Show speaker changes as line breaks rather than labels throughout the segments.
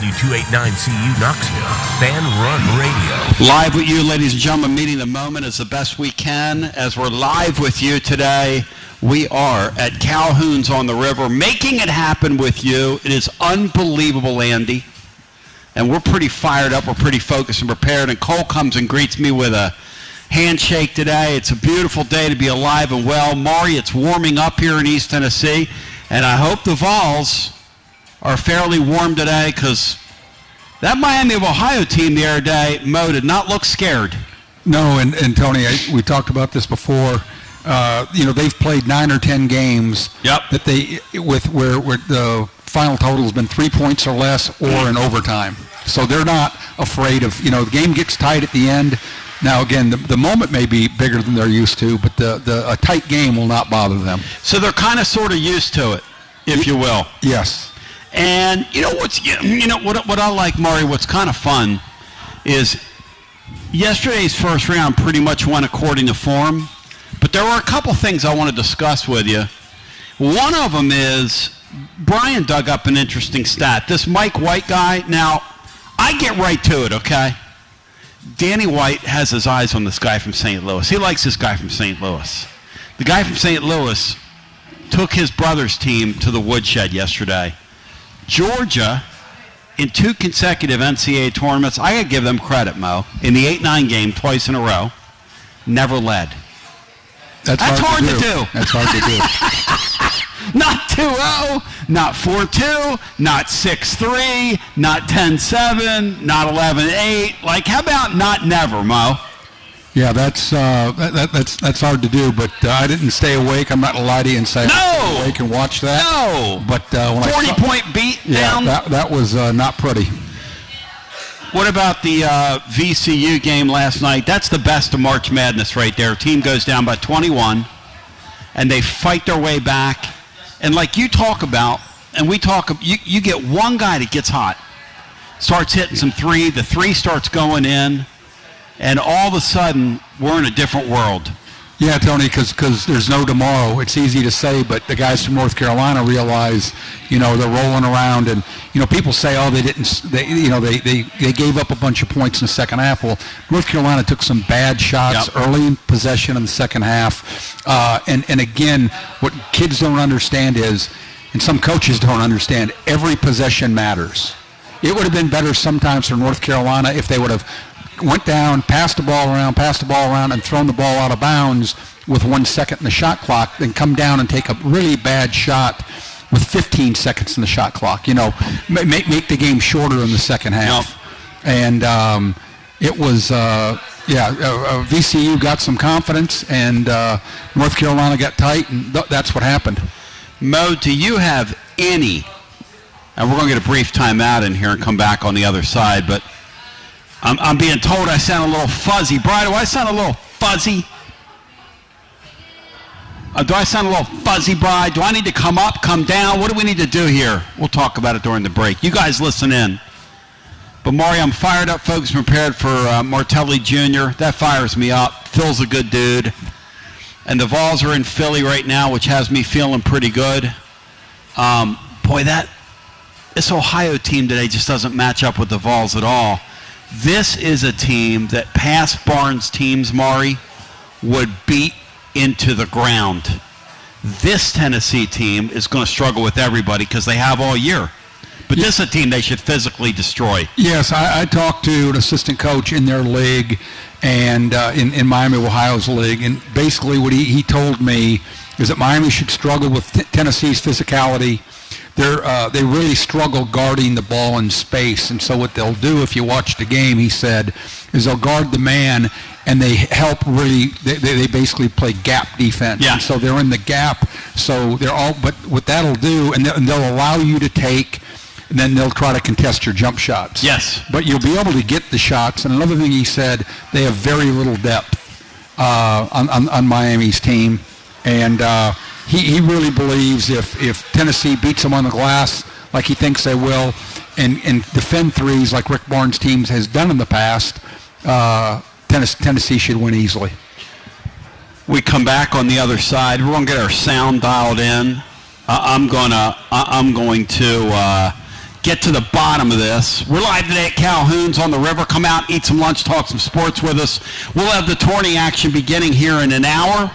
W289CU Knoxville, Fan Run Radio.
Live with you, ladies and gentlemen, meeting the moment as the best we can. As we're live with you today, we are at Calhoun's on the river, making it happen with you. It is unbelievable, Andy. And we're pretty fired up, we're pretty focused and prepared. And Cole comes and greets me with a handshake today. It's a beautiful day to be alive and well. Maury, it's warming up here in East Tennessee. And I hope the Vols are fairly warm today, because that Miami of Ohio team the other day, Mo, did not look scared.
No, and Tony, we talked about this before. They've played 9 or 10 games.
Yep.
That where the final total has been 3 points or less, or in overtime. So they're not afraid of, the game gets tight at the end. Now, again, the moment may be bigger than they're used to, but a tight game will not bother them.
So they're kind of sort of used to it, if you will.
Yes.
And what I like, Maury, what's kind of fun is yesterday's first round pretty much went according to form, but there were a couple things I want to discuss with you. One of them is Brian dug up an interesting stat. This Mike White guy, now, I get right to it, okay? Danny White has his eyes on this guy from St. Louis. He likes this guy from St. Louis. The guy from St. Louis took his brother's team to the woodshed yesterday. Georgia, in 2 consecutive NCAA tournaments, I got to give them credit, Mo, in the 8-9 game twice in a row, never led.
That's hard to do. That's hard to do.
Not 2-0, not 4-2, not 6-3, not 10-7, not 11-8. Like, how about not never, Mo?
Yeah, that's hard to do, but I didn't stay awake. I'm not going to lie to you and say I stayed awake and watch that.
No!
But when
40-point beat down?
Yeah, that was not pretty.
What about the VCU game last night? That's the best of March Madness right there. Team goes down by 21, and they fight their way back. And like you talk about, and we talk, you get one guy that gets hot, starts hitting some three, the three starts going in, and all of a sudden, we're in a different world.
Yeah, Tony, because there's no tomorrow. It's easy to say, but the guys from North Carolina realize, they're rolling around, and people say, oh, they gave up a bunch of points in the second half. Well, North Carolina took some bad shots early in possession in the second half, and again, what kids don't understand is, and some coaches don't understand, every possession matters. It would have been better sometimes for North Carolina if they would have went down, passed the ball around, and thrown the ball out of bounds with 1 second in the shot clock, then come down and take a really bad shot with 15 seconds in the shot clock. Make the game shorter in the second half. And it was, VCU got some confidence, and North Carolina got tight, and that's what happened.
Mo, do you have any, and we're going to get a brief timeout in here and come back on the other side, but I'm being told I sound a little fuzzy. Brian, do I sound a little fuzzy? Do I sound a little fuzzy, Brian? Do I need to come up, come down? What do we need to do here? We'll talk about it during the break. You guys listen in. But, Maury, I'm fired up, folks, prepared for Martelli Jr. That fires me up. Phil's a good dude. And the Vols are in Philly right now, which has me feeling pretty good. This Ohio team today just doesn't match up with the Vols at all. This is a team that past Barnes teams, Maury, would beat into the ground. This Tennessee team is going to struggle with everybody because they have all year. But this is a team they should physically destroy.
Yes, I talked to an assistant coach in their league and in Miami, Ohio's league, and basically what he told me is that Miami should struggle with Tennessee's physicality. They really struggle guarding the ball in space, and so what they'll do, if you watch the game, he said, is they'll guard the man, and they help really. They basically play gap defense.
Yeah.
And so they're in the gap. So they're all. But what that'll do, and they'll allow you to take, and then they'll try to contest your jump shots.
Yes.
But you'll be able to get the shots. And another thing he said, they have very little depth on Miami's team, and. He really believes if Tennessee beats them on the glass like he thinks they will and defend threes like Rick Barnes' teams has done in the past, Tennessee should win easily.
We come back on the other side. We're going to get our sound dialed in. I'm going to get to the bottom of this. We're live today at Calhoun's on the river. Come out, eat some lunch, talk some sports with us. We'll have the tourney action beginning here in an hour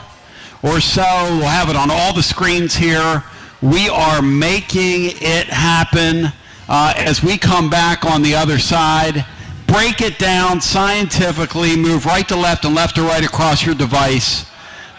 or so. We'll have it on all the screens here. We are making it happen as we come back on the other side. Break it down scientifically, move right to left and left to right across your device.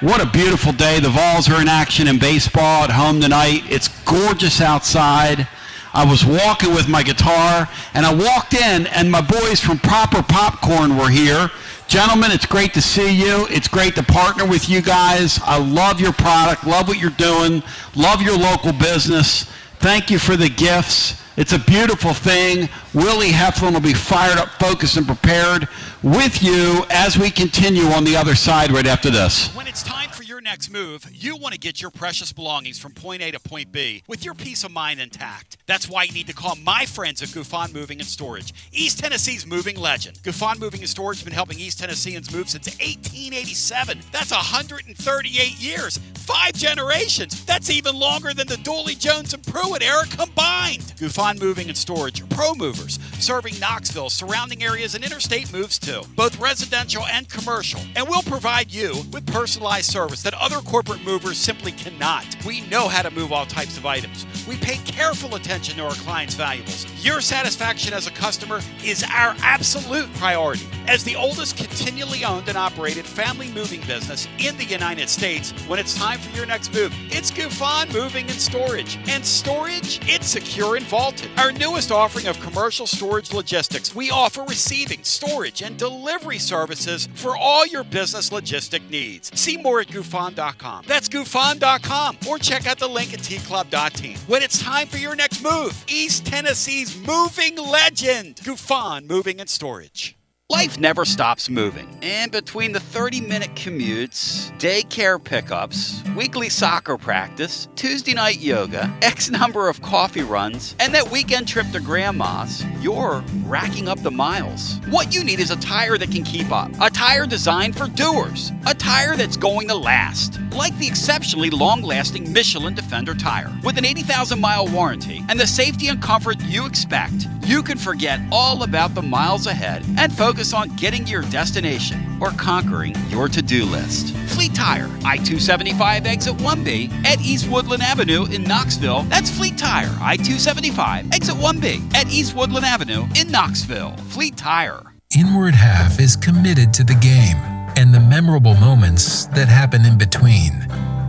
What a beautiful day. The Vols are in action in baseball at home tonight. It's gorgeous outside. I was walking with my guitar, and I walked in, and my boys from Proper Popcorn were here. Gentlemen, it's great to see you. It's great to partner with you guys. I love your product, love what you're doing, love your local business. Thank you for the gifts. It's a beautiful thing. Willie Heflin will be fired up, focused, and prepared with you as we continue on the other side right after this.
When it's time for your next move, you want to get your precious belongings from point A to point B with your peace of mind intact. That's why you need to call my friends at Gouffon Moving and Storage, East Tennessee's moving legend. Gouffon Moving and Storage has been helping East Tennesseans move since 1887. That's 138 years, 5 generations. That's even longer than the Dooley, Jones, and Pruitt era combined. Gouffon Moving and Storage are pro movers, serving Knoxville, surrounding areas, and interstate moves too, both residential and commercial. And we'll provide you with personalized service that other corporate movers simply cannot. We know how to move all types of items. We pay careful attention to our clients' valuables. Your satisfaction as a customer is our absolute priority. As the oldest continually owned and operated family moving business in the United States, when it's time for your next move, it's Gouffon Moving and Storage. And storage, it's secure and vaulted. Our newest offering of commercial storage logistics, we offer receiving, storage, and delivery services for all your business logistic needs. See more at Gouffon.com. That's Gouffon.com, or check out the link at tclub.team. When it's time for your next move, East Tennessee's moving legend, Gouffon Moving and Storage. Life never stops moving, and between the 30-minute commutes, daycare pickups, weekly soccer practice, Tuesday night yoga, X number of coffee runs, and that weekend trip to Grandma's, you're racking up the miles. What you need is a tire that can keep up, a tire designed for doers, a tire that's going to last, like the exceptionally long-lasting Michelin Defender tire. With an 80,000-mile warranty and the safety and comfort you expect, you can forget all about the miles ahead and focus on getting to your destination or conquering your to-do list. Fleet Tire, I-275 exit 1B at East Woodland Avenue in Knoxville. That's Fleet Tire, I-275 exit 1B at East Woodland Avenue in Knoxville. Fleet Tire.
Inward Half is committed to the game and the memorable moments that happen in between.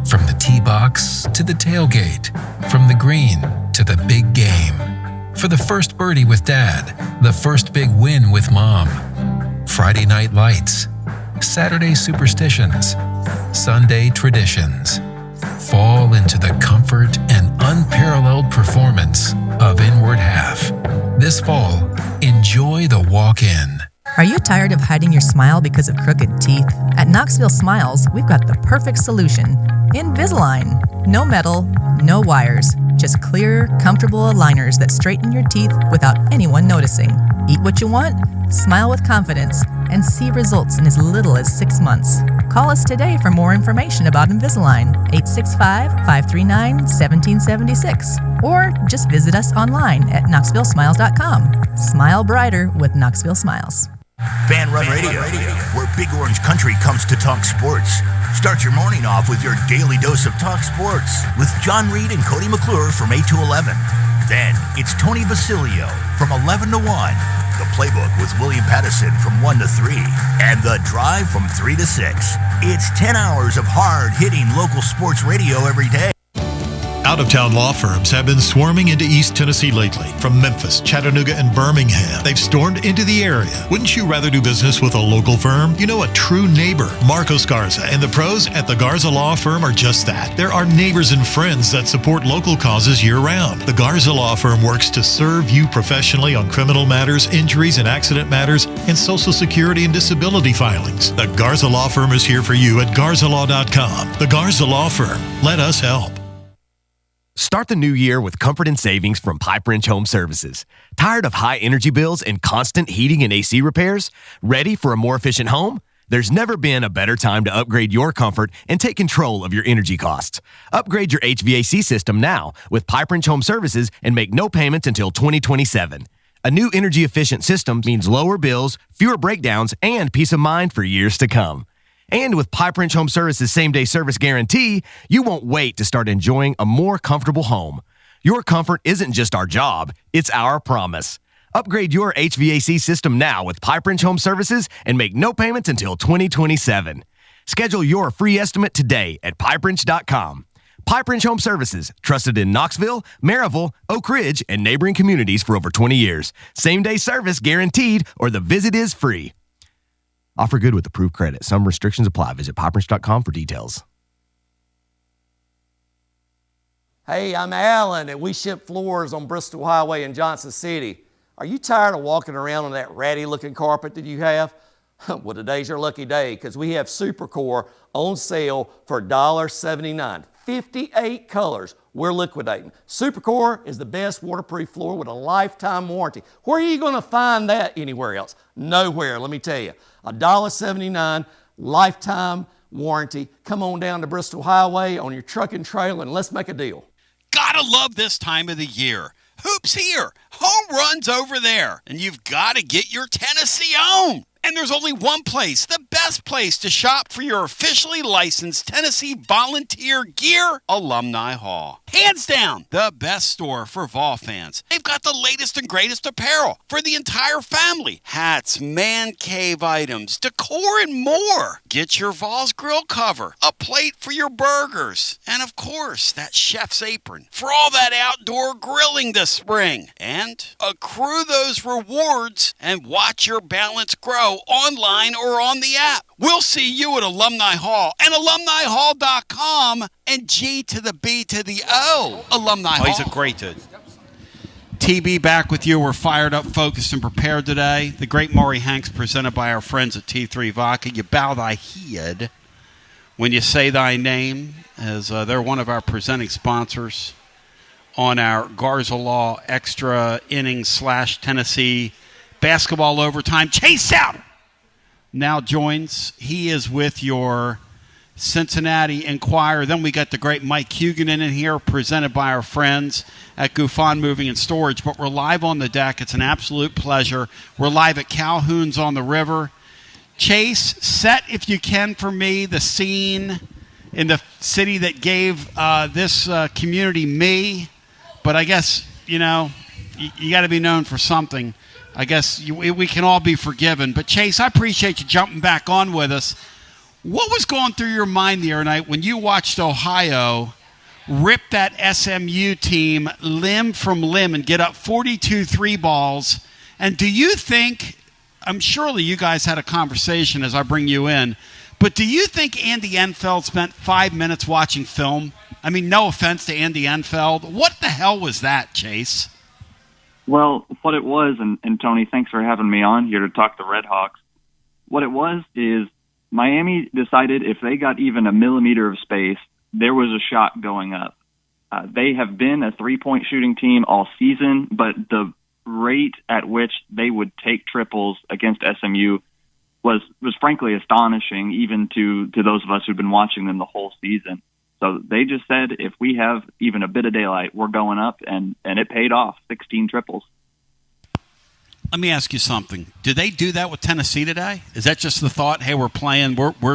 From the tee box to the tailgate, from the green to the big game. For the first birdie with Dad, the first big win with Mom. Friday night lights, Saturday superstitions, Sunday traditions. Fall into the comfort and unparalleled performance of Inward Half. This fall, enjoy the walk-in.
Are you tired of hiding your smile because of crooked teeth? At Knoxville Smiles, we've got the perfect solution. Invisalign. No metal, no wires, just clear, comfortable aligners that straighten your teeth without anyone noticing. Eat what you want, smile with confidence, and see results in as little as 6 months. Call us today for more information about Invisalign, 865-539-1776, or just visit us online at knoxvillesmiles.com. Smile brighter with Knoxville Smiles.
Fan Run Radio, where Big Orange Country comes to talk sports. Start your morning off with your daily dose of talk sports with John Reed and Cody McClure from 8 to 11. Then it's Tony Basilio from 11 to 1. The Playbook with William Pattison from 1 to 3. And The Drive from 3 to 6. It's 10 hours of hard-hitting local sports radio every day.
Out-of-town law firms have been swarming into East Tennessee lately. From Memphis, Chattanooga, and Birmingham, they've stormed into the area. Wouldn't you rather do business with a local firm? You know, a true neighbor. Marcos Garza and the pros at the Garza Law Firm are just that. There are neighbors and friends that support local causes year-round. The Garza Law Firm works to serve you professionally on criminal matters, injuries and accident matters, and Social Security and disability filings. The Garza Law Firm is here for you at garzalaw.com. The Garza Law Firm. Let us help.
Start the new year with comfort and savings from Pipe Wrench Home Services. Tired of high energy bills and constant heating and AC repairs? Ready for a more efficient home? There's never been a better time to upgrade your comfort and take control of your energy costs. Upgrade your HVAC system now with Pipe Wrench Home Services and make no payments until 2027. A new energy-efficient system means lower bills, fewer breakdowns, and peace of mind for years to come. And with Pipe Wrench Home Services same-day service guarantee, you won't wait to start enjoying a more comfortable home. Your comfort isn't just our job, it's our promise. Upgrade your HVAC system now with Pipe Wrench Home Services and make no payments until 2027. Schedule your free estimate today at pipewrench.com. Pipe Wrench Home Services, trusted in Knoxville, Maryville, Oak Ridge, and neighboring communities for over 20 years. Same-day service guaranteed, or the visit is free. Offer good with approved credit. Some restrictions apply. Visit pipewrench.com for details.
Hey, I'm Alan, and we ship floors on Bristol Highway in Johnson City. Are you tired of walking around on that ratty-looking carpet that you have? Well, today's your lucky day because we have Supercore on sale for $1.79. 58 colors we're liquidating. Supercore is the best waterproof floor with a lifetime warranty. Where are you going to find that anywhere else? Nowhere, let me tell you. $1.79, lifetime warranty. Come on down to Bristol Highway on your truck and trailer and let's make a deal.
Gotta love this time of the year. Hoops here, home runs over there, and you've got to get your Tennessee on. And there's only one place, the best place to shop for your officially licensed Tennessee Volunteer Gear, Alumni Hall. Hands down, the best store for Vol fans. They've got the latest and greatest apparel for the entire family. Hats, man cave items, decor, and more. Get your Vols grill cover, a plate for your burgers, and of course, that chef's apron for all that outdoor grilling this spring. And accrue those rewards and watch your balance grow online or on the app. We'll see you at Alumni Hall and alumnihall.com and G to the B to the O. Alumni Hall. He's a great dude. TB back with you. We're fired up, focused, and prepared today. The great Maury Hanks presented by our friends at T3 Vodka. You bow thy head when you say thy name, as they're one of our presenting sponsors on our Garza Law Extra Innings / Tennessee Basketball Overtime. Chase out! Now joins. He is with your Cincinnati Enquirer. Then we got the great Mike Huguenin in here, presented by our friends at Gouffon Moving and Storage. But we're live on the deck. It's an absolute pleasure. We're live at Calhoun's on the river. Chase, set, if you can, for me, the scene in the city that gave this community me. But I guess, you know, you got to be known for something. I guess we can all be forgiven. But, Chase, I appreciate you jumping back on with us. What was going through your mind the other night when you watched Ohio rip that SMU team limb from limb and get up 42 3 balls? And do you think, surely you guys had a conversation as I bring you in, but do you think Andy Enfield spent 5 minutes watching film? I mean, no offense to Andy Enfield. What the hell was that, Chase?
Well, what it was, and Tony, thanks for having me on here to talk the Red Hawks. What it was is Miami decided if they got even a millimeter of space, there was a shot going up. They have been a three-point shooting team all season, but the rate at which they would take triples against SMU was frankly astonishing, even to those of us who've been watching them the whole season. So they just said, if we have even a bit of daylight, we're going up, and it paid off, 16 triples.
Let me ask you something. Did they do that with Tennessee today? Is that just the thought, hey, we're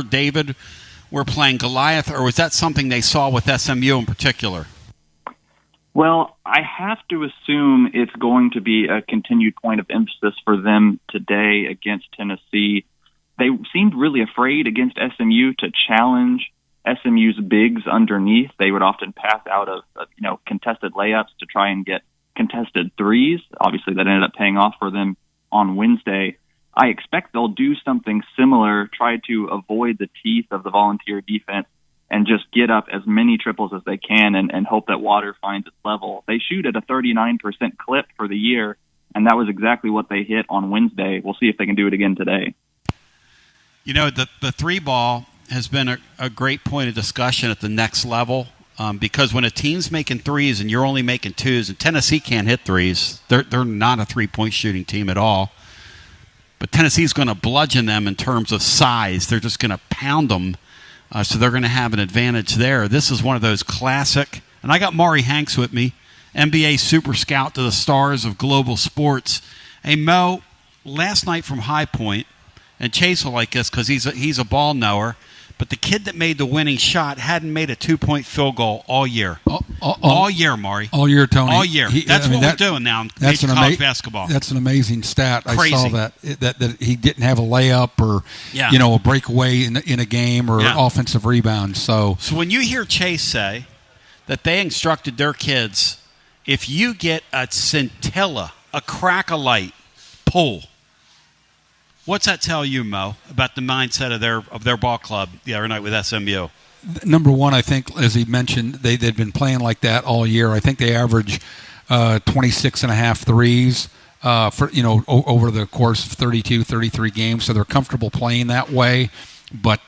David, we're playing Goliath, or was that something they saw with SMU in particular?
Well, I have to assume it's going to be a continued point of emphasis for them today against Tennessee. They seemed really afraid against SMU to challenge SMU's bigs underneath. They would often pass out of contested layups to try and get contested threes. Obviously, that ended up paying off for them on Wednesday. I expect they'll do something similar, try to avoid the teeth of the Volunteer defense and just get up as many triples as they can and hope that water finds its level. They shoot at a 39% clip for the year, and that was exactly what they hit on Wednesday. We'll see if they can do it again today.
You know, the three ball has been a great point of discussion at the next level because when a team's making threes and you're only making twos, and Tennessee can't hit threes, they're not a three-point shooting team at all. But Tennessee's going to bludgeon them in terms of size. They're just going to pound them, so they're going to have an advantage there. This is one of those classic, and I got Maury Hanks with me, NBA super scout to the stars of global sports. Hey, Mo, last night from High Point, and Chase will like this because he's a ball knower, but the kid that made the winning shot hadn't made a 2-point field goal all year. All year, Maury.
All year, Tony.
All year. That's what we're doing now in major college basketball.
That's an amazing stat.
Crazy.
I saw that he didn't have a layup or a breakaway in a game or offensive rebound. So
when you hear Chase say that they instructed their kids, if you get a scintilla, a crack of light, pull. What's that tell you, Mo, about the mindset of their ball club the other night with SMU?
Number one, I think, as he mentioned, they've been playing like that all year. I think they average 26 and a half threes over the course of 32, 33 games. So they're comfortable playing that way. But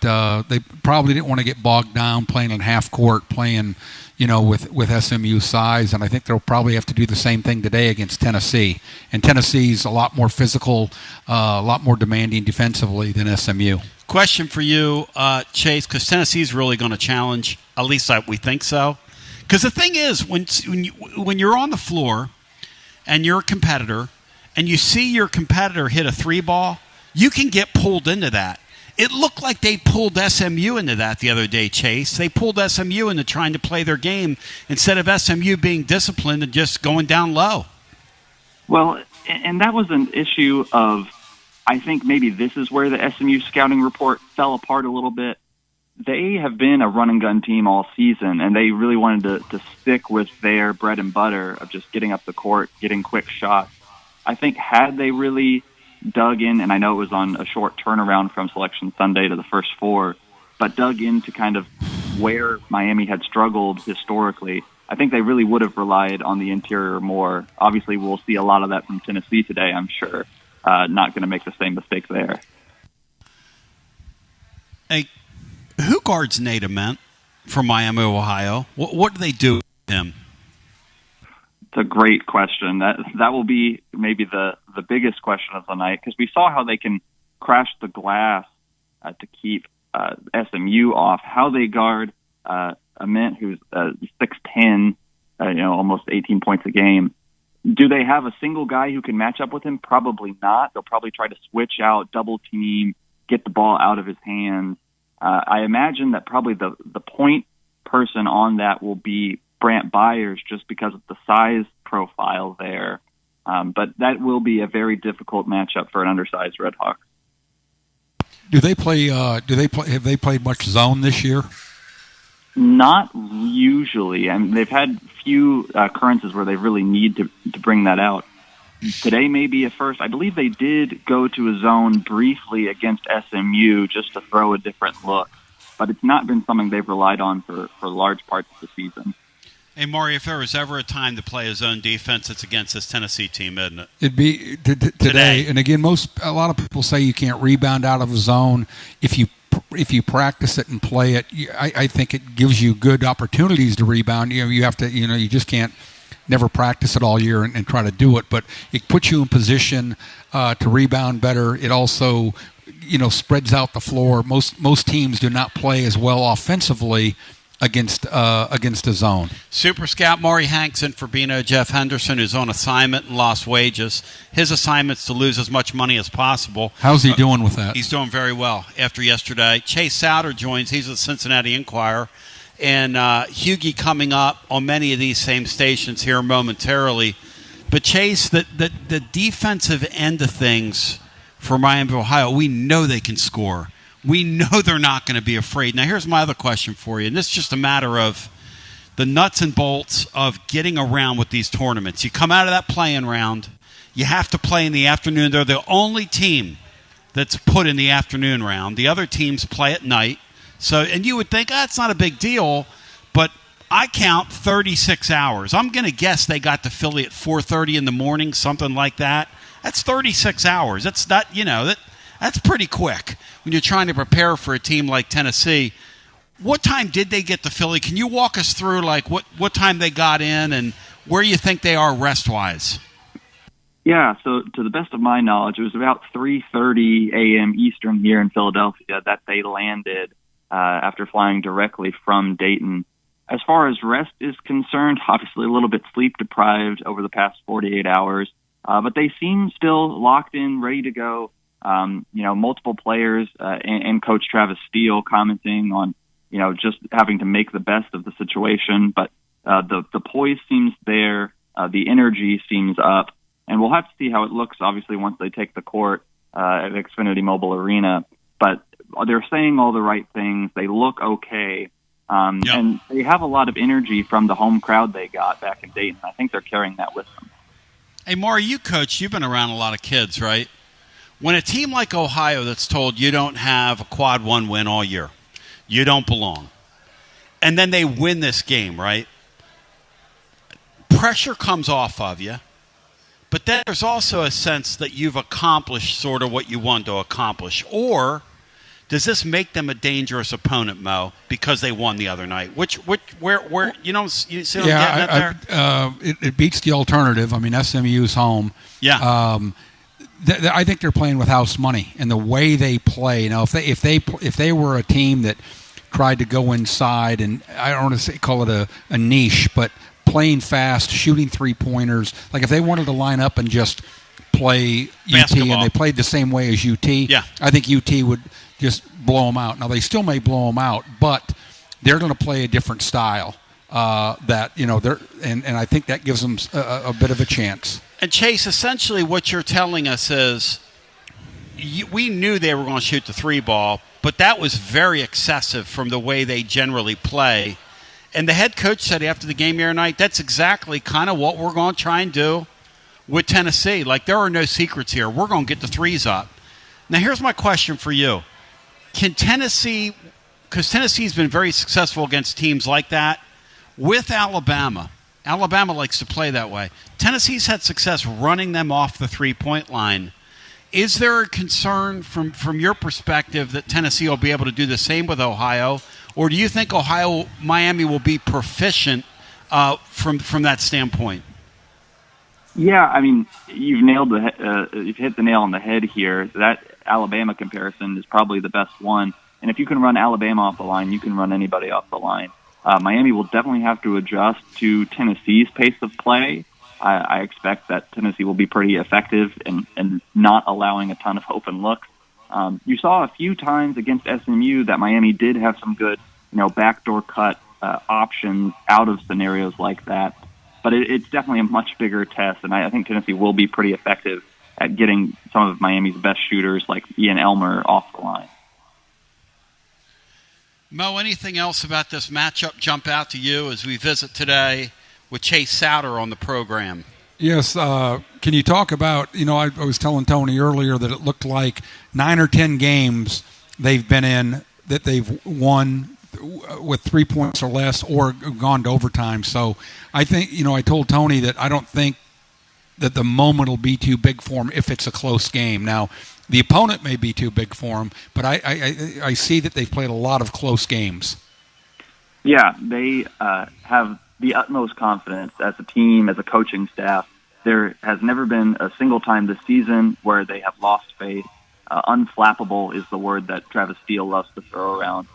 they probably didn't want to get bogged down playing in half court, playing with SMU size, and I think they'll probably have to do the same thing today against Tennessee. And Tennessee's a lot more physical, a lot more demanding defensively than SMU.
Question for you, Chase, because Tennessee's really going to challenge, at least we think so. Because the thing is, when you're on the floor and you're a competitor and you see your competitor hit a three ball, you can get pulled into that. It looked like they pulled SMU into that the other day, Chase. They pulled SMU into trying to play their game instead of SMU being disciplined and just going down low.
Well, and that was an issue of, I think maybe this is where the SMU scouting report fell apart a little bit. They have been a run-and-gun team all season, and they really wanted to stick with their bread and butter of just getting up the court, getting quick shots. I think had they really dug in, and I know it was on a short turnaround from Selection Sunday to the first four, but dug into kind of where Miami had struggled historically, I think they really would have relied on the interior more. Obviously, we'll see a lot of that from Tennessee today, I'm sure. Not going to make the same mistake there.
Hey, who guards Nate Ament from Miami, Ohio? What do they do with him?
It's a great question. That will be maybe the biggest question of the night, because we saw how they can crash the glass to keep SMU off. How they guard Ament, who's 6'10", almost 18 points a game. Do they have a single guy who can match up with him? Probably not. They'll probably try to switch out, double team, get the ball out of his hands. I imagine that probably the point person on that will be Brant Byers, just because of the size profile there. But that will be a very difficult matchup for an undersized Red Hawk.
Have they played much zone this year?
Not usually. I mean, they've had few occurrences where they really need to bring that out. Today may be a first. I believe they did go to a zone briefly against SMU just to throw a different look, but it's not been something they've relied on for large parts of the season.
Hey, Maury, if there was ever a time to play a zone defense, it's against this Tennessee team, isn't it?
It'd be today. And again, a lot of people say you can't rebound out of a zone. If you practice it and play it, I think it gives you good opportunities to rebound. You have to, you just can't never practice it all year and try to do it. But it puts you in position to rebound better. It also, spreads out the floor. Most teams do not play as well offensively against a zone.
Super Scout Maury Hanks in for Bino Jeff Henderson, who's on assignment and lost wages. His assignment's to lose as much money as possible.
How's he doing with that?
He's doing very well after yesterday. Chase Souter joins. He's at Cincinnati Enquirer. And Hughie coming up on many of these same stations here momentarily. But Chase, the defensive end of things for Miami, Ohio, we know they can score. We know they're not going to be afraid. Now, here's my other question for you, and this is just a matter of the nuts and bolts of getting around with these tournaments. You come out of that playing round, you have to play in the afternoon. They're the only team that's put in the afternoon round. The other teams play at night. So, and you would think, it's not a big deal, but I count 36 hours. I'm going to guess they got to Philly at 4:30 in the morning, something like that. That's 36 hours. That's not, that's pretty quick when you're trying to prepare for a team like Tennessee. What time did they get to Philly? Can you walk us through what time they got in and where you think they are rest-wise?
Yeah, so to the best of my knowledge, it was about 3:30 a.m. Eastern here in Philadelphia that they landed after flying directly from Dayton. As far as rest is concerned, obviously a little bit sleep deprived over the past 48 hours, but they seem still locked in, ready to go. Multiple players and Coach Travis Steele commenting on, just having to make the best of the situation. But the poise seems there, the energy seems up, and we'll have to see how it looks, obviously, once they take the court at Xfinity Mobile Arena. But they're saying all the right things. They look okay. And they have a lot of energy from the home crowd they got back in Dayton. I think they're carrying that with them.
Hey, Maury, you coach. You've been around a lot of kids, right? When a team like Ohio that's told you don't have a quad one win all year, you don't belong, and then they win this game, right? Pressure comes off of you, but then there's also a sense that you've accomplished sort of what you want to accomplish. Or does this make them a dangerous opponent, Mo, because they won the other night? Where you see what I'm getting at there?
It beats the alternative. I mean, SMU's home.
Yeah.
I think they're playing with house money, and the way they play. Now, if they were a team that tried to go inside, and I don't want to call it a niche, but playing fast, shooting 3-pointers, like if they wanted to line up and just play
Basketball.
UT, and they played the same way as UT, I think UT would just blow them out. Now, they still may blow them out, but they're going to play a different style. And I think that gives them a bit of a chance.
And Chase, essentially what you're telling us is we knew they were going to shoot the 3 ball, but that was very excessive from the way they generally play. And the head coach said after the game here tonight, that's exactly kind of what we're going to try and do with Tennessee. Like, there are no secrets here. We're going to get the 3s up. Now, here's my question for you. Can Tennessee, because Tennessee's been very successful against teams like that, with Alabama likes to play that way. Tennessee's had success running them off the 3-point line. Is there a concern from your perspective that Tennessee will be able to do the same with Ohio? Or do you think Miami will be proficient from that standpoint?
Yeah, I mean, you've hit the nail on the head here. That Alabama comparison is probably the best one. And if you can run Alabama off the line, you can run anybody off the line. Miami will definitely have to adjust to Tennessee's pace of play. I expect that Tennessee will be pretty effective and not allowing a ton of open looks. You saw a few times against SMU that Miami did have some good, backdoor cut options out of scenarios like that. But it's definitely a much bigger test, and I think Tennessee will be pretty effective at getting some of Miami's best shooters like Ian Elmer off the line.
Mo, anything else about this matchup jump out to you as we visit today with Chase Souter on the program?
Yes. Can you talk about, I was telling Tony earlier that it looked like 9 or 10 games they've been in that they've won with 3 points or less or gone to overtime. So I think, I told Tony that I don't think that the moment will be too big for him if it's a close game. Now, the opponent may be too big for him, but I see that they've played a lot of close games.
Yeah, they have the utmost confidence as a team, as a coaching staff. There has never been a single time this season where they have lost faith. Unflappable is the word that Travis Steele loves to throw around.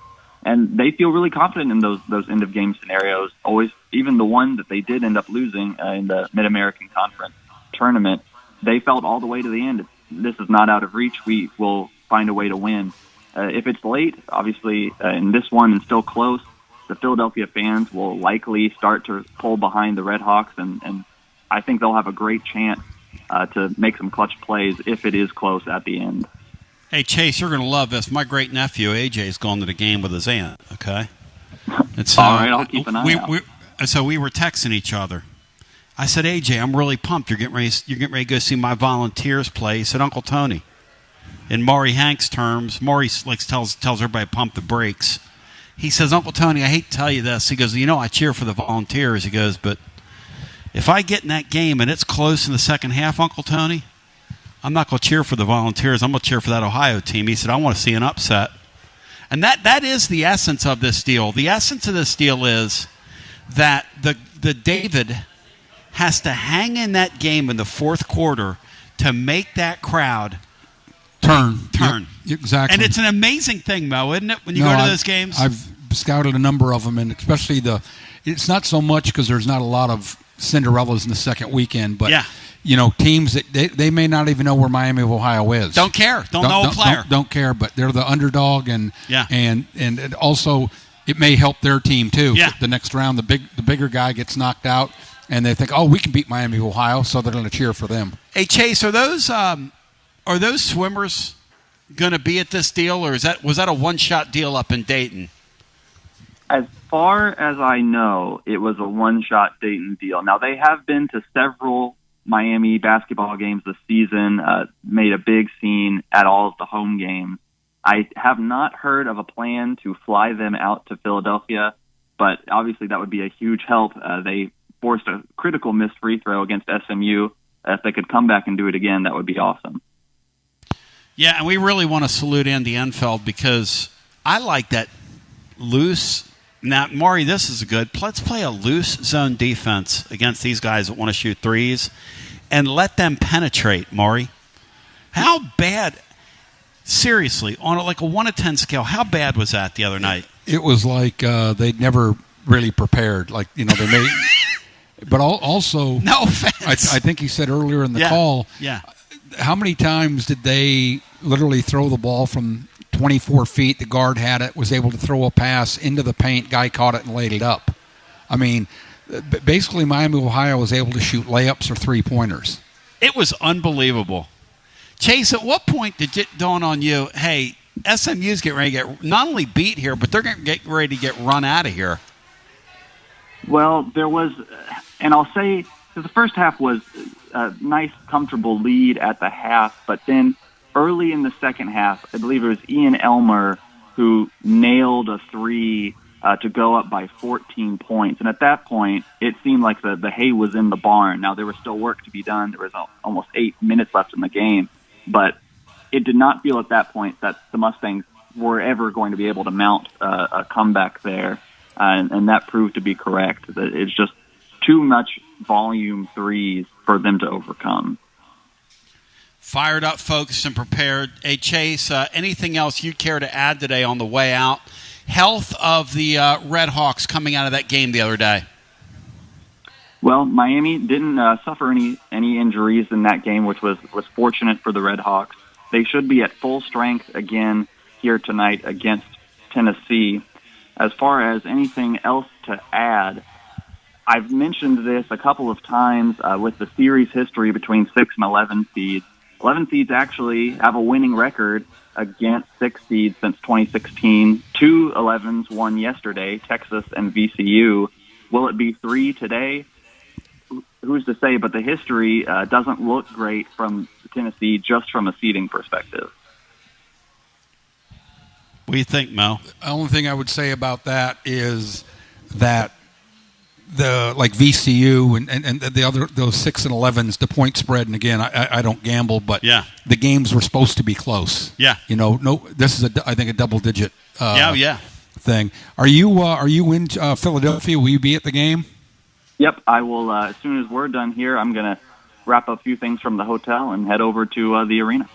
And they feel really confident in those end-of-game scenarios. Always, even the one that they did end up losing in the Mid-American Conference tournament, they felt all the way to the end. This is not out of reach. We will find a way to win. If it's late, obviously, in this one and still close, the Philadelphia fans will likely start to pull behind the Red Hawks, and I think they'll have a great chance to make some clutch plays if it is close at the end.
Hey, Chase, you're going to love this. My great-nephew, AJ, is going to the game with his aunt, okay? It's,
all right, I'll keep an eye out.
So we were texting each other. I said, AJ, I'm really pumped. You're getting ready to go see my Volunteers play. He said, Uncle Tony. In Maury Hank's terms, Maury tells everybody to pump the brakes. He says, Uncle Tony, I hate to tell you this. He goes, I cheer for the Volunteers. He goes, but if I get in that game and it's close in the second half, Uncle Tony, I'm not going to cheer for the Volunteers. I'm going to cheer for that Ohio team. He said, I want to see an upset. And that is the essence of this deal. The essence of this deal is that the David has to hang in that game in the fourth quarter to make that crowd
turn.
Yep,
exactly.
And it's an amazing thing, Mo, isn't it, when you go to those games?
I've scouted a number of them, and especially it's not so much because there's not a lot of Cinderellas in the second weekend, but teams that they may not even know where Miami of Ohio is.
Don't care. Don't know a player.
Don't care, but they're the underdog, and it also it may help their team too.
Yeah.
The next round, the bigger guy gets knocked out, and they think, oh, we can beat Miami of Ohio, so they're going to cheer for them.
Hey, Chase, are those swimmers going to be at this deal, or was that a one-shot deal up in Dayton?
As far as I know, it was a one-shot Dayton deal. Now, they have been to several Miami basketball games this season, made a big scene at all of the home games. I have not heard of a plan to fly them out to Philadelphia, but obviously that would be a huge help. They forced a critical missed free throw against SMU. If they could come back and do it again, that would be awesome.
Yeah, and we really want to salute Andy Enfeld because I like that loose. Now, Maury, this is good. Let's play a loose zone defense against these guys that want to shoot threes and let them penetrate, Maury. How bad, seriously, on like a 1 to 10 scale, how bad was that the other night?
It was like they'd never really prepared. Like, they made – but also –
no offense.
I think he said earlier in the call – how many times did they literally throw the ball from 24 feet? The guard had it, was able to throw a pass into the paint. Guy caught it and laid it up. I mean, basically Miami, Ohio was able to shoot layups or three-pointers.
It was unbelievable. Chase, at what point did it dawn on you, hey, SMU's getting ready to get not only beat here, but they're going to get ready to get run out of here?
Well, there was, and I'll say the first half was a nice, comfortable lead at the half, but then early in the second half, I believe it was Ian Elmer who nailed a three to go up by 14 points. And at that point, it seemed like the hay was in the barn. Now, there was still work to be done. There was almost 8 minutes left in the game, but it did not feel at that point that the Mustangs were ever going to be able to mount a comeback there, and that proved to be correct. It's just too much volume threes for them to overcome.
Fired up, focused, and prepared. Hey, Chase, anything else you'd care to add today on the way out? Health of the Red Hawks coming out of that game the other day.
Well, Miami didn't suffer any injuries in that game, which was fortunate for the Red Hawks. They should be at full strength again here tonight against Tennessee. As far as anything else to add, I've mentioned this a couple of times with the series history between 6 and 11 seeds. 11 seeds actually have a winning record against 6 seeds since 2016. 2 11s won yesterday, Texas and VCU. Will it be 3 today? Who's to say? But the history doesn't look great from Tennessee just from a seeding perspective.
What do you think, Mo?
The only thing I would say about that is that like VCU and the other, those 6 and 11s, the point spread, and again, I don't gamble, but the games were supposed to be close.
Yeah.
This is I think a double digit thing. Are you in Philadelphia? Will you be at the game?
Yep, I will. As soon as we're done here, I'm going to wrap up a few things from the hotel and head over to the arena.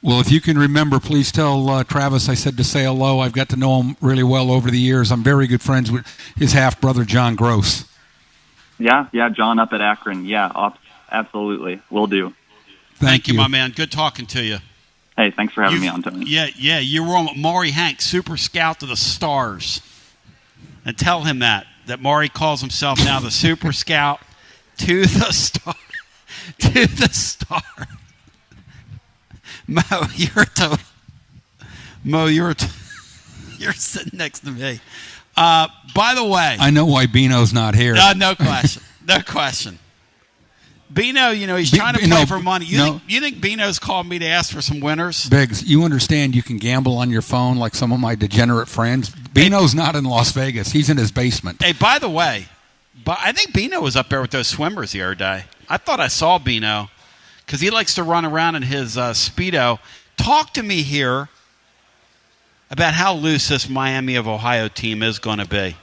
Well, if you can remember, please tell Travis I said to say hello. I've got to know him really well over the years. I'm very good friends with his half-brother, John Gross.
Yeah, John up at Akron. Yeah, absolutely. Will do.
Thank you, my man. Good talking to you.
Hey, thanks for having me on, Tony.
Yeah, you were on Maury Hank, Super Scout to the Stars. And tell him that Maury calls himself now the Super Scout to the Star. To the Star. Mo, you're sitting next to me. By the way,
I know why Bino's not here.
No question. No question. Bino, he's trying to play for money. You think Bino's called me to ask for some winners?
Biggs, you understand you can gamble on your phone like some of my degenerate friends. Bino's not in Las Vegas. He's in his basement.
Hey, by the way, I think Bino was up there with those swimmers the other day. I thought I saw Bino because he likes to run around in his Speedo. Talk to me here about how loose this Miami of Ohio team is going to be.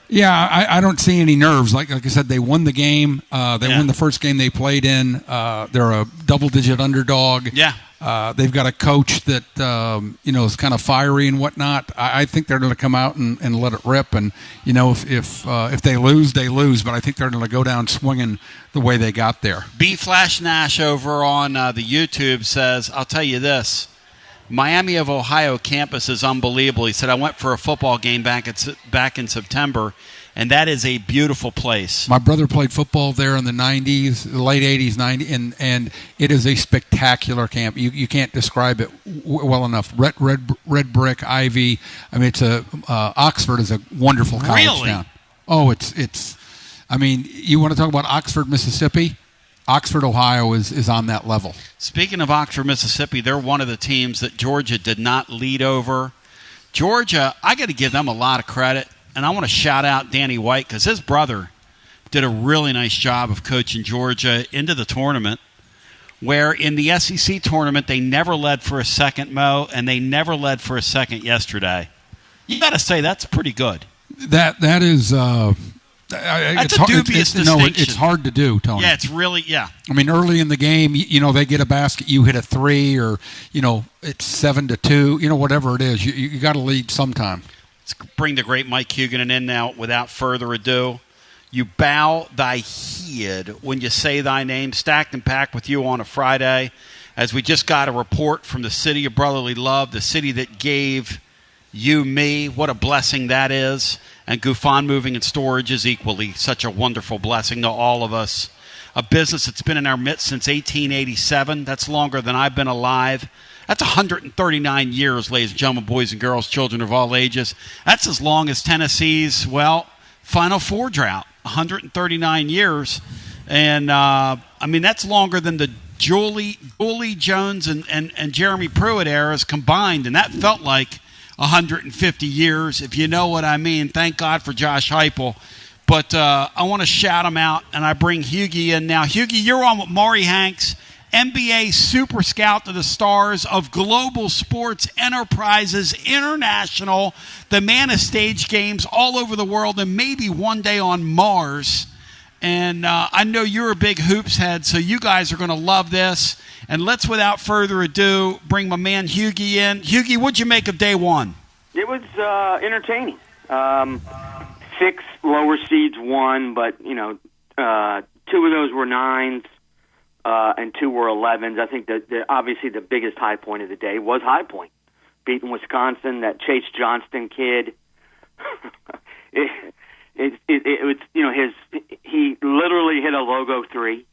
Yeah, I don't see any nerves. Like I said, they won the game. They won the first game they played in. They're a double-digit underdog.
Yeah.
They've got a coach that is kind of fiery and whatnot. I think they're going to come out and let it rip. And if they lose, they lose. But I think they're going to go down swinging the way they got there. B
Flash Nash over on the YouTube says, "I'll tell you this." Miami of Ohio campus is unbelievable. He said, I went for a football game back in September, and that is a beautiful place.
My brother played football there in the 90s, late 80s, 90s, and it is a spectacular camp. You can't describe it well enough. Red brick, ivy. I mean, Oxford is a wonderful college town. Oh, it's. I mean, you want to talk about Oxford, Mississippi? Oxford, Ohio is on that level.
Speaking of Oxford, Mississippi, they're one of the teams that Georgia did not lead over. Georgia, I got to give them a lot of credit, and I want to shout out Danny White because his brother did a really nice job of coaching Georgia into the tournament, where in the SEC tournament they never led for a second, Mo, and they never led for a second yesterday. You got to say that's pretty good.
That is.
That's a dubious distinction.
It's hard to do, Tony.
Yeah, it's really, yeah.
I mean, early in the game, they get a basket, you hit a three, or, it's 7-2, whatever it is. You got to lead sometime.
Let's bring the great Mike Huguenin in now without further ado. You bow thy head when you say thy name. Stacked and packed with you on a Friday, as we just got a report from the city of brotherly love, the city that gave you me. What a blessing that is. And Gufon Moving and Storage is equally such a wonderful blessing to all of us. A business that's been in our midst since 1887. That's longer than I've been alive. That's 139 years, ladies and gentlemen, boys and girls, children of all ages. That's as long as Tennessee's, Final Four drought. 139 years. And, that's longer than the Julie Jones and Jeremy Pruitt eras combined. And that felt like 150 years, if you know what I mean. Thank God for Josh Heupel. But I want to shout him out, and I bring Hughie in now. Hughie, you're on with Maury Hanks, NBA Super Scout to the Stars of Global Sports Enterprises International, the man of stage games all over the world and maybe one day on Mars. And I know you're a big hoops head, so you guys are going to love this. And let's, without further ado, bring my man Hughie in. Hughie, what'd you make of day one?
It was entertaining. 6 lower seeds won, but, 2 of those were 9s and 2 were 11s. I think that obviously the biggest high point of the day was High Point. Beating Wisconsin, that Chase Johnston kid. It was, he literally hit a logo 3.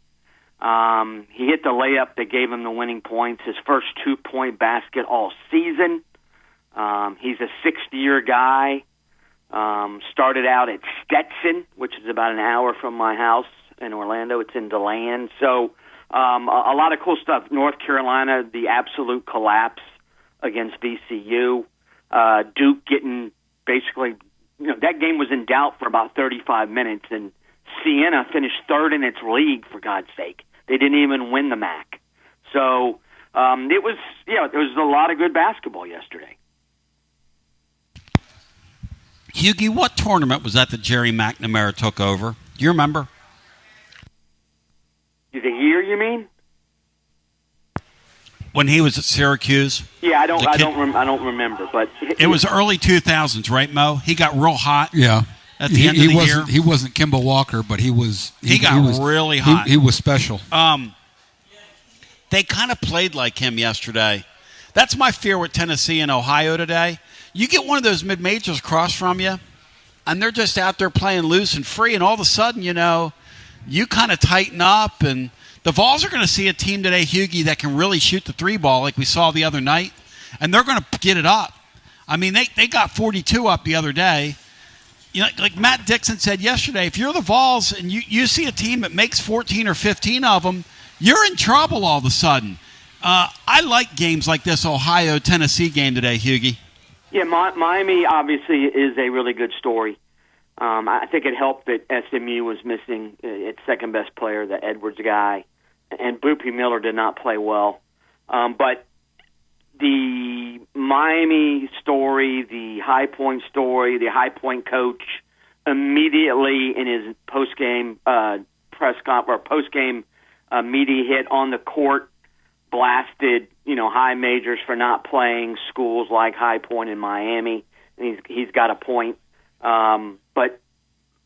He hit the layup that gave him the winning points, his first 2-point basket all season. He's a 6th-year guy. Started out at Stetson, which is about an hour from my house in Orlando. It's in DeLand. So a lot of cool stuff. North Carolina, the absolute collapse against VCU. Duke getting basically, that game was in doubt for about 35 minutes, and Siena finished 3rd in its league, for God's sake. They didn't even win the MAC. So there was a lot of good basketball yesterday.
Hughie, what tournament was that Jerry McNamara took over? Do you remember?
The year, you mean?
When he was at Syracuse?
Yeah, I don't remember, but
it was early 2000s, right, Mo? He got real hot.
Yeah.
At the end of the year,
he wasn't Kemba Walker, but he was.
He got really hot.
He was special.
They kind of played like him yesterday. That's my fear with Tennessee and Ohio today. You get one of those mid-majors across from you, and they're just out there playing loose and free, and all of a sudden, you kind of tighten up, and the Vols are going to see a team today, Hughie, that can really shoot the 3 ball like we saw the other night, and they're going to get it up. I mean, they got 42 up the other day. Like Matt Dixon said yesterday, if you're the Vols and you see a team that makes 14 or 15 of them, you're in trouble all of a sudden. I like games like this Ohio-Tennessee game today, Hughie.
Yeah, Miami obviously is a really good story. I think it helped that SMU was missing its second-best player, the Edwards guy, and Boopy Miller did not play well. But the Miami story, the High Point story, the High Point coach, immediately in his post-game press conference or post-game media hit on the court, blasted high majors for not playing schools like High Point in Miami. And he's got a point. But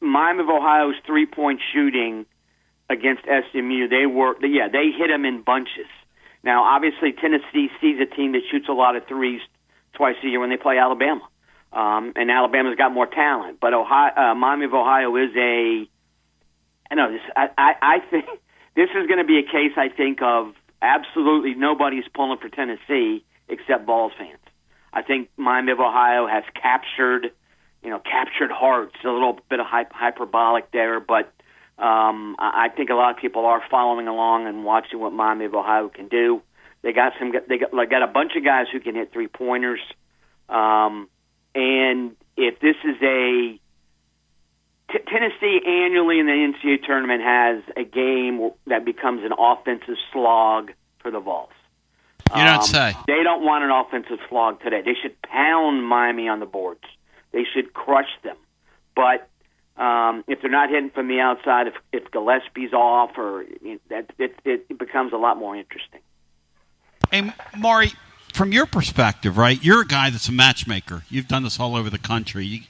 Miami of Ohio's 3-point shooting against SMU, they hit them in bunches. Now, obviously, Tennessee sees a team that shoots a lot of threes twice a year when they play Alabama. And Alabama's got more talent. But Miami of Ohio is I think this is going to be a case, I think, of absolutely nobody's pulling for Tennessee except Vols fans. I think Miami of Ohio has captured hearts. A little bit of hyperbolic there, but I think a lot of people are following along and watching what Miami of Ohio can do. They got a bunch of guys who can hit 3-pointers. And if this is Tennessee annually in the NCAA tournament has a game that becomes an offensive slog for the Vols.
You don't say.
They don't want an offensive slog today. They should pound Miami on the boards. They should crush them. But if they're not hitting from the outside, if Gillespie's off, it becomes a lot more interesting.
Hey, Maury, from your perspective, right, you're a guy that's a matchmaker. You've done this all over the country. You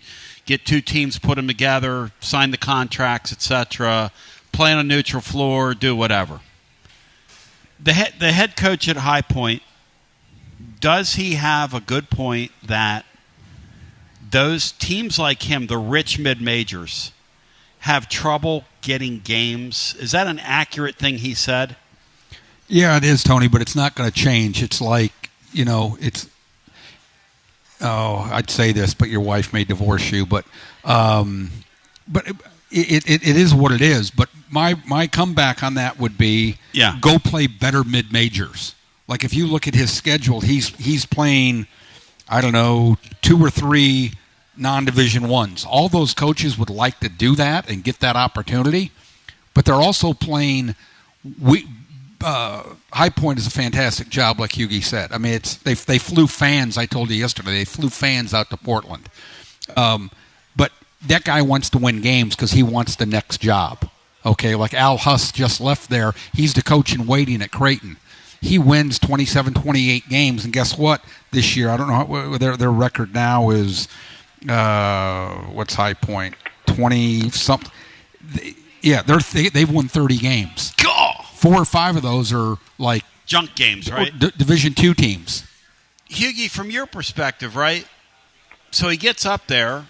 get two teams, put them together, sign the contracts, etc., play on a neutral floor, do whatever. The head coach at High Point, does he have a good point that those teams like him, the rich mid-majors, have trouble getting games? Is that an accurate thing he said?
Yeah, it is, Tony, but it's not going to change. It's like, I'd say this, but your wife may divorce you, but it is what it is. But my comeback on that would be go play better mid-majors. Like if you look at his schedule, he's playing, I don't know, 2 or 3 non-Division ones. All those coaches would like to do that and get that opportunity, but they're also playing. High Point is a fantastic job, like Hughie said. I mean, they flew fans. I told you yesterday they flew fans out to Portland, but that guy wants to win games because he wants the next job. Okay, like Al Huss just left there. He's the coach in waiting at Creighton. He wins 27, 28 games, and guess what? This year, I don't know what their record now is. What's High Point? 20 something. They've won 30 games. 4 or 5 of those are like
junk games, right?
Division II teams.
Hughie, from your perspective, right? So he gets up there,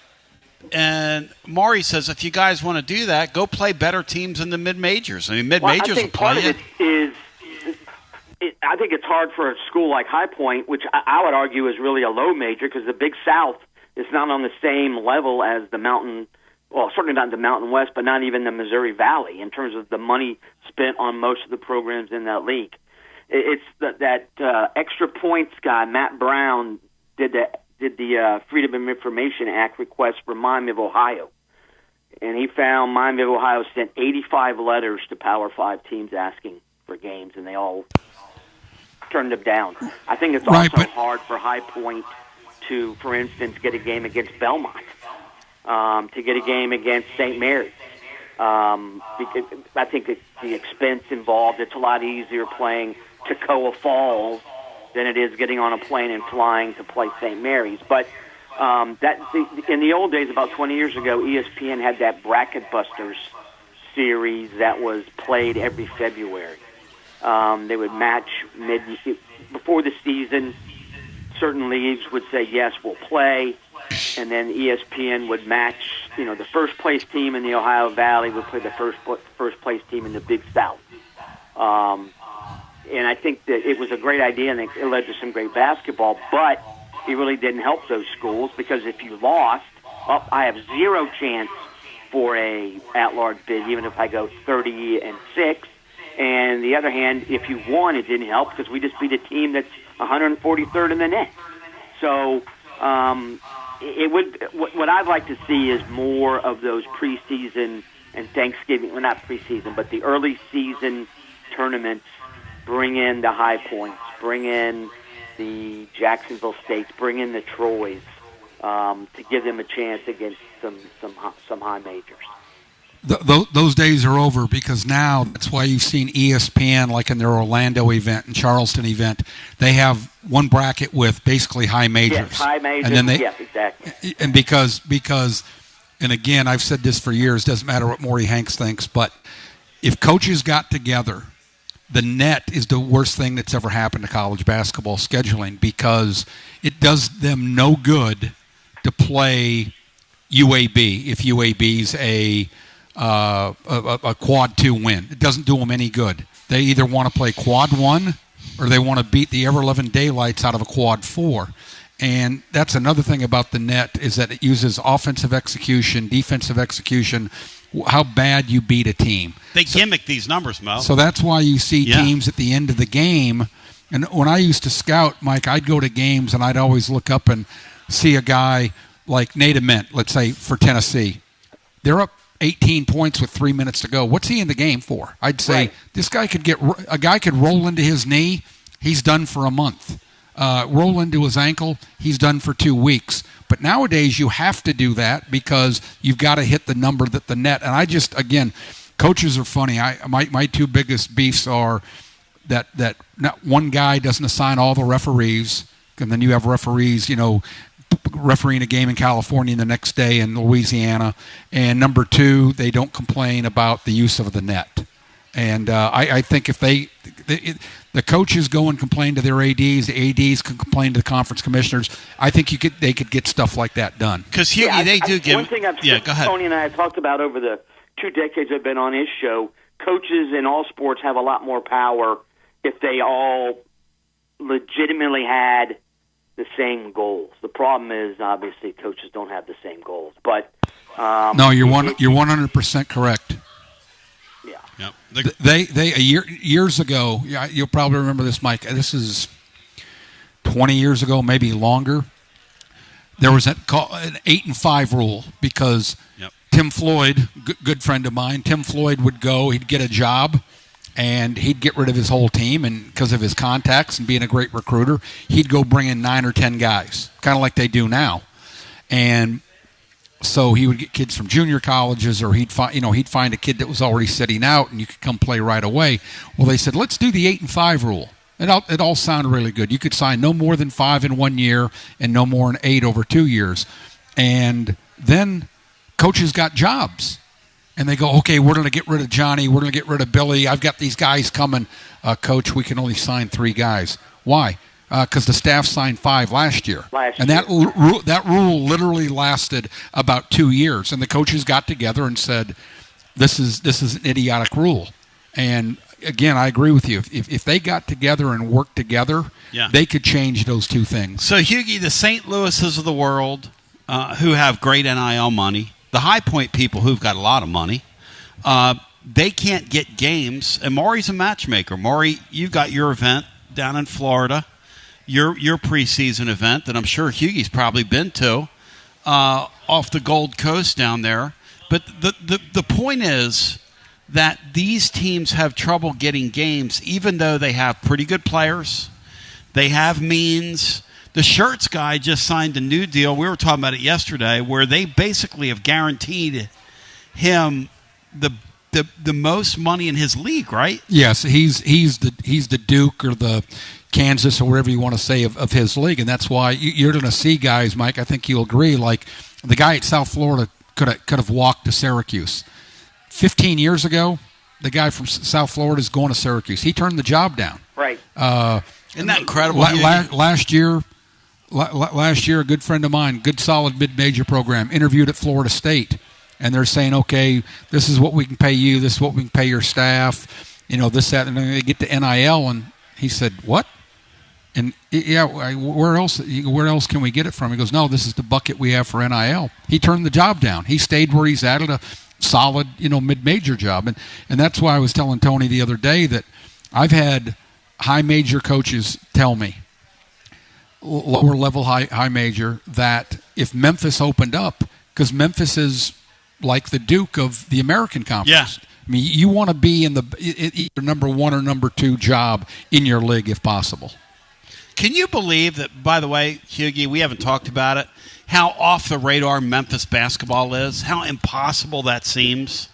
and Maury says, if you guys want to do that, go play better teams in the mid-majors. I mean, mid-majors will play
part of it is, I think it's hard for a school like High Point, which I would argue is really a low major, because the Big South is not on the same level as the Mountain. Well, certainly not the Mountain West, but not even the Missouri Valley in terms of the money spent on most of the programs in that league. It's that extra points guy, Matt Brown, did the Freedom of Information Act request for Miami of Ohio. And he found Miami of Ohio sent 85 letters to Power 5 teams asking for games, and they all turned them down. I think it's also hard for High Point to, for instance, get a game against Belmont. To get a game against St. Mary's. I think the expense involved, it's a lot easier playing Toccoa Falls than it is getting on a plane and flying to play St. Mary's. But in the old days, about 20 years ago, ESPN had that Bracket Busters series that was played every February. They would match before the season. Certain leagues would say, yes, we'll play. And then ESPN would match, the first place team in the Ohio Valley would play the first place team in the Big South. And I think that it was a great idea, and it led to some great basketball, but it really didn't help those schools, because if you lost, I have 0 chance for a at-large bid, even if I go 30-6. And the other hand, if you won, it didn't help, because we just beat a team that's 143rd in the net. So it would. What I'd like to see is more of those preseason and Thanksgiving. Well, not preseason, but the early season tournaments. Bring in the High Points. Bring in the Jacksonville States. Bring in the Troys. to give them a chance against some high majors.
Those days are over, because now that's why you've seen ESPN, like in their Orlando event and Charleston event, they have one bracket with basically high majors.
Yes, high majors.
And then
yes, exactly.
And because, and again, I've said this for years, doesn't matter what Maury Hanks thinks, but if coaches got together, the net is the worst thing that's ever happened to college basketball scheduling, because it does them no good to play UAB if UAB's a quad 2 win. It doesn't do them any good. They either want to play quad 1 or they want to beat the ever-loving daylights out of a quad 4. And that's another thing about the net, is that it uses offensive execution, defensive execution, how bad you beat a team.
They gimmick these numbers, Mo.
So that's why you see teams at the end of the game. And when I used to scout, Mike, I'd go to games and I'd always look up and see a guy like Nate Ament, let's say, for Tennessee. They're up 18 points with 3 minutes to go. What's he in the game for? I'd say this guy could a guy could roll into his knee, he's done for a month. Roll into his ankle, he's done for 2 weeks. But nowadays you have to do that because you've got to hit the number that the net. And I just, again, coaches are funny. My two biggest beefs are that not one guy doesn't assign all the referees, and then you have referees, refereeing a game in California the next day in Louisiana. And number 2, they don't complain about the use of the net. And I think if the coaches go and complain to their ADs, the ADs can complain to the conference commissioners. I think they could get stuff like that done.
Because they do give.
One thing I've
go ahead.
Tony and I have talked about over the 2 decades I've been on his show. Coaches in all sports have a lot more power if they all legitimately had the same goals. The problem is, obviously, coaches don't have the same goals. But
no, you're 100% correct.
Yeah.
Yep. Years ago, you'll probably remember this, Mike. This is 20 years ago, maybe longer. There was an 8-5 rule because Tim Floyd, good friend of mine, Tim Floyd would go, he'd get a job, and he'd get rid of his whole team, and because of his contacts and being a great recruiter, he'd go bring in 9 or 10 guys, kind of like they do now. And so he would get kids from junior colleges, or he'd find a kid that was already sitting out, and you could come play right away. Well, they said, let's do the 8-5 rule. It all sounded really good. You could sign no more than 5 in 1 year and no more than 8 over 2 years. And then coaches got jobs. And they go, okay, we're going to get rid of Johnny. We're going to get rid of Billy. I've got these guys coming. Coach, we can only sign 3 guys. Why? Because the staff signed 5 last year. That rule literally lasted about 2 years. And the coaches got together and said, this is an idiotic rule. And again, I agree with you. If they got together and worked together, they could change those 2 things.
So, Hughie, the St. Louis's of the world who have great NIL money, the High Point people who've got a lot of money, they can't get games. And Maury's a matchmaker. Maury, you've got your event down in Florida, your preseason event that I'm sure Hughie's probably been to off the Gold Coast down there. But the point is that these teams have trouble getting games, even though they have pretty good players. They have means. The Shirts guy just signed a new deal. We were talking about it yesterday, where they basically have guaranteed him the most money in his league, right?
Yes, he's the Duke or the Kansas or whatever you want to say of his league, and that's why you're going to see guys, Mike. I think you'll agree. Like the guy at South Florida could have walked to Syracuse 15 years ago. The guy from South Florida is going to Syracuse. He turned the job down.
Right.
Isn't that incredible?
Last year, a good friend of mine, good solid mid-major program, interviewed at Florida State, and they're saying, okay, this is what we can pay you, this is what we can pay your staff, this, that, and then they get to NIL, and he said, what? And where else can we get it from? He goes, no, this is the bucket we have for NIL. He turned the job down. He stayed where he's at a solid, mid-major job, and that's why I was telling Tony the other day that I've had high major coaches tell me, lower level high major, that if Memphis opened up, because Memphis is like the Duke of the American Conference.
Yeah.
I mean, you want to be in the either number 1 or number 2 job in your league if possible.
Can you believe that, by the way, Hughie, we haven't talked about it, how off the radar Memphis basketball is, how impossible that seems?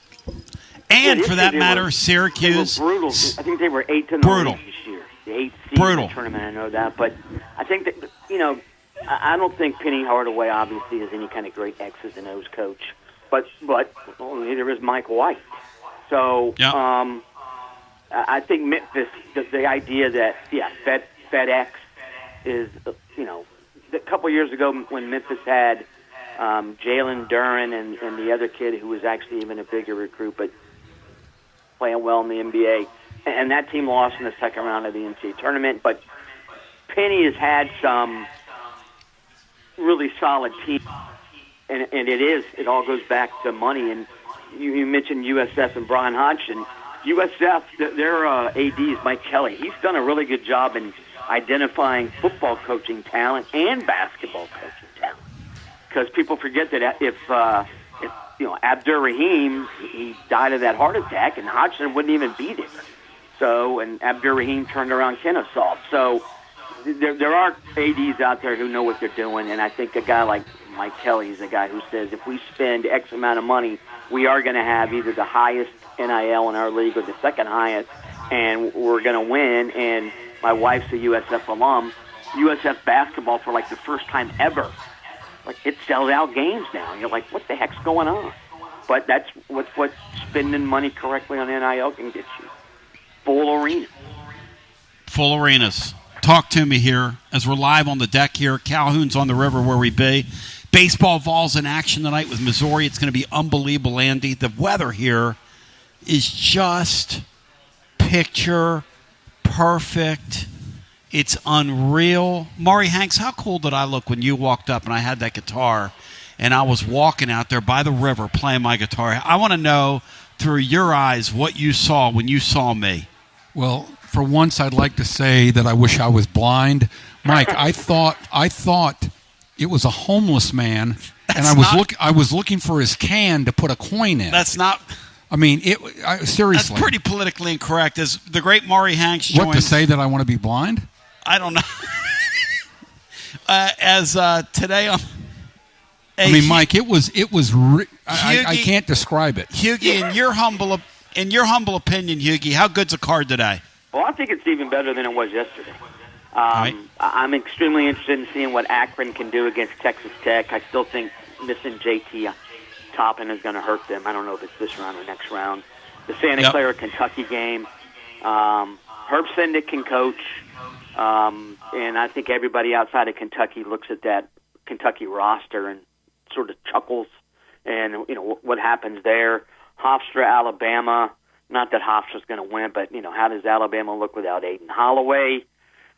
And for that matter, Syracuse.
They were brutal. I think they were 8th in the league this year. The 8th seed in the tournament, I know that. But I think that, I don't think Penny Hardaway obviously is any kind of great X's and O's coach. But neither is Mike White. So I think Memphis, the idea that, FedEx is, a couple years ago when Memphis had Jalen Duren and the other kid who was actually even a bigger recruit, but playing well in the NBA. And that team lost in the second round of the NCAA tournament. But Penny has had some really solid teams. And it all goes back to money. And you mentioned USF and Brian Hodgson. USF, their AD is Mike Kelly. He's done a really good job in identifying football coaching talent and basketball coaching talent. Because people forget that if Abdur Rahim, he died of that heart attack, and Hodgson wouldn't even be there. So, and Abdur Rahim turned around Kennesaw. So there are ADs out there who know what they're doing, and I think a guy like Mike Kelly is a guy who says if we spend X amount of money, we are going to have either the highest NIL in our league or the second highest, and we're going to win. And my wife's a USF alum. USF basketball, for like the first time ever, like it sells out games now. And you're like, what the heck's going on? But that's what spending money correctly on NIL can get you. Full arena.
Full arenas. Talk to me here as we're live on the deck here. Calhoun's on the river where we be. Baseball Vols in action tonight with Missouri. It's going to be unbelievable, Andy. The weather here is just picture perfect. It's unreal. Maury Hanks, how cool did I look when you walked up and I had that guitar and I was walking out there by the river playing my guitar? I want to know through your eyes what you saw when you saw me.
Well, for once, I'd like to say that I wish I was blind. Mike, I thought it was a homeless man, and I was looking for his can to put a coin in.
That's not.
I mean, seriously.
That's pretty politically incorrect. As the great Maury Hanks joins.
What, to say that I want to be blind?
I don't know. Today on.
I mean, Mike, it was. I can't describe it.
Hughie, in your humble opinion, Hughie, how good's a card today?
Well, I think it's even better than it was yesterday.
Right.
I'm extremely interested in seeing what Akron can do against Texas Tech. I still think missing JT Toppin is going to hurt them. I don't know if it's this round or next round. The Santa Clara Kentucky game. Herb Sendek can coach, and I think everybody outside of Kentucky looks at that Kentucky roster and sort of chuckles. And what happens there? Hofstra, Alabama. Not that Hofstra's going to win, but how does Alabama look without Aiden Holloway?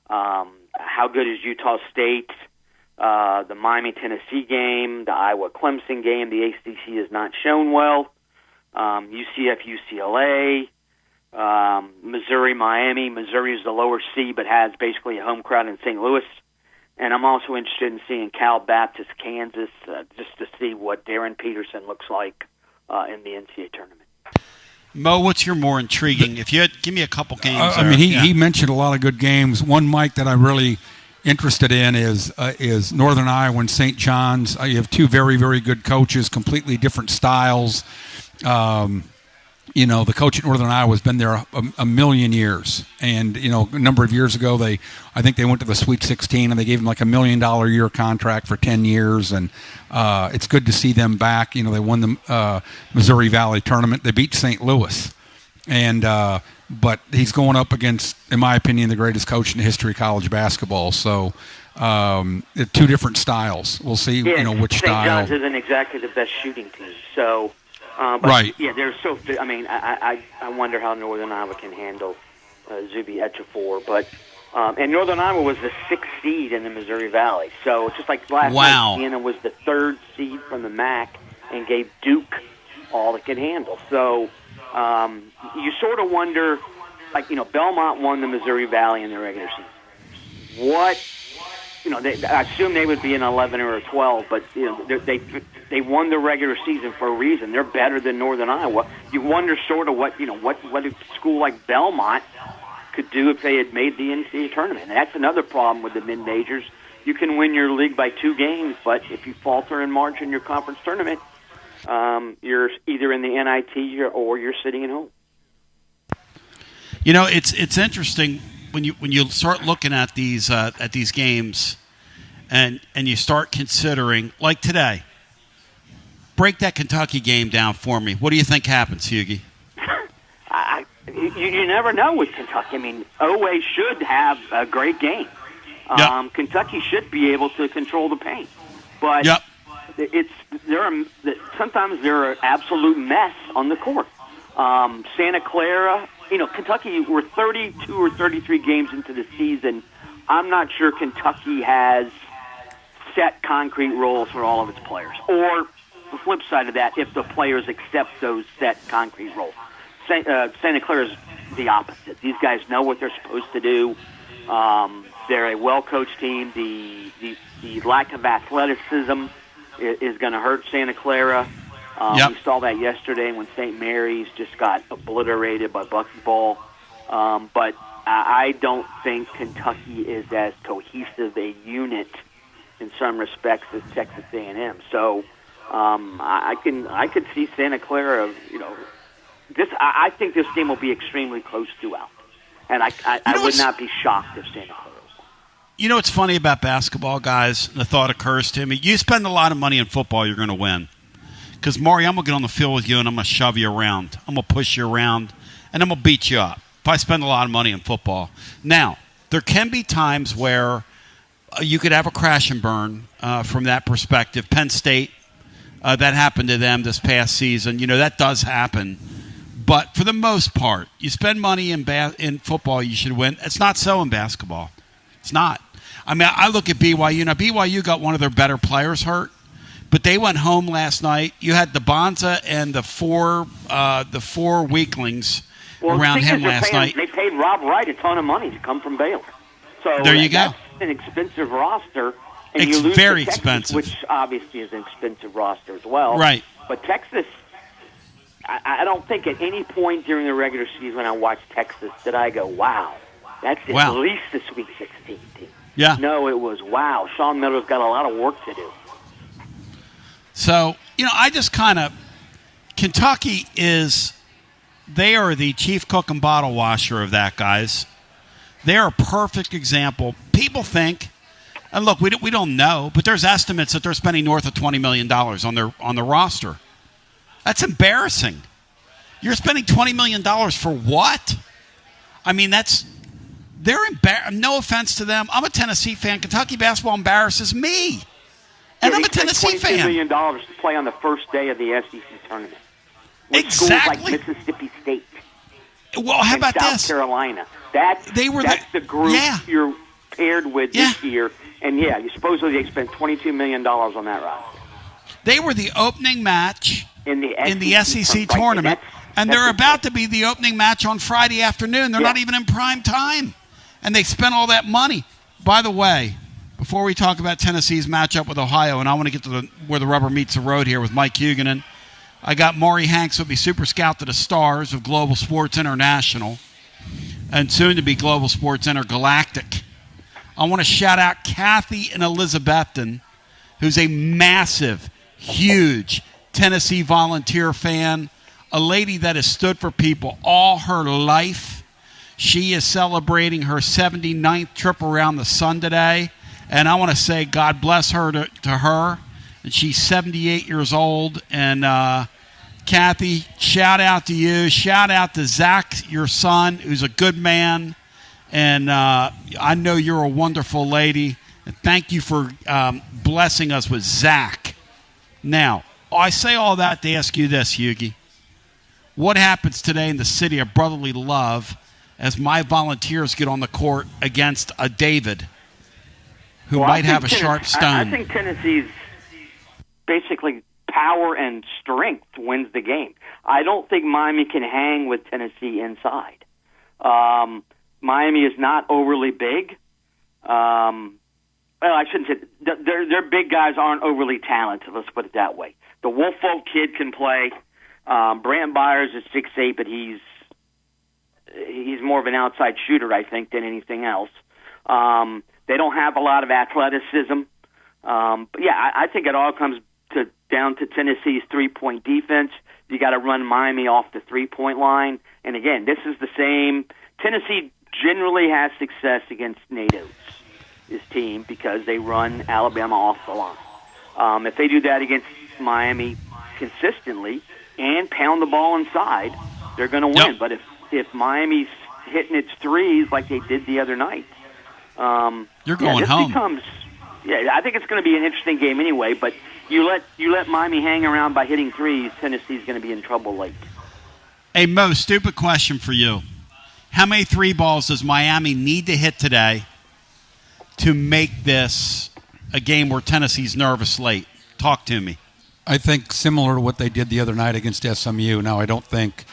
How good is Utah State? The Miami-Tennessee game, the Iowa-Clemson game, the ACC has not shown well. UCF-UCLA, Missouri-Miami. Missouri is the lower seed but has basically a home crowd in St. Louis. And I'm also interested in seeing Cal Baptist-Kansas just to see what Darren Peterson looks like in the NCAA tournament.
Mo, what's your more intriguing? If you had, give me a couple games.
He mentioned a lot of good games. One, Mike, that I'm really interested in is Northern Iowa and St. John's. You have two very, very good coaches, completely different styles. The coach at Northern Iowa has been there a million years. And, a number of years ago, I think they went to the Sweet 16, and they gave him like $1 million a year contract for 10 years. And it's good to see them back. They won the Missouri Valley tournament. They beat St. Louis. And but he's going up against, in my opinion, the greatest coach in the history of college basketball. So two different styles. We'll see, which style.
St. John's isn't exactly the best shooting team. So,
right.
Yeah, they're so. I mean, I wonder how Northern Iowa can handle Zuby Ejiofor. But and Northern Iowa was the 6th seed in the Missouri Valley. So just like last night, Siena was the 3rd seed from the MAC and gave Duke all it could handle. So you sort of wonder, Belmont won the Missouri Valley in the regular season. What? I assume they would be an 11 or a 12, but they won the regular season for a reason. They're better than Northern Iowa. You wonder sort of what a school like Belmont could do if they had made the NCAA tournament. And that's another problem with the mid-majors. You can win your league by 2 games, but if you falter in March in your conference tournament, you're either in the NIT or you're sitting at home.
You know, it's interesting when you start looking at these games, and you start considering, like today. Break that Kentucky game down for me. What do you think happens, Hughie?
You never know with Kentucky. I mean, OA should have a great game.
Yep.
Kentucky should be able to control the paint, but
yep.
Sometimes they're an absolute mess on the court. Santa Clara, Kentucky were 32 or 33 games into the season. I'm not sure Kentucky has set concrete roles for all of its players. Or the flip side of that, if the players accept those set concrete roles. Santa Clara is the opposite. These guys know what they're supposed to do. They're a well-coached team. The lack of athleticism is going to hurt Santa Clara.
Yep.
We saw that yesterday when St. Mary's just got obliterated by buckyball. But I don't think Kentucky is as cohesive a unit in some respects as Texas A&M. So I could see Santa Clara. I think this game will be extremely close throughout, and I would not be shocked if Santa Clara.
You know what's funny about basketball, guys? The thought occurs to me. You spend a lot of money in football, you're going to win. Because, Maury, I'm going to get on the field with you, and I'm going to shove you around. I'm going to push you around, and I'm going to beat you up if I spend a lot of money in football. Now, there can be times where you could have a crash and burn from that perspective. Penn State, that happened to them this past season. That does happen. But for the most part, you spend money in football, you should win. It's not so in basketball. It's not. I mean, I look at BYU. Now, BYU got one of their better players hurt, but they went home last night. You had the Bonza and the four weaklings around him last night.
They paid Rob Wright a ton of money to come from Baylor. So
there you go.
That's an expensive roster. And
It's
you lose
very
to Texas,
expensive.
which obviously is an expensive roster as well.
Right.
But Texas, I don't think at any point during the regular season when I watched Texas did I go, wow, that's at least the Sweet 16 team.
Yeah.
No, it was, wow, Sean Miller's got a lot of work to do.
So, I just Kentucky they are the chief cook and bottle washer of that, guys. They are a perfect example. People think, and look, we don't know, but there's estimates that they're spending north of $20 million on their roster. That's embarrassing. You're spending $20 million for what? I mean, they're embarrassed. No offense to them. I'm a Tennessee fan. Kentucky basketball embarrasses me. And I'm a Tennessee fan.
$22 million to play on the first day of the SEC tournament. With
Exactly.
schools like Mississippi State.
Well, how about
South
this?
Carolina. That's the group you're paired with this year. And, you supposedly they spent $22 million on that roster.
They were the opening match
in the
SEC tournament, and they're about to be the opening match on Friday afternoon. They're not even in prime time, and they spent all that money. By the way, before we talk about Tennessee's matchup with Ohio, and I want to get to where the rubber meets the road here with Mike Huguenin, I got Maury Hanks, who'll be Super Scout to the Stars of Global Sports International, and soon to be Global Sports Intergalactic. I want to shout out Kathy in Elizabethton, who's a massive, huge Tennessee Volunteer fan, a lady that has stood for people all her life. She is celebrating her 79th trip around the sun today, and I want to say God bless her to her. And she's 78 years old, and Kathy, shout out to you. Shout out to Zach, your son, who's a good man, and I know you're a wonderful lady. And thank you for blessing us with Zach. Now, I say all that to ask you this, Hughie. What happens today in the city of brotherly love as my Volunteers get on the court against a David who might have a sharp stone?
I think Tennessee's basically power and strength wins the game. I don't think Miami can hang with Tennessee inside. Miami is not overly big. Well, I shouldn't say their big guys aren't overly talented. Let's put it that way. The Woolfolk kid can play. Brant Byers is 6'8", but he's more of an outside shooter, I think, than anything else. They don't have a lot of athleticism. But yeah, I think it all comes down to Tennessee's three-point defense. You got to run Miami off the three-point line. And again, this is the same. Tennessee generally has success against Nate Oates' team because they run Alabama off the line. If they do that against Miami consistently and pound the ball inside, they're going to win.
Yep.
But if Miami's hitting its threes like they did the other night,
you're going home.
I think it's going to be an interesting game anyway. But you let Miami hang around by hitting threes, Tennessee's going to be in trouble late.
Hey, Mo, stupid question for you. How many three balls does Miami need to hit today to make this a game where Tennessee's nervous late? Talk to me.
I think similar to what they did the other night against SMU. Now, I don't think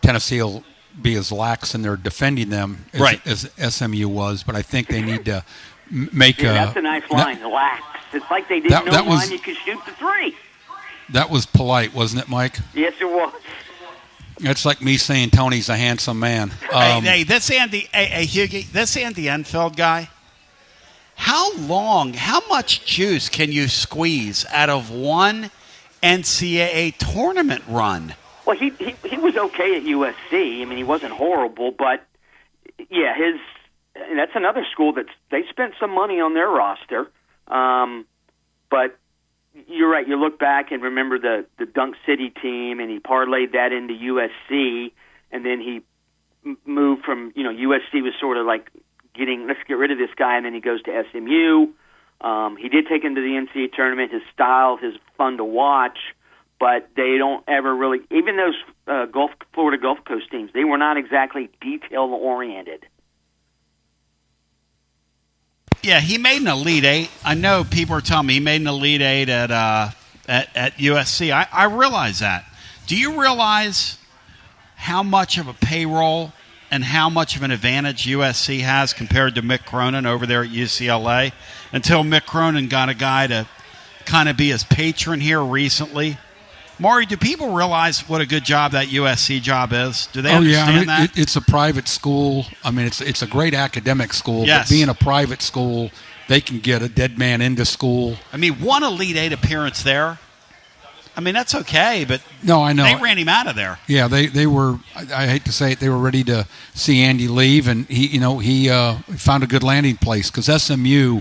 Tennessee will be as lax in their defending them as SMU was, but I think they need to make
that's a nice line, lax. It's like they didn't know Miami could shoot the three.
That was polite, wasn't it, Mike?
Yes, it was.
It's like me saying Tony's a handsome man.
Hey, this Andy Enfield guy, how much juice can you squeeze out of one NCAA tournament run?
Well, he was okay at USC. I mean, he wasn't horrible, but yeah, and that's another school they spent some money on their roster. But you're right. You look back and remember the Dunk City team, and he parlayed that into USC, and then he moved from USC was sort of like let's get rid of this guy, and then he goes to SMU. He did take him to the NCAA tournament. His style is fun to watch, but they don't ever really, even those Florida Gulf Coast teams, they were not exactly detail-oriented.
Yeah, he made an Elite Eight. I know people are telling me he made an Elite Eight at USC. I realize that. Do you realize how much of a payroll and how much of an advantage USC has compared to Mick Cronin over there at UCLA? Until Mick Cronin got a guy to kind of be his patron here recently. Maury, do people realize what a good job that USC job is? Do they understand that?
It's a private school. I mean, it's a great academic school.
Yes.
But being a private school, they can get a dead man into school.
I mean, one Elite Eight appearance there. I mean, that's okay, but
no, I know
they ran him out of there.
Yeah, they were. I hate to say it, they were ready to see Andy leave, and he found a good landing place because SMU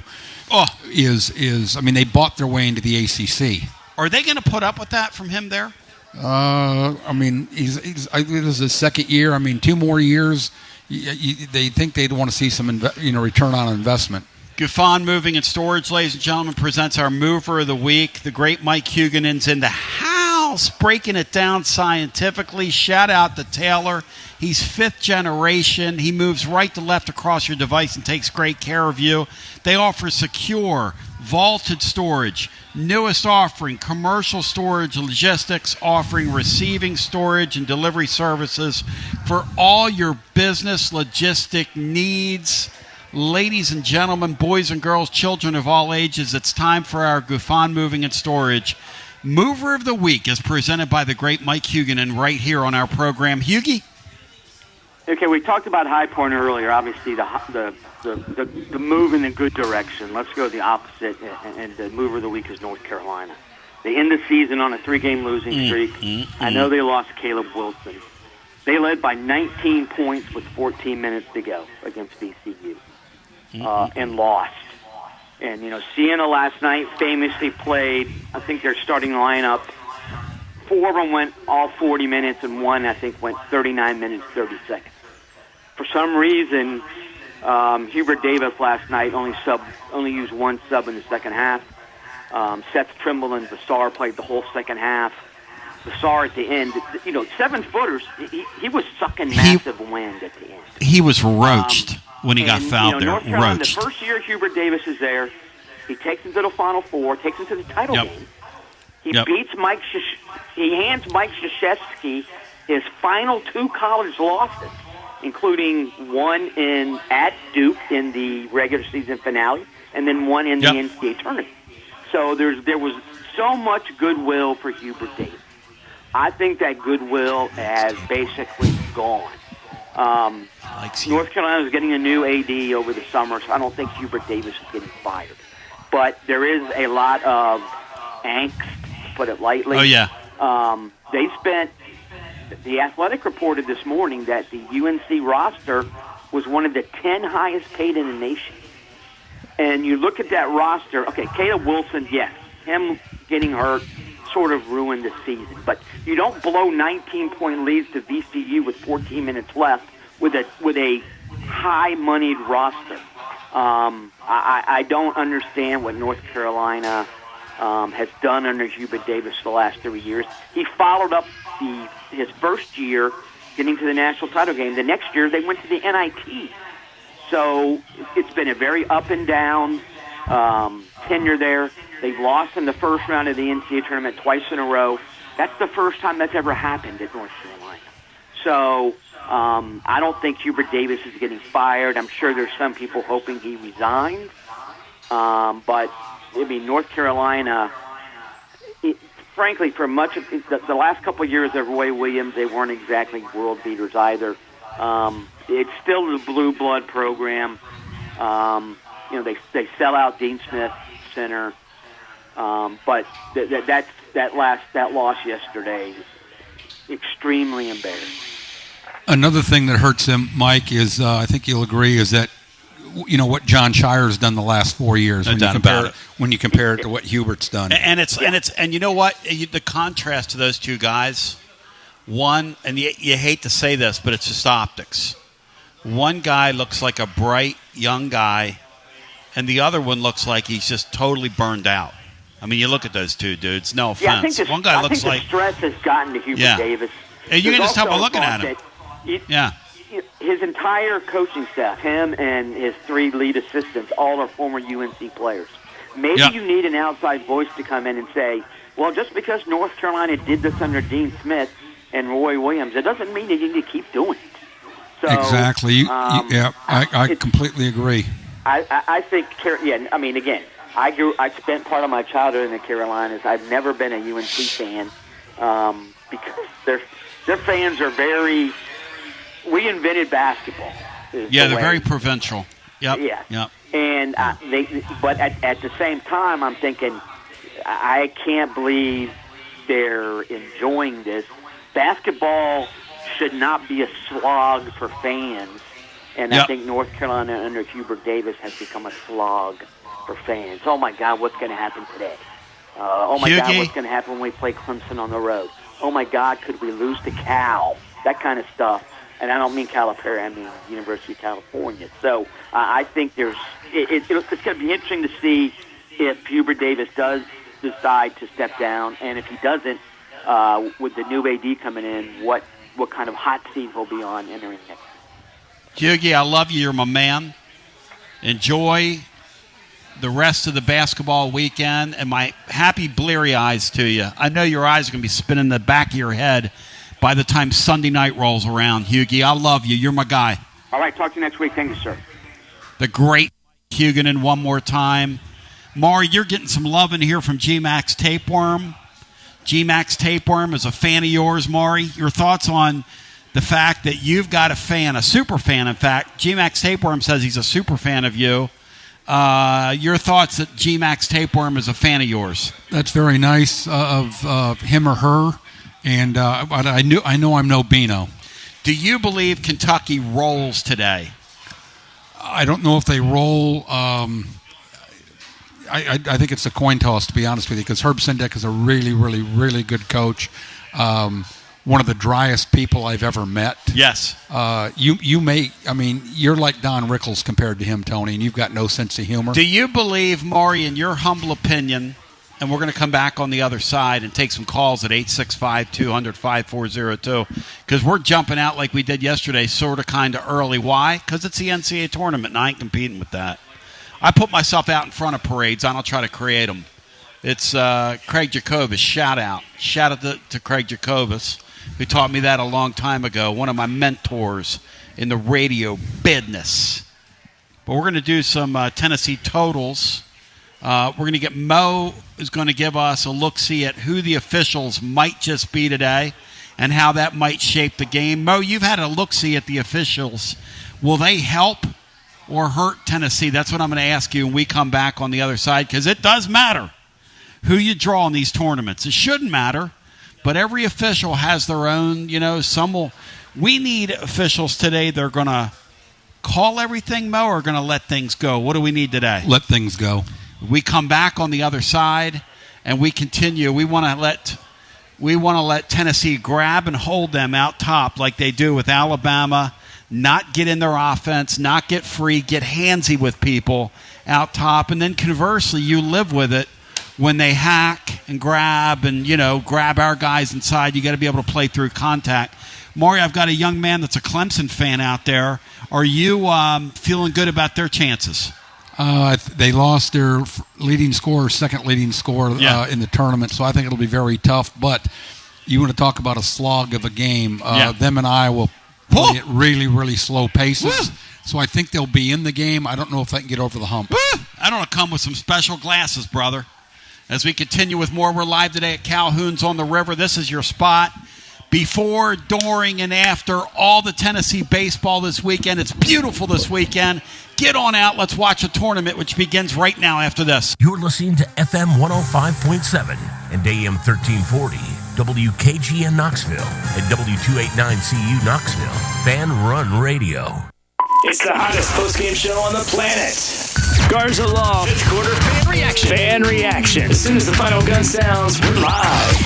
is. I mean, they bought their way into the ACC.
Are they going to put up with that from him there?
I mean, this is his second year. I mean, 2 more years. They think they'd want to see some return on investment.
Gufon Moving and Storage, ladies and gentlemen, presents our Mover of the Week. The great Mike Huguenin's in the house, breaking it down scientifically. Shout out to Taylor. He's 5th generation. He moves right to left across your device and takes great care of you. They offer secure, vaulted storage. Newest offering, commercial storage logistics, offering receiving, storage, and delivery services for all your business logistic needs. Ladies and gentlemen, boys and girls, children of all ages, it's time for our Gufon Moving and Storage. Mover of the Week is presented by the great Mike Huguenin right here on our program. Hugie?
Okay, we talked about High Point earlier. Obviously, the move in the good direction. Let's go the opposite, and the mover of the week is North Carolina. They end the season on a 3-game losing streak. I know they lost Caleb Wilson. They led by 19 points with 14 minutes to go against VCU and lost. And, Siena last night famously played, I think their starting lineup, 4 of them went all 40 minutes, and 1, I think, went 39 minutes, 30 seconds. For some reason, Hubert Davis last night only used 1 sub in the second half. Seth Trimble and Vassar played the whole second half. Vassar at the end, 7-footers, he was sucking massive wind at the end.
He was roached when he got fouled there.
North Carolina,
Roached.
The first year Hubert Davis is there, he takes him to the Final Four, takes him to the title game. He beats he hands Mike Krzyzewski his final 2 college losses, including one at Duke in the regular season finale, and then one in the NCAA tournament. So there was so much goodwill for Hubert Davis. I think that goodwill has basically gone. North Carolina is getting a new AD over the summer, so I don't think Hubert Davis is getting fired. But there is a lot of angst, to put it lightly.
Oh, yeah.
The Athletic reported this morning that the UNC roster was one of the 10 highest paid in the nation. And you look at that roster, okay, Caleb Wilson, yes, him getting hurt sort of ruined the season. But you don't blow 19-point leads to VCU with 14 minutes left with a high-moneyed roster. I don't understand what North Carolina has done under Hubert Davis the last 3 years. He followed up his first year getting to the national title game. The next year, they went to the NIT. So it's been a very up and down tenure there. They've lost in the first round of the NCAA tournament twice in a row. That's the first time that's ever happened at North Carolina. So I don't think Hubert Davis is getting fired. I'm sure there's some people hoping he resigns. But, I mean, North Carolina, frankly, for much of the last couple of years of Roy Williams, they weren't exactly world beaters either. It's still the blue blood program. They sell out Dean Smith Center, but that loss yesterday is extremely embarrassing.
Another thing that hurts him, Mike, is I think you'll agree, is that what John Shire's done the last 4 years when you compare it to what Hubert's done.
And you know what? The contrast to those two guys. One, and you hate to say this, but it's just optics. One guy looks like a bright young guy, and the other one looks like he's just totally burned out. I mean, you look at those two dudes. No offense.
Yeah, I think
one guy looks
the stress has gotten to Hubert Davis.
And you can just tell by looking at him.
His entire coaching staff, him and his 3 lead assistants, all are former UNC players. Maybe you need an outside voice to come in and say, well, just because North Carolina did this under Dean Smith and Roy Williams, it doesn't mean that you need to keep doing it. So,
exactly. I completely agree.
I think, I mean, again, I spent part of my childhood in the Carolinas. I've never been a UNC fan because their fans are very. We invented basketball.
Yeah, they're very provincial. Yep.
Yeah.
Yep.
And but at the same time, I'm thinking, I can't believe they're enjoying this. Basketball should not be a slog for fans, and I think North Carolina under Hubert Davis has become a slog for fans. Oh my God, what's going to happen today? Oh my God, what's going to happen when we play Clemson on the road? Oh my God, could we lose to Cal? That kind of stuff. And I don't mean Calipari, I mean University of California. So I think it's going to be interesting to see if Hubert Davis does decide to step down, and if he doesn't, with the new AD coming in, what kind of hot seat he'll be on entering next year.
Hughie, I love you. You're my man. Enjoy the rest of the basketball weekend, and my happy bleary eyes to you. I know your eyes are going to be spinning in the back of your head by the time Sunday night rolls around, Hughie. I love you. You're my guy.
All right, talk to you next week. Thank you, sir.
The great Huguenin one more time. Maury, you're getting some love in here from G-Max Tapeworm. G-Max Tapeworm is a fan of yours, Maury. Your thoughts on the fact that you've got a fan, a super fan, in fact. G-Max Tapeworm says he's a super fan of you. Your thoughts that G-Max Tapeworm is a fan of yours?
That's very nice of him or her. And I know I'm no Beano.
Do you believe Kentucky rolls today?
I don't know if they roll. I think it's a coin toss, to be honest with you, because Herb Sendek is a really, really, really good coach. One of the driest people I've ever met.
Yes.
You're like Don Rickles compared to him, Tony, and you've got no sense of humor.
Do you believe, Maury, in your humble opinion, and we're going to come back on the other side and take some calls at 865-200-5402, because we're jumping out like we did yesterday, sort of kind of early. Why? Because it's the NCAA tournament, and I ain't competing with that. I put myself out in front of parades. I don't try to create them. It's Craig Jacobus. Shout out to Craig Jacobus, who taught me that a long time ago, one of my mentors in the radio business. But we're going to do some Tennessee totals. We're going to get Mo is going to give us a look-see at who the officials might just be today. and how that might shape the game. Mo, you've had a look-see at the officials. Will they help or hurt Tennessee? That's what I'm going to ask you when we come back on the other side, because it does matter who you draw in these tournaments. It shouldn't matter, but every official has their own, we need officials today that are going to call everything, Mo, or going to let things go? What do we need today?
Let things go.
We come back on the other side and we continue. We want to let Tennessee grab and hold them out top like they do with Alabama, not get in their offense, not get free, get handsy with people out top, and then conversely, you live with it when they hack and grab and, grab our guys inside. You got to be able to play through contact. Maury, I've got a young man that's a Clemson fan out there. Are you feeling good about their chances?
They lost their second leading scorer in the tournament, so I think it'll be very tough. But you want to talk about a slog of a game. Them and I will play at really, really slow paces. So I think they'll be in the game. I don't know if they can get over the hump.
I don't want to come with some special glasses, brother. As we continue with more, we're live today at Calhoun's on the River. This is your spot. Before, during, and after all the Tennessee baseball this weekend. It's beautiful this weekend. Get on out. Let's watch a tournament, which begins right now after this.
You're listening to FM 105.7 and AM 1340, WKGN Knoxville, and W289CU Knoxville. Fan Run Radio.
It's the hottest post-game show on the planet. Garza Law. Fifth quarter fan reaction. Fan reaction. As soon as the final gun sounds, we're live.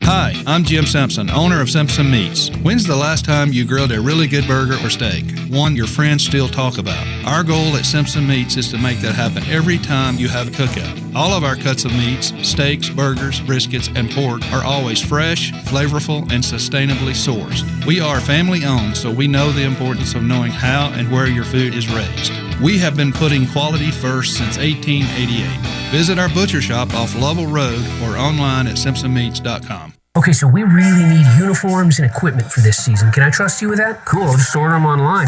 Hi, I'm Jim Simpson, owner of Simpson Meats. When's the last time you grilled a really good burger or steak? One your friends still talk about. Our goal at Simpson Meats is to make that happen every time you have a cookout. All of our cuts of meats, steaks, burgers, briskets, and pork are always fresh, flavorful, and sustainably sourced. We are family owned, so we know the importance of knowing how and where your food is raised. We have been putting quality first since 1888. Visit our butcher shop off Lovell Road or online at simpsonmeats.com.
Okay, so we really need uniforms and equipment for this season. Can I trust you with that? Cool, I'll just order them online.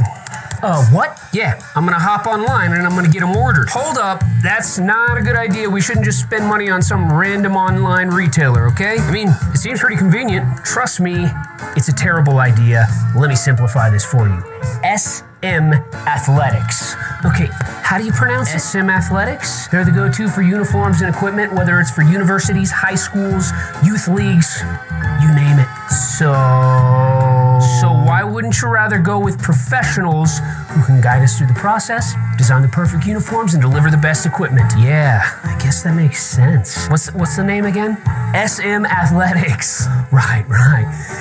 What? Yeah, I'm gonna hop online and I'm gonna get them ordered. Hold up, that's not a good idea. We shouldn't just spend money on some random online retailer, okay? I mean, it seems pretty convenient. Trust me, it's a terrible idea. Let me simplify this for you. SM Athletics. Okay, how do you pronounce it? SM Athletics? They're the go-to for uniforms and equipment, whether it's for universities, high schools, youth leagues, you name it. So why wouldn't you rather go with professionals who can guide us through the process, design the perfect uniforms, and deliver the best equipment? Yeah, I guess that makes sense. What's the name again? SM Athletics. Right.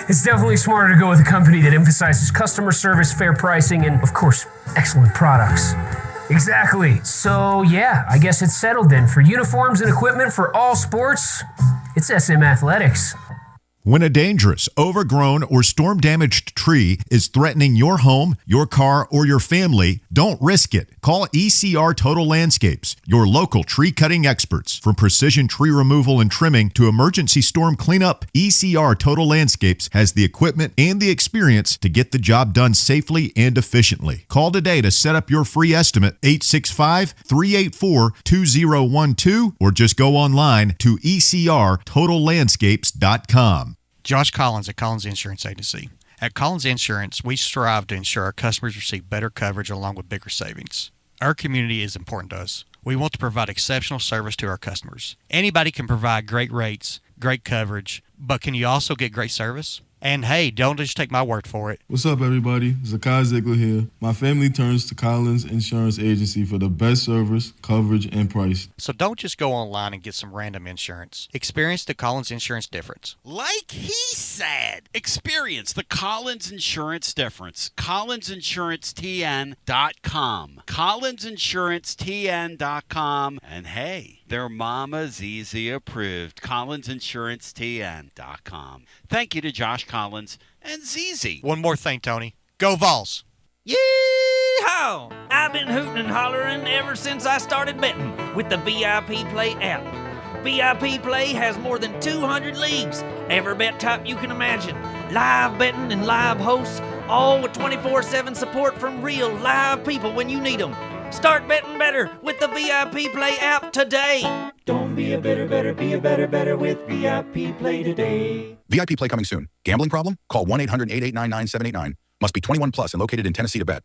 It's definitely smarter to go with a company that emphasizes customer service, fair pricing, and, of course, excellent products. Exactly. So, yeah, I guess it's settled then. For uniforms and equipment for all sports, it's SM Athletics.
When a dangerous, overgrown, or storm-damaged tree is threatening your home, your car, or your family, don't risk it. Call ECR Total Landscapes, your local tree-cutting experts. From precision tree removal and trimming to emergency storm cleanup, ECR Total Landscapes has the equipment and the experience to get the job done safely and efficiently. Call today to set up your free estimate, 865-384-2012, or just go online to ecrtotallandscapes.com.
Josh Collins at Collins Insurance Agency. At Collins Insurance, we strive to ensure our customers receive better coverage along with bigger savings. Our community is important to us. We want to provide exceptional service to our customers. Anybody can provide great rates, great coverage, but can you also get great service? And hey, don't just take my word for it.
What's up, everybody? Zakai Ziegler here. My family turns to Collins Insurance Agency for the best service, coverage, and price.
So don't just go online and get some random insurance. Experience the Collins Insurance difference.
Like he said, experience the Collins Insurance difference. CollinsInsuranceTN.com. CollinsInsuranceTN.com. And hey, their Mama ZZ approved. CollinsInsuranceTN.com. Thank you to Josh Collins and ZZ.
One more thing, Tony. Go Vols.
Yee-haw! I've been hooting and hollering ever since I started betting with the VIP Play app. VIP Play has more than 200 leagues, every bet type you can imagine, live betting and live hosts, all with 24/7 support from real live people when you need them. Start betting better with the VIP Play app today. Don't
Be a better with VIP Play today.
VIP Play coming soon. Gambling problem? Call 1-800-8899-789. Must be 21 plus and located in Tennessee to bet.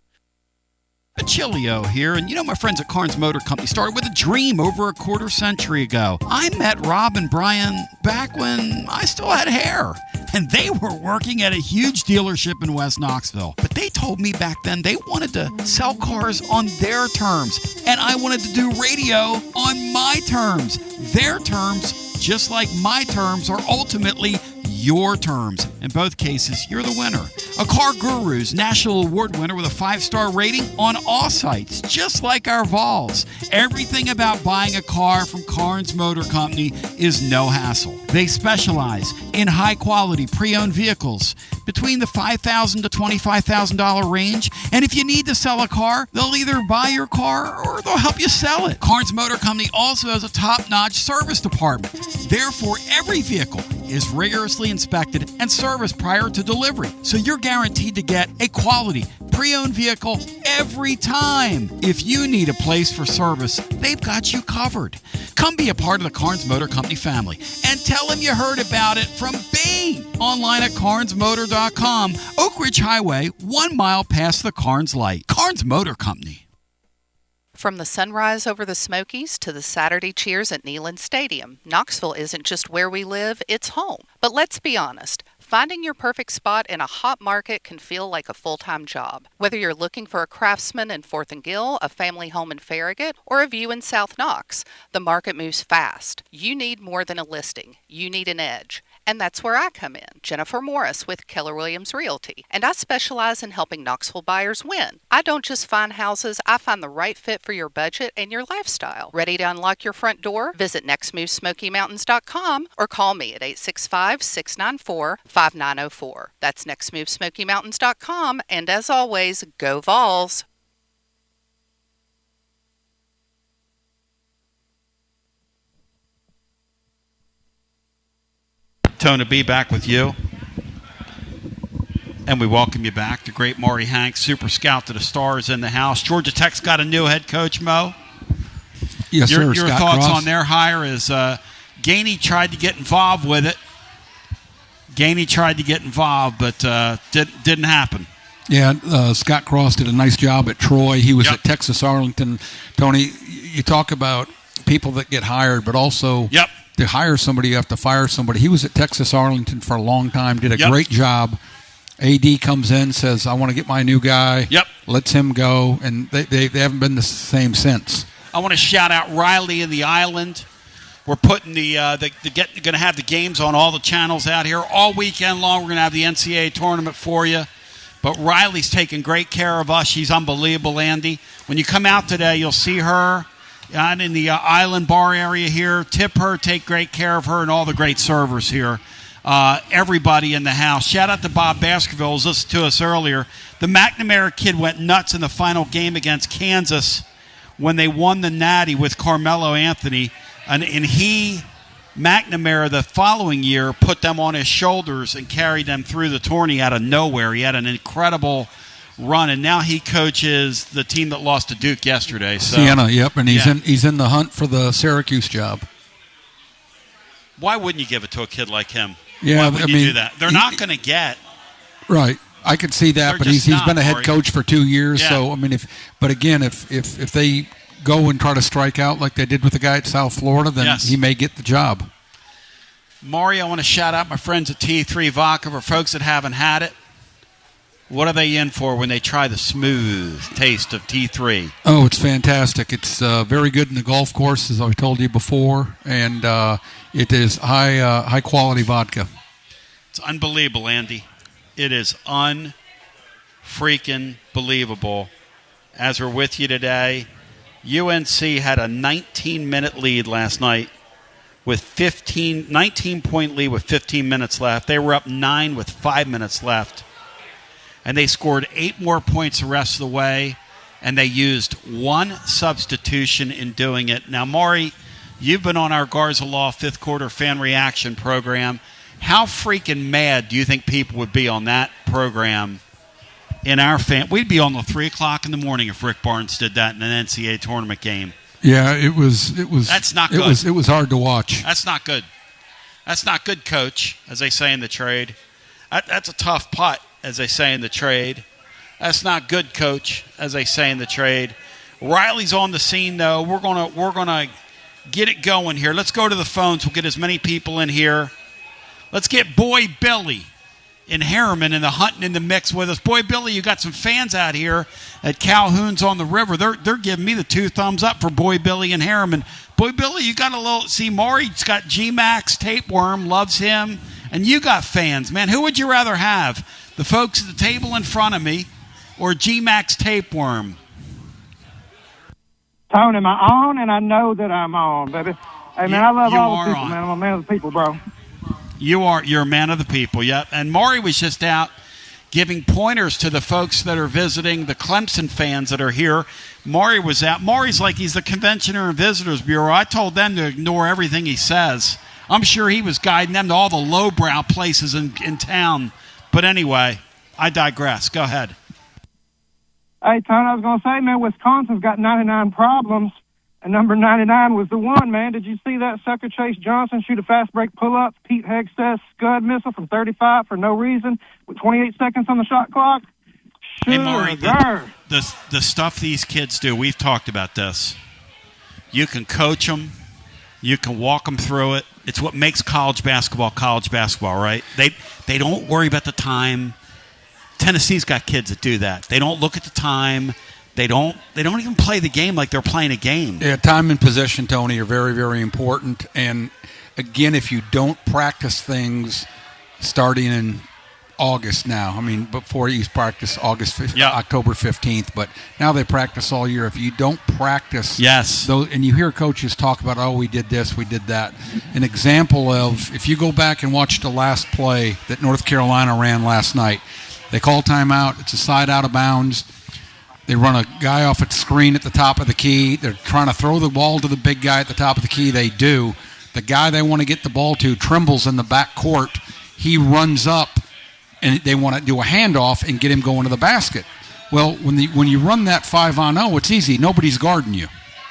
Basilio here, and my friends at Carnes Motor Company started with a dream over a quarter century ago. I met Rob and Brian back when I still had hair, and they were working at a huge dealership in West Knoxville. But they told me back then they wanted to sell cars on their terms, and I wanted to do radio on my terms. Their terms, just like my terms, are ultimately your terms. In both cases, you're the winner. A Car Guru's National Award winner with a 5-star rating on all sites, just like our Vols. Everything about buying a car from Carnes Motor Company is no hassle. They specialize in high-quality pre-owned vehicles between the $5,000 to $25,000 range. And if you need to sell a car, they'll either buy your car or they'll help you sell it. Carnes Motor Company also has a top-notch service department. Therefore, every vehicle is rigorously inspected and serviced prior to delivery. So you're guaranteed to get a quality pre-owned vehicle every time. If you need a place for service, they've got you covered. Come be a part of the Carnes Motor Company family and tell them you heard about it from me. Online at carnesmotor.com, Oak Ridge Highway, 1 mile past the Carnes light. Carnes Motor Company.
From the sunrise over the Smokies to the Saturday cheers at Neyland Stadium, Knoxville isn't just where we live, it's home. But let's be honest, finding your perfect spot in a hot market can feel like a full-time job. Whether you're looking for a Craftsman in 4th and Gill, a family home in Farragut, or a view in South Knox, the market moves fast. You need more than a listing. You need an edge. And that's where I come in, Jennifer Morris with Keller Williams Realty. And I specialize in helping Knoxville buyers win. I don't just find houses, I find the right fit for your budget and your lifestyle. Ready to unlock your front door? Visit nextmovesmokymountains.com or call me at 865-694-5904. That's nextmovesmokymountains.com. And as always, go Vols!
Tony B back with you. And we welcome you back. The great Maury Hanks, super scout to the stars in the house. Georgia Tech's got a new head coach, Mo.
Yes,
your
sir.
Your
Scott
thoughts
Cross.
on their hire is Gainey tried to get involved with it. But didn't happen.
Yeah, Scott Cross did a nice job at Troy. He was at Texas Arlington. Tony, you talk about people that get hired, but also to hire somebody, you have to fire somebody. He was at Texas Arlington for a long time, did a great job. AD comes in, says, I want to get my new guy. Lets him go, and they haven't been the same since.
I want to shout out Riley and the Island. We're putting going to have the games on all the channels out here all weekend long. We're going to have the NCAA tournament for you. But Riley's taking great care of us. She's unbelievable, Andy. When you come out today, you'll see her out in the Island bar area here. Tip her, take great care of her, and all the great servers here. Everybody in the house. Shout out to Bob Baskerville, who was listening to us earlier. The McNamara kid went nuts in the final game against Kansas when they won the Natty with Carmelo Anthony. And McNamara, the following year, put them on his shoulders and carried them through the tourney out of nowhere. He had an incredible run, and now he coaches the team that lost to Duke yesterday. So,
Siena, and he's in the hunt for the Syracuse job.
Why wouldn't you give it to a kid like him?
Yeah,
Why wouldn't you do that? They're not going to get.
Right. I could see that, but he's been a head coach for 2 years. Yeah. So, I mean, if they go and try to strike out like they did with the guy at South Florida, then he may get the job.
Maury, I want to shout out my friends at T3 Vodka for folks that haven't had it. What are they in for when they try the smooth taste of T3?
Oh, it's fantastic. It's very good in the golf course, as I told you before, and it is high quality vodka.
It's unbelievable, Andy. It is unfreaking believable. As we're with you today, UNC had a 19-minute lead last night with 19-point lead with 15 minutes left. They were up 9 with 5 minutes left. And they scored 8 more points the rest of the way, and they used 1 substitution in doing it. Now, Maury, you've been on our Garza Law 5th Quarter fan reaction program. How freaking mad do you think people would be on that program in our fan? We'd be on the 3 o'clock in the morning if Rick Barnes did that in an NCAA tournament game.
Yeah, it was.
That's not good.
It was hard to watch.
That's not good. That's not good, coach, as they say in the trade. That's a tough putt, as they say in the trade. That's not good, coach, as they say in the trade. Riley's on the scene, though. We're gonna get it going here. Let's go to the phones. We'll get as many people in here. Let's get Boy Billy in Harriman in the hunting in the mix with us. Boy Billy, you got some fans out here at Calhoun's on the river. They're giving me the 2 thumbs up for Boy Billy in Harriman. Boy Billy, you got a little. See, Maury's got G-Max tapeworm, loves him, and you got fans, man. Who would you rather have? The folks at the table in front of me, or G-Max tapeworm?
Tony, am I on? And I know that I'm on, baby. Hey, man, I love all the people, man. I'm a man of the people, bro.
You're a man of the people, yep. And Maury was just out giving pointers to the folks that are visiting, the Clemson fans that are here. Maury was out. Maury's like he's the Conventioner and Visitors Bureau. I told them to ignore everything he says. I'm sure he was guiding them to all the lowbrow places in town. But anyway, I digress. Go ahead.
Hey, Tony, I was going to say, man, Wisconsin's got 99 problems, and number 99 was the one, man. Did you see that sucker Chase Johnson shoot a fast break pull-up, Pete Hegsted's scud missile from 35 for no reason with 28 seconds on the shot clock?
Hey, Maury, the stuff these kids do, we've talked about this. You can coach them. You can walk them through it. It's what makes college basketball, right? They don't worry about the time. Tennessee's got kids that do that. They don't look at the time. They don't even play the game like they're playing a game.
Yeah, time and possession, Tony, are very, very important. And again, if you don't practice things starting in August now, I mean, before you practice October 15th, but now they practice all year. If you don't practice, and you hear coaches talk about, oh, we did this, we did that. An example of, if you go back and watch the last play that North Carolina ran last night, they call timeout. It's a side out of bounds. They run a guy off a screen at the top of the key. They're trying to throw the ball to the big guy at the top of the key. They do. The guy they want to get the ball to trembles in the back court. He runs up, and they want to do a handoff and get him going to the basket. Well, when you run that 5-on-0, it's easy. Nobody's guarding you.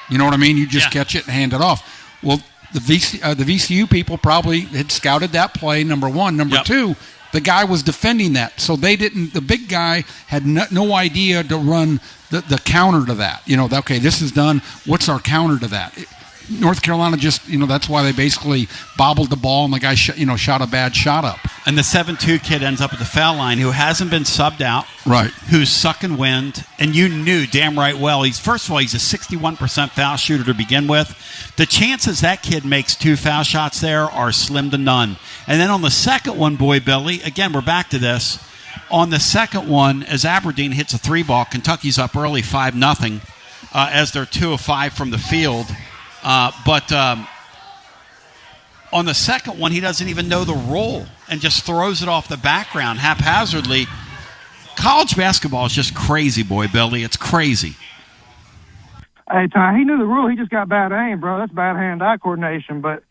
You know what I mean? You just catch it and hand it off. Well, the VCU people probably had scouted that play, number one. Number two, the guy was defending that, so they didn't. The big guy had no idea to run the counter to that. You know, okay, this is done. What's our counter to that? North Carolina just, that's why they basically bobbled the ball and the guy, shot a bad shot up.
And the 7-2 kid ends up at the foul line who hasn't been subbed out.
Right.
Who's sucking wind. And you knew damn right well. He's a 61% foul shooter to begin with. The chances that kid makes 2 foul shots there are slim to none. And then on the second one, Boy Billy, again, we're back to this. On the second one, as Aberdeen hits a 3-ball, Kentucky's up early 5-0 as they're 2 of 5 from the field. But on the second one, he doesn't even know the roll and just throws it off the background haphazardly. College basketball is just crazy, Boy Billy. It's crazy.
Hey, Ty, he knew the rule. He just got bad aim, bro. That's bad hand-eye coordination. But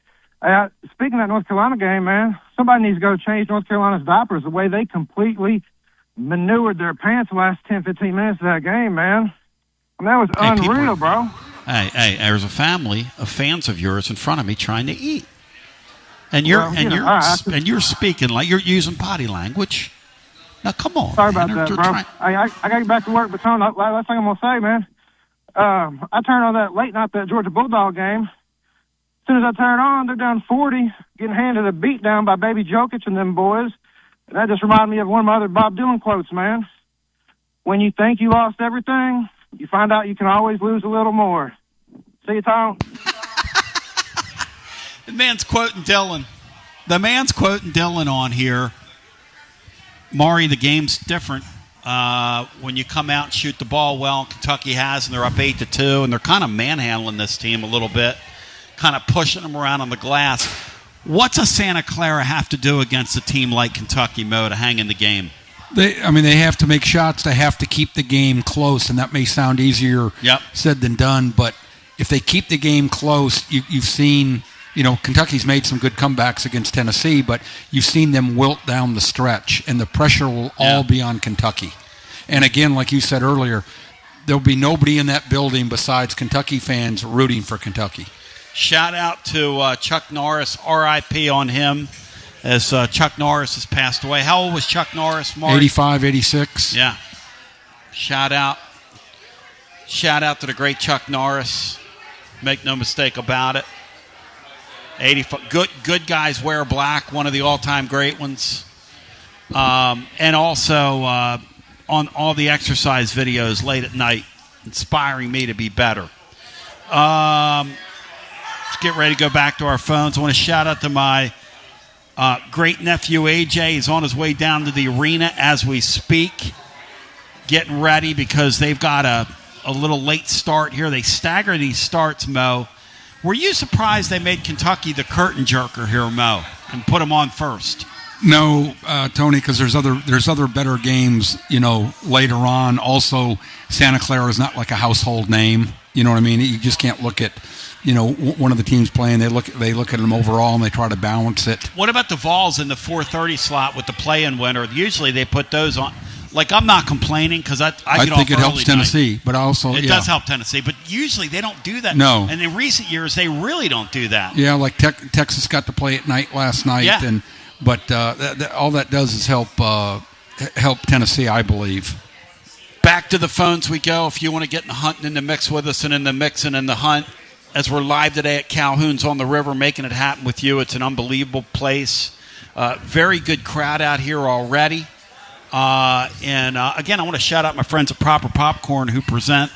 speaking of that North Carolina game, man, somebody needs to go change North Carolina's diapers. The way they completely manured their pants the last 10, 15 minutes of that game, man. I mean, that was unreal, bro.
Hey, there's a family of fans of yours in front of me trying to eat, and you're speaking like you're using potty language. Now, come on.
Sorry about that, bro. I got to get back to work, but Tony, last thing I'm gonna say, man. I turned on that late night, that Georgia Bulldog game. As soon as I turn on, they're down 40, getting handed a beat down by Baby Jokic and them boys. And that just reminded me of one of my other Bob Dylan quotes, man. When you think you lost everything, you find out you can always lose a little more. See you, Tom.
The man's quoting Dylan. On here. Maury, the game's different. When you come out and shoot the ball well, Kentucky has, and they're up 8-2, and they're kind of manhandling this team a little bit, kind of pushing them around on the glass. What's a Santa Clara have to do against a team like Kentucky, Mo, to hang in the game?
They have to make shots. They have to keep the game close, and that may sound easier said than done, but if they keep the game close, you've seen, Kentucky's made some good comebacks against Tennessee, but you've seen them wilt down the stretch, and the pressure will all be on Kentucky. And again, like you said earlier, there'll be nobody in that building besides Kentucky fans rooting for Kentucky.
Shout out to Chuck Norris, R.I.P. on him, as Chuck Norris has passed away. How old was Chuck Norris, Mark?
85, 86.
Yeah. Shout out to the great Chuck Norris. Make no mistake about it. 85. Good guys wear black, one of the all-time great ones. And also on all the exercise videos late at night, inspiring me to be better. Let's get ready to go back to our phones. I want to shout out to my great nephew AJ. He's on his way down to the arena as we speak, getting ready because they've got a little late start here. They stagger these starts, Mo. Were you surprised they made Kentucky the curtain jerker here, Mo, and put them on first?
No, Tony, because there's other better games, later on. Also, Santa Clara is not like a household name. You know what I mean? You just can't look at, one of the teams playing. They look at them overall and they try to balance it.
What about the Vols in the 4:30 slot with the play-in winner? Usually they put those on. Like, I'm not complaining because I
think it helps Tennessee, but also
it does help Tennessee. But usually they don't do that.
No,
and in recent years they really don't do that.
Yeah, like Texas got to play at night last night,
yeah.
But all that does is help Tennessee, I believe.
Back to the phones we go. If you want to get in the hunt and in the mix with us and in the mix and in the hunt, as we're live today at Calhoun's on the river, making it happen with you. It's an unbelievable place. Very good crowd out here already. And again, I want to shout out my friends at Proper Popcorn who present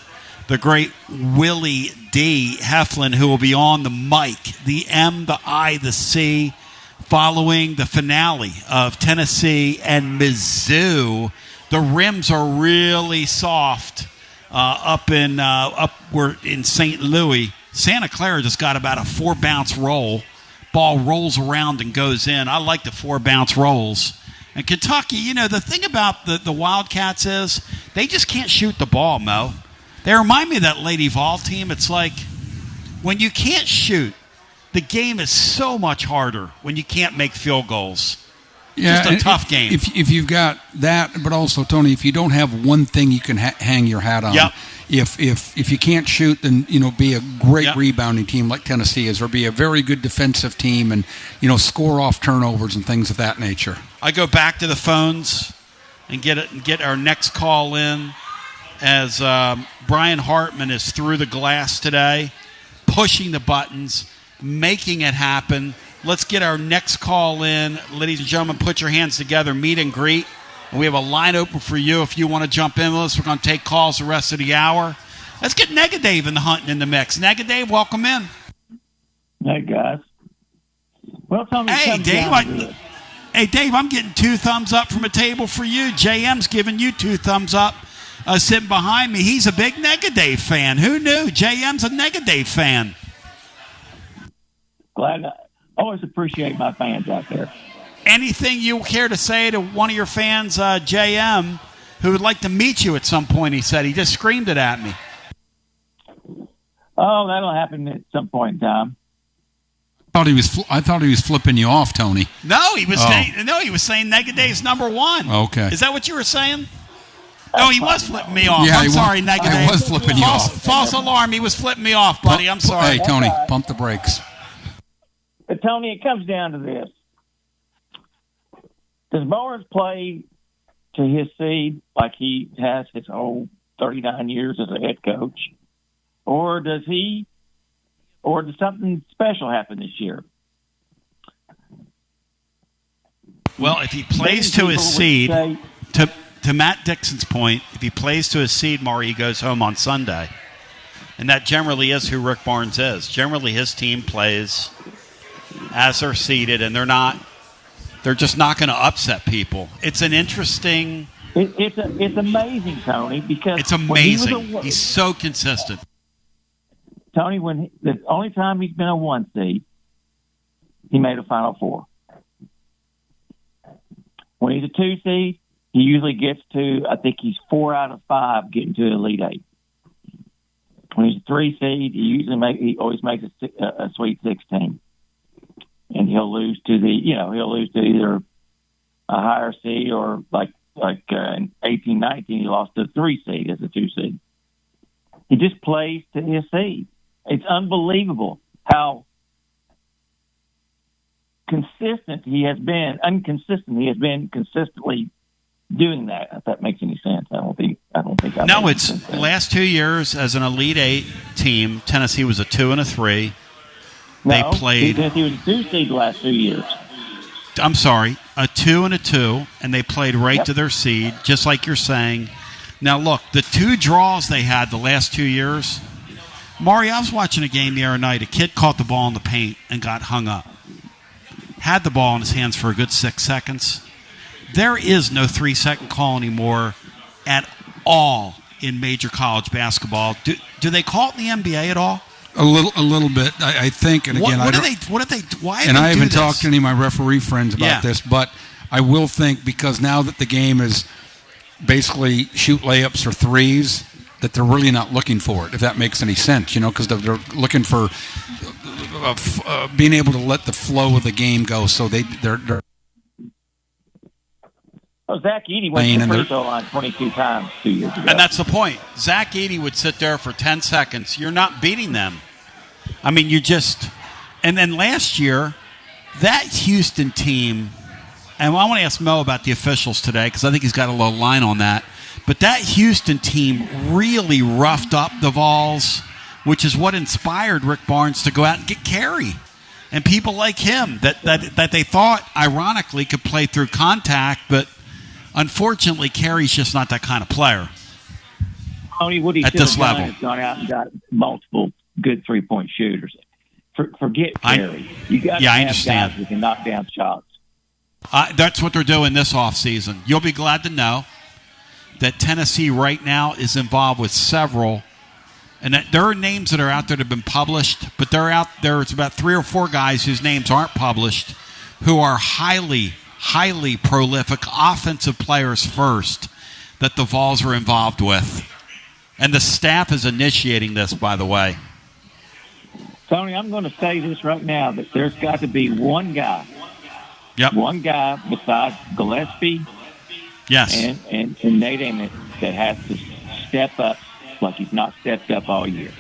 the great Willie D. Heflin, who will be on the mic, the M, the I, the C, following the finale of Tennessee and Mizzou. The rims are really soft up in St. Louis. Santa Clara just got about a 4-bounce roll. Ball rolls around and goes in. I like the 4-bounce rolls. And Kentucky, the thing about the Wildcats is they just can't shoot the ball, Mo. They remind me of that Lady Vol team. It's like when you can't shoot, the game is so much harder when you can't make field goals.
Yeah,
just a tough game.
If you've got that, but also, Tony, if you don't have one thing you can hang your hat on,
yep.
If you can't shoot, then be a great rebounding team like Tennessee is, or be a very good defensive team, and score off turnovers and things of that nature.
I go back to the phones and get our next call in as Brian Hartman is through the glass today, pushing the buttons, making it happen. Let's get our next call in. Ladies and gentlemen, put your hands together, meet and greet. And we have a line open for you if you want to jump in with us. We're going to take calls the rest of the hour. Let's get Negadave in the hunt and in the mix. Negadave, welcome in.
Hey, guys. Well, tell me.
Hey, Dave. Hey, Dave, I'm getting 2 thumbs up from a table for you. JM's giving you 2 thumbs up sitting behind me. He's a big Negadave fan. Who knew? JM's a Negadave fan.
Glad. I always appreciate my fans out there.
Anything you care to say to one of your fans, JM, who would like to meet you at some point, he said. He just screamed it at me.
Oh, that'll happen at some point in time.
I thought he was flipping you off, Tony.
No, he was saying Negadave's number 1.
Okay.
Is that what you were saying? No, he was flipping me off.
Yeah,
I'm sorry, Negadave.
I was flipping you off.
False alarm. He was flipping me off, buddy. I'm sorry.
Hey, Tony, pump the brakes.
But, Tony, it comes down to this. Does Barnes play to his seed like he has his whole 39 years as a head coach? Or does something special happen this year?
Well, if he plays to his seed, to Matt Dixon's point, if he plays to his seed, Maury, he goes home on Sunday. And that generally is who Rick Barnes is. Generally, his team plays as they're seeded, and they're just not going to upset people. It's an interesting.
It's amazing, Tony, because
it's amazing. He's so consistent.
Tony, the only time he's been a 1 seed, he made a Final Four. When he's a 2 seed, he usually gets to, I think he's 4 out of 5 getting to the Elite 8. When he's a 3 seed, he always makes a Sweet 16. And he'll lose to either a higher seed or like in 18-19, he lost to a 3 seed as a 2 seed. He just plays to his seed. It's unbelievable how consistent he has been. Inconsistent he has been consistently doing that. If that makes any sense, I don't think.
No, it's the last 2 years as an Elite Eight team. Tennessee was a 2 and a 3. They played.
Tennessee was a 2 seed the last 2 years.
I'm sorry, a 2 and a 2, and they played right to their seed, just like you're saying. Now, look, the 2 draws they had the last 2 years. Maury, I was watching a game the other night. A kid caught the ball in the paint and got hung up. Had the ball in his hands for a good 6 seconds. There is no 3-second call anymore at all in major college basketball. Do they call it in the NBA at all?
A little bit, I think. And again,
why
and I haven't talked to any of my referee friends about this, but I will think, because now that the game is basically shoot layups or threes, that they're really not looking for it, if that makes any sense, because they're looking for being able to let the flow of the game go. So they're
Zach Edey went to the free throw line 22 times 2 years ago.
And that's the point. Zach Edey would sit there for 10 seconds. You're not beating them. I mean, you just – and then last year, that Houston team – and I want to ask Mo about the officials today because I think he's got a little line on that. But that Houston team really roughed up the Vols, which is what inspired Rick Barnes to go out and get Carey. And people like him that they thought, ironically, could play through contact, but – unfortunately, Carey's just not that kind of player.
Tony, what he
at
should
this
have
level.
done is gone out and got multiple good three-point shooters. Forget Carey. You got to have guys who can knock down shots.
That's what they're doing this offseason. You'll be glad to know that Tennessee right now is involved with several, and that there are names that are out there that have been published, but they're out there. It's about 3 or 4 guys whose names aren't published who are highly prolific offensive players first that the Vols are involved with. And the staff is initiating this, by the way.
Tony, I'm going to say this right now, that there's got to be one guy.
Yep.
One guy besides Gillespie and Nate Amos that has to step up like he's not stepped up all year.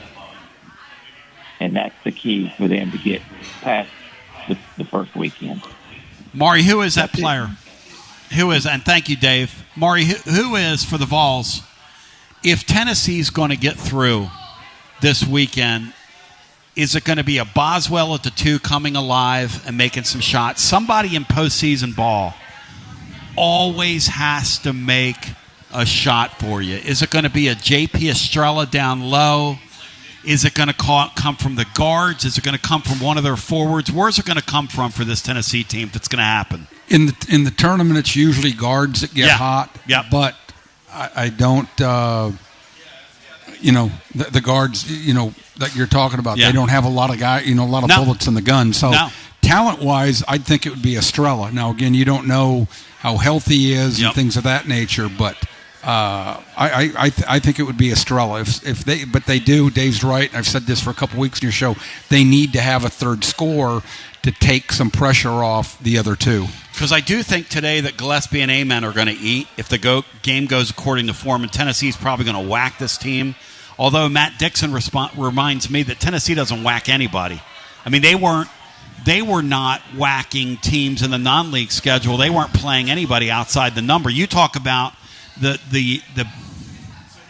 And that's the key for them to get past the first weekend.
Maury, who is that player? Who is, and thank you, Dave. Maury, who is, for the Vols, if Tennessee's going to get through this weekend, is it going to be a Boswell at the 2 coming alive and making some shots? Somebody in postseason ball always has to make a shot for you. Is it going to be a J.P. Estrella down low? Is it going to come from the guards? Is it going to come from one of their forwards? Where's it going to come from for this Tennessee team if it's going to happen?
In the tournament, it's usually guards that get hot.
Yeah.
But I don't, the guards, that you're talking about, they don't have a lot of guys, a lot of bullets in the gun. So talent-wise, I'd think it would be Estrella. Now, again, you don't know how healthy he is and things of that nature, but I think it would be Estrella but they do. Dave's right. And I've said this for a couple weeks in your show. They need to have a third scorer to take some pressure off the other 2.
Because I do think today that Gillespie and Amen are going to eat if the game goes according to form, and Tennessee's probably going to whack this team. Although Matt Dixon reminds me that Tennessee doesn't whack anybody. I mean, they were not whacking teams in the non-league schedule. They weren't playing anybody outside the number. You talk about the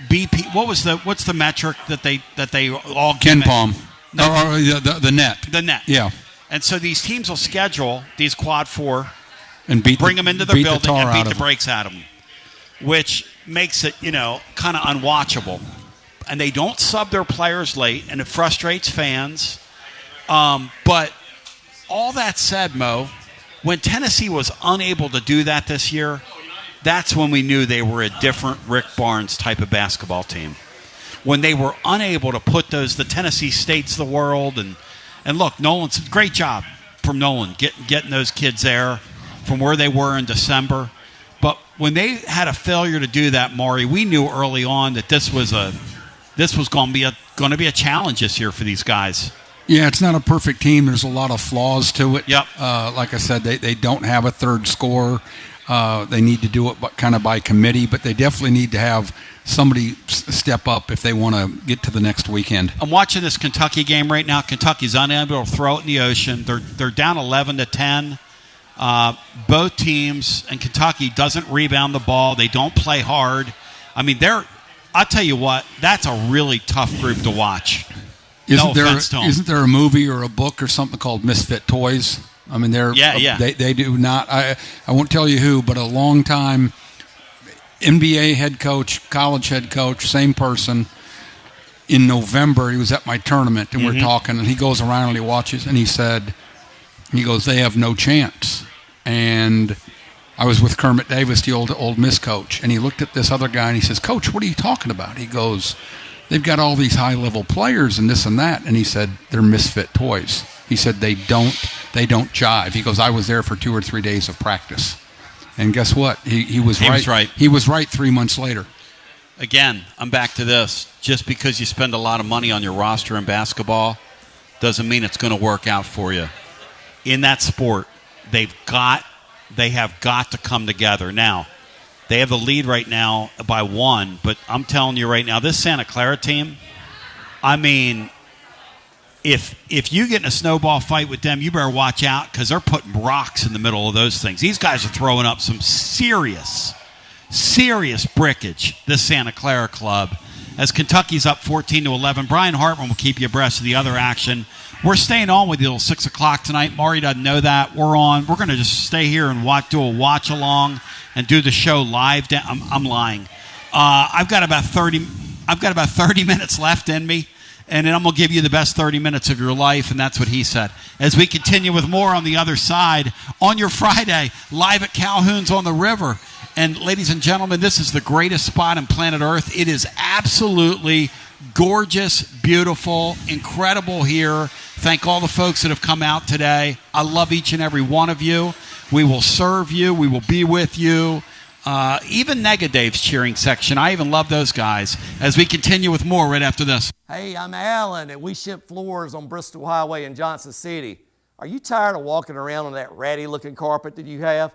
BP. What's the metric that they all
Ken Palm? No, the net.
The net.
Yeah.
And so these teams will schedule these quad 4
and
bring them into their building and beat the brakes out of them, which makes it kind of unwatchable. And they don't sub their players late, and it frustrates fans. But all that said, Mo, when Tennessee was unable to do that this year, that's when we knew they were a different Rick Barnes type of basketball team. When they were unable to put the Tennessee States of the world, and look, Nolan's great job from Nolan getting those kids there from where they were in December. But when they had a failure to do that, Maury, we knew early on that this was going to be a challenge this year for these guys.
Yeah, it's not a perfect team. There's a lot of flaws to it.
Yep.
Like I said, they don't have a third scorer. They need to do it kind of by committee, but they definitely need to have somebody step up if they want to get to the next weekend.
I'm watching this Kentucky game right now. Kentucky's unable to throw it in the ocean. They're down 11-10. Both teams, and Kentucky doesn't rebound the ball. They don't play hard. I mean, I'll tell you what, that's a really tough group to watch.
Isn't there a movie or a book or something called Misfit Toys? I mean, they do not. I won't tell you who, but a long time NBA head coach, college head coach, same person. In November, he was at my tournament, and we're talking, and he goes around and he watches, and he goes, they have no chance. And I was with Kermit Davis, the old Miss coach, and he looked at this other guy and he says, Coach, what are you talking about? He goes, they've got all these high-level players and this and that. And he said, they're misfit toys. He said, they don't jive. He goes, I was there for 2 or 3 days of practice. And guess what? He was right. He was right 3 months later.
Again, I'm back to this. Just because you spend a lot of money on your roster in basketball doesn't mean it's going to work out for you. In that sport, they have got to come together. Now, they have the lead right now by 1, but I'm telling you right now, this Santa Clara team, I mean, if you get in a snowball fight with them, you better watch out because they're putting rocks in the middle of those things. These guys are throwing up some serious brickage, this Santa Clara club. As Kentucky's up 14-11, Brian Hartman will keep you abreast of the other action. We're staying on with you till 6 o'clock tonight. Maury doesn't know that. We're on. We're going to just stay here and do a watch along and do the show live. I'm lying. I've got about 30 minutes left in me, and then I'm going to give you the best 30 minutes of your life, and that's what he said. As we continue with more on the other side on your Friday, live at Calhoun's on the river. And ladies and gentlemen, this is the greatest spot on planet Earth. It is absolutely gorgeous, beautiful, incredible here. Thank all the folks that have come out today. I love each and every one of you. We will serve you. We will be with you. Even Negadave's cheering section. I even love those guys. As we continue with more right after this.
Hey, I'm Alan, and we ship floors on Bristol Highway in Johnson City. Are you tired of walking around on that ratty-looking carpet that you have?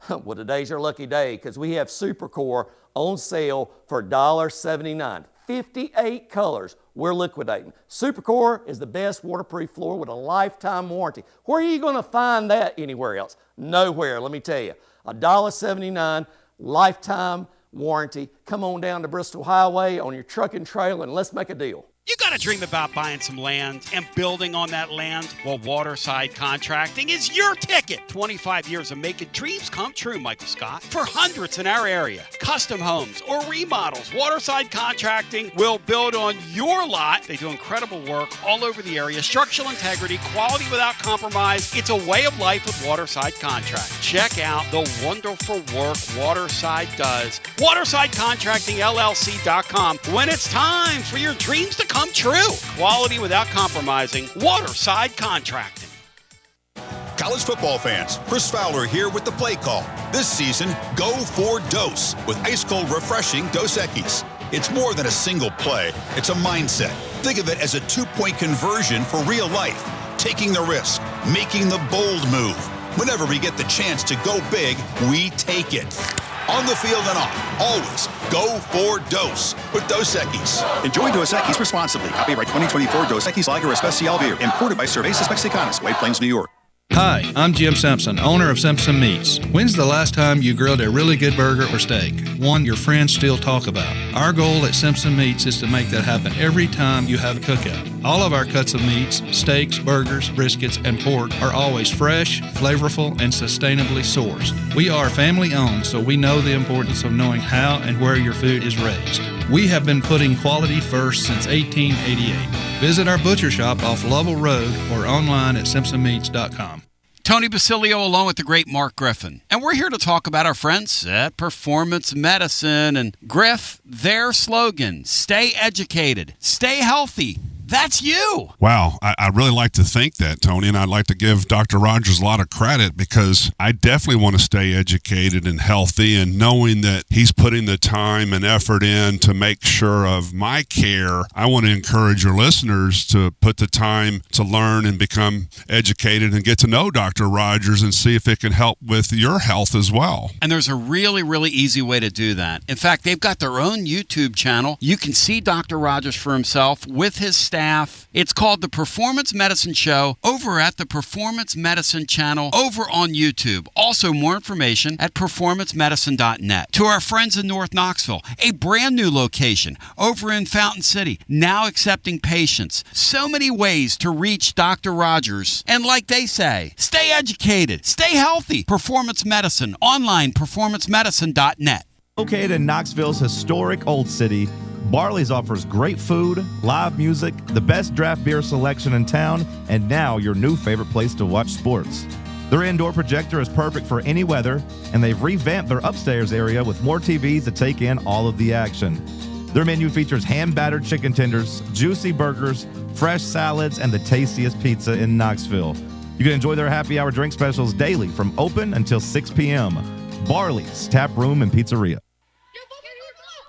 Well, today's your lucky day because we have Supercore on sale for $1.79. 58 colors we're liquidating. Supercore is the best waterproof floor with a lifetime warranty. Where are you going to find that anywhere else? Nowhere, let me tell you. $1.79, lifetime warranty. Come on down to Bristol Highway on your truck and trailer and let's make a deal.
You got to dream about buying some land and building on that land? Well, Waterside Contracting is your ticket. 25 years of making dreams come true, Michael Scott. For hundreds in our area, custom homes or remodels, Waterside Contracting will build on your lot. They do incredible work all over the area. Structural integrity, quality without compromise. It's a way of life with Waterside Contract. Check out the wonderful work Waterside does. WatersideContractingLLC.com. When it's time for your dreams to come true. Quality without compromising. Waterside Contracting.
College football fans, Chris Fowler here with the play call. This season, go for Dose with ice-cold, refreshing Dos Equis. It's more than a single play. It's a mindset. Think of it as a 2-point conversion for real life. Taking the risk, making the bold move. Whenever we get the chance to go big, we take it. On the field and off, always go for Dose with Dos Equis.
Enjoy Dos Equis responsibly. Copyright 2024 Dos Equis Lager Especial Beer. Imported by Cervezas Mexicanas, White Plains, New York.
Hi, I'm Jim Simpson, owner of Simpson Meats. When's the last time you grilled a really good burger or steak? One your friends still talk about. Our goal at Simpson Meats is to make that happen every time you have a cookout. All of our cuts of meats, steaks, burgers, briskets, and pork are always fresh, flavorful, and sustainably sourced. We are family owned, so we know the importance of knowing how and where your food is raised. We have been putting quality first since 1888. Visit our butcher shop off Lovell Road or online at simpsonmeats.com.
Tony Basilio along with the great Mark Griffin. And we're here to talk about our friends at Performance Medicine. And Griff, their slogan, stay educated, stay healthy. That's you.
Wow, I really like to think that, Tony, and I'd like to give Dr. Rogers a lot of credit because I definitely want to stay educated and healthy, and knowing that he's putting the time and effort in to make sure of my care, I want to encourage your listeners to put the time to learn and become educated and get to know Dr. Rogers and see if it can help with your health as well.
And there's a really, really easy way to do that. In fact, they've got their own YouTube channel. You can see Dr. Rogers for himself with his staff. It's called The Performance Medicine Show over at the Performance Medicine channel over on YouTube. Also, more information at performancemedicine.net. To our friends in North Knoxville, a brand new location over in Fountain City, now accepting patients. So many ways to reach Dr. Rogers. And like they say, stay educated, stay healthy. Performance Medicine, online, performancemedicine.net.
Located in Knoxville's historic Old City, Barley's offers great food, live music, the best draft beer selection in town, and now your new favorite place to watch sports. Their indoor projector is perfect for any weather, and they've revamped their upstairs area with more TVs to take in all of the action. Their menu features hand-battered chicken tenders, juicy burgers, fresh salads, and the tastiest pizza in Knoxville. You can enjoy their happy hour drink specials daily from open until 6 p.m. Barley's Tap Room and Pizzeria.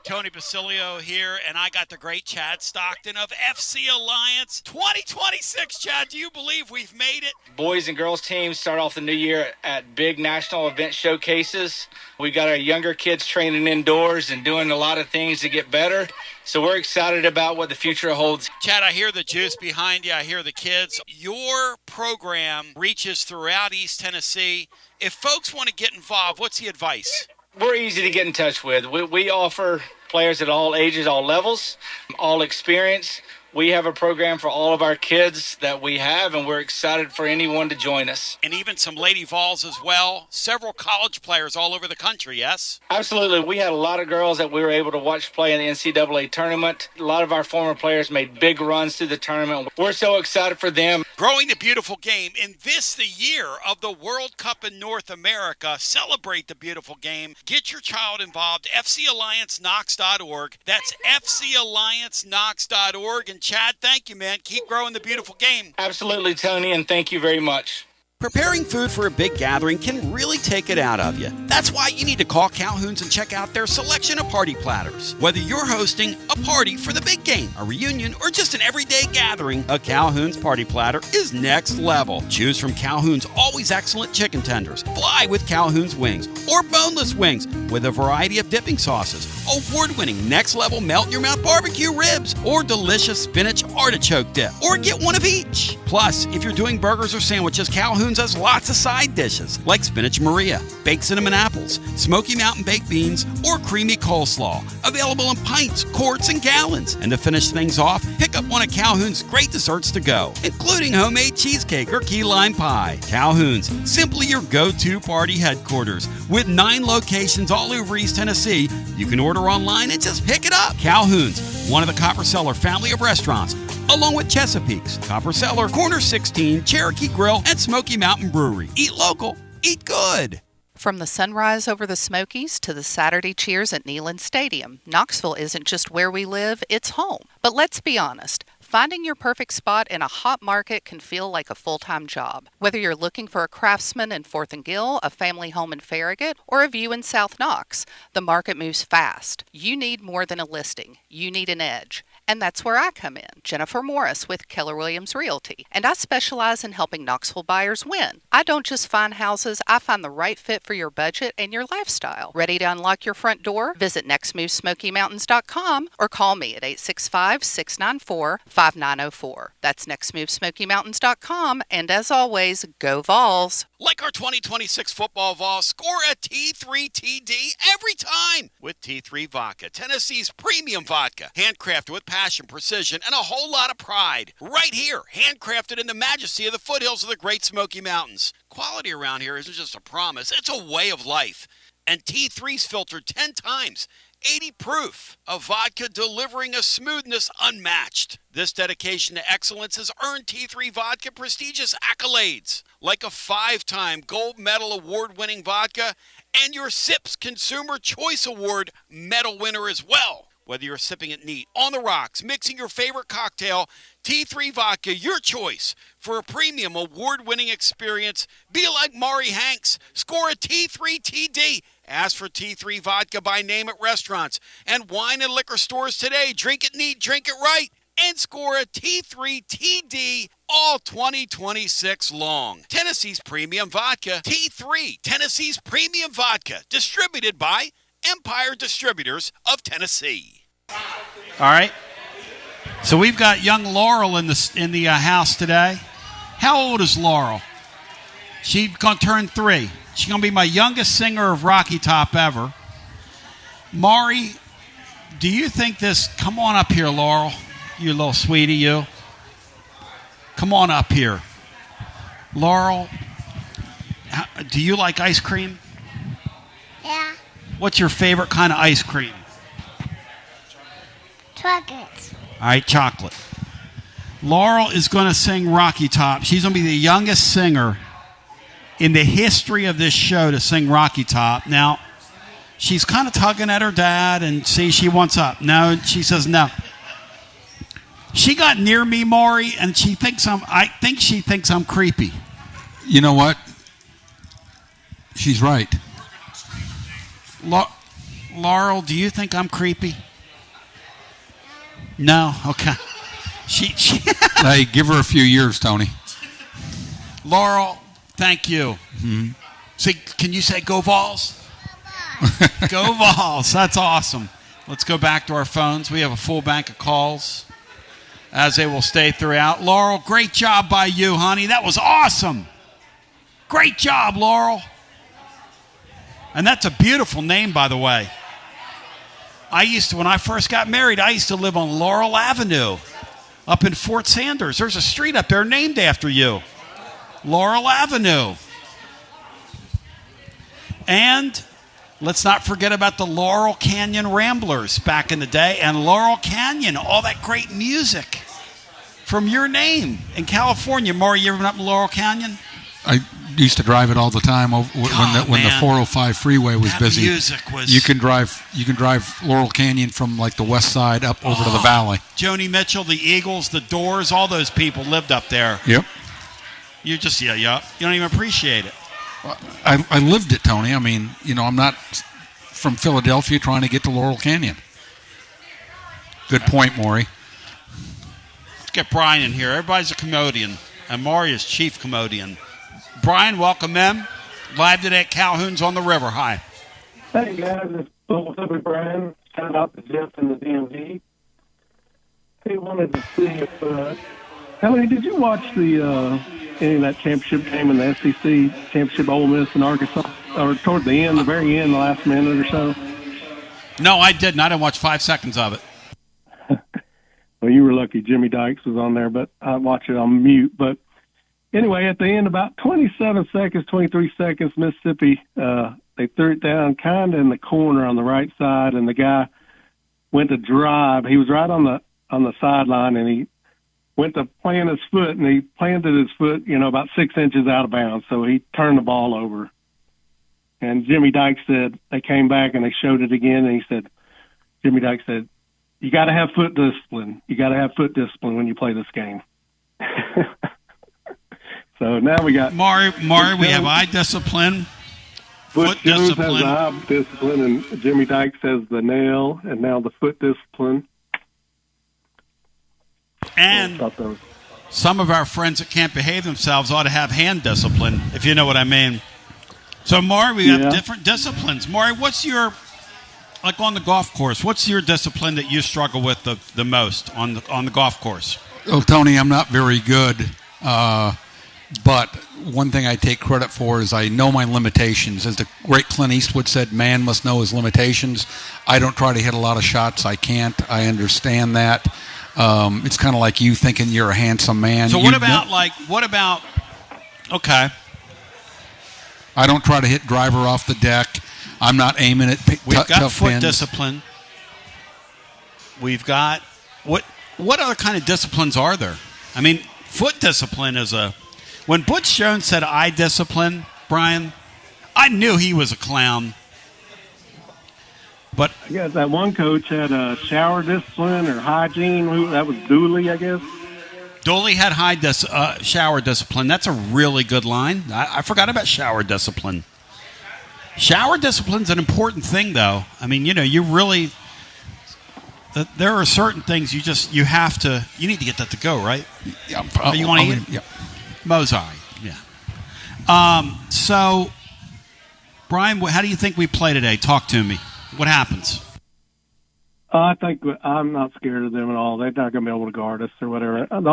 Tony Basilio here, and I got the great Chad Stockton of FC Alliance 2026. Chad, do you believe we've made it?
Boys and girls teams start off the new year at big national event showcases. We got our younger kids training indoors and doing a lot of things to get better. So we're excited about what the future holds.
Chad, I hear the juice behind you. I hear the kids. Your program reaches throughout East Tennessee. If folks want to get involved, what's the advice?
We're easy to get in touch with. We offer players at all ages, all levels, all experience. We have a program for all of our kids that we have, and we're excited for anyone to join us.
And even some Lady Vols as well. Several college players all over the country, yes?
Absolutely. We had a lot of girls that we were able to watch play in the NCAA tournament. A lot of our former players made big runs through the tournament. We're so excited for them.
Growing the beautiful game. In this, the year of the World Cup in North America, celebrate the beautiful game. Get your child involved. FCAllianceKnox.org. That's FCAllianceKnox.org. And Chad, thank you, man. Keep growing the beautiful game.
Absolutely, Tony, and thank you very much.
Preparing food for a big gathering can really take it out of you. That's why you need to call Calhoun's and check out their selection of party platters. Whether you're hosting a party for the big game, a reunion, or just an everyday gathering, a Calhoun's party platter is next level. Choose from Calhoun's always excellent chicken tenders, fly with Calhoun's wings, or boneless wings with a variety of dipping sauces, award-winning next-level melt-in-your-mouth barbecue ribs, or delicious spinach artichoke dip, or get one of each. Plus, if you're doing burgers or sandwiches, Calhoun's has lots of side dishes like spinach Maria, baked cinnamon apples, Smoky Mountain baked beans, or creamy coleslaw. Available in pints, quarts, and gallons. And to finish things off, pick up one of Calhoun's great desserts to go, including homemade cheesecake or key lime pie. Calhoun's, simply your go-to party headquarters. With 9 locations all over East Tennessee, you can order online and just pick it up. Calhoun's, one of the Copper Cellar family of restaurants, along with Chesapeake's, Copper Cellar, Corner 16, Cherokee Grill, and Smoky Mountain Brewery. Eat local, eat good.
From the sunrise over the Smokies to the Saturday cheers at Neyland Stadium, Knoxville isn't just where we live, it's home. But let's be honest, finding your perfect spot in a hot market can feel like a full-time job. Whether you're looking for a Craftsman in 4th and Gill, a family home in Farragut, or a view in South Knox, the market moves fast. You need more than a listing. You need an edge. And that's where I come in, Jennifer Morris with Keller Williams Realty. And I specialize in helping Knoxville buyers win. I don't just find houses, I find the right fit for your budget and your lifestyle. Ready to unlock your front door? Visit nextmovesmokymountains.com or call me at 865-694-5904. That's nextmovesmokymountains.com. And as always, go Vols.
Like our 2026 football Vols, score a T3TD every time with T3 Vodka, Tennessee's premium vodka, handcrafted with passion, precision, and a whole lot of pride. Right here, handcrafted in the majesty of the foothills of the Great Smoky Mountains. Quality around here isn't just a promise, it's a way of life. And T3's filtered 10 times, 80 proof of vodka delivering a smoothness unmatched. This dedication to excellence has earned T3 Vodka prestigious accolades, like a 5-time gold medal award-winning vodka and your SIPS Consumer Choice Award medal winner as well. Whether you're sipping it neat, on the rocks, mixing your favorite cocktail, T3 Vodka, your choice for a premium award-winning experience. Be like Maury Hanks. Score a T3 TD. Ask for T3 Vodka by name at restaurants and wine and liquor stores today. Drink it neat, drink it right, and score a T3 TD all 2026 long. Tennessee's Premium Vodka, T3, Tennessee's Premium Vodka, distributed by Empire Distributors of Tennessee. All right. So we've got young Laurel in the house today. How old is Laurel? She's going to turn 3. She's going to be my youngest singer of Rocky Top ever. Maury, do you think this... Come on up here, Laurel. You little sweetie, you. Come on up here. Laurel, do you like ice cream?
Yeah.
What's your favorite kind of ice cream?
Chocolate.
All right, chocolate. Laurel is going to sing Rocky Top. She's going to be the youngest singer in the history of this show to sing Rocky Top. Now, she's kind of tugging at her dad and see she wants up. No, she says no. She got near me, Maury, and I think she thinks I'm creepy.
You know what? She's right.
Laurel, do you think I'm creepy? No? Okay. She
Hey, give her a few years, Tony.
Laurel, thank you.
Mm-hmm.
See, can you say go Vols? Go Vols. That's awesome. Let's go back to our phones. We have a full bank of calls, as they will stay throughout. Laurel, great job by you, honey. That was awesome. Great job, Laurel. And that's a beautiful name, by the way. When I first got married, I used to live on Laurel Avenue up in Fort Sanders. There's a street up there named after you. Laurel Avenue. And let's not forget about the Laurel Canyon Ramblers back in the day. And Laurel Canyon, all that great music from your name in California. Maury, you ever been up in Laurel Canyon?
I used to drive it all the time when the 405 freeway was busy.
Music was.
You can drive Laurel Canyon from like the west side up over to the valley.
Joni Mitchell, the Eagles, the Doors, all those people lived up there.
Yep.
You just you don't even appreciate it.
I lived it, Tony. I mean, I'm not from Philadelphia trying to get to Laurel Canyon. Good point, Maury.
Let's get Brian in here. Everybody's a comedian, and Maury is chief comedian. Brian, welcome in. Live today at Calhoun's on the River. Hi.
Hey, guys. It's what's up with Brian. Shout out to Jeff and the DMV. Hey, wanted to see if... Ellie, did you watch any of that championship game in the SEC championship, Ole Miss and Arkansas? Or toward the end, the very end, the last minute or so?
No, I didn't. I didn't watch 5 seconds of it.
Well, you were lucky Jimmy Dykes was on there, but I watched it on mute. But anyway, at the end, about 27 seconds, 23 seconds, Mississippi, they threw it down kind of in the corner on the right side, and the guy went to drive. He was right on the sideline, and he went to plant his foot, and he planted his foot, about 6 inches out of bounds. So he turned the ball over. And Jimmy Dykes said, they came back and they showed it again, and Jimmy Dykes said, you got to have foot discipline. You got to have foot discipline when you play this game. So now we got
Maury. We have eye discipline, foot
Jones
discipline.
has the eye discipline, and Jimmy Dykes has the nail, and now the foot discipline.
And some of our friends that can't behave themselves ought to have hand discipline, if you know what I mean. So, Maury, we have different disciplines. Maury, what's your, like on the golf course, what's your discipline that you struggle with the most on the golf course?
Oh, Tony, I'm not very good. But one thing I take credit for is I know my limitations. As the great Clint Eastwood said, man must know his limitations. I don't try to hit a lot of shots. I can't. I understand that. It's kind of like you thinking you're a handsome man.
So what about okay.
I don't try to hit driver off the deck. I'm not aiming at
We've got foot
pins.
Discipline. We've got, what other kind of disciplines are there? I mean, foot discipline is when Butch Jones said eye discipline, Brian, I knew he was a clown.
But
yeah, that one coach had a shower discipline or hygiene. That was Dooley, I guess.
Dooley had shower discipline. That's a really good line. I forgot about shower discipline. Shower discipline's an important thing, though. I mean, you really there are certain things you need to get that to go, right?
Yeah.
You want to eat?
Yeah.
Mosai. Yeah. So, Brian, how do you think we play today? Talk to me. What happens?
I think I'm not scared of them at all. They're not going to be able to guard us or whatever. The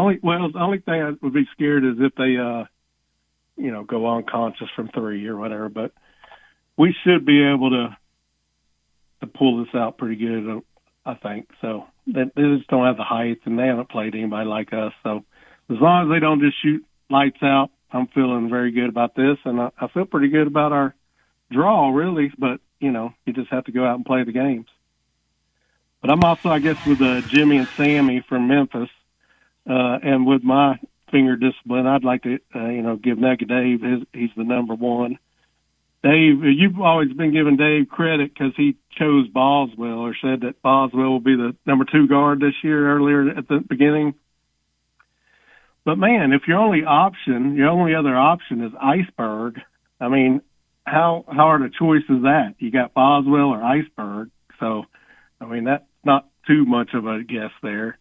only thing I would be scared is if they, go unconscious from 3 or whatever. But we should be able to pull this out pretty good, I think. So they just don't have the height, and they haven't played anybody like us. So as long as they don't just shoot lights out, I'm feeling very good about this, and I feel pretty good about our draw, really. But you just have to go out and play the games. But I'm also, I guess, with Jimmy and Sammy from Memphis, and with my finger discipline, I'd like to, give Nugget Dave. He's the number one. Dave, you've always been giving Dave credit because he chose Boswell, or said that Boswell will be the number 2 guard this year earlier at the beginning. But man, if your only other option is Iceberg, I mean, how hard a choice is that? You got Boswell or Iceberg, so I mean that's not too much of a guess there.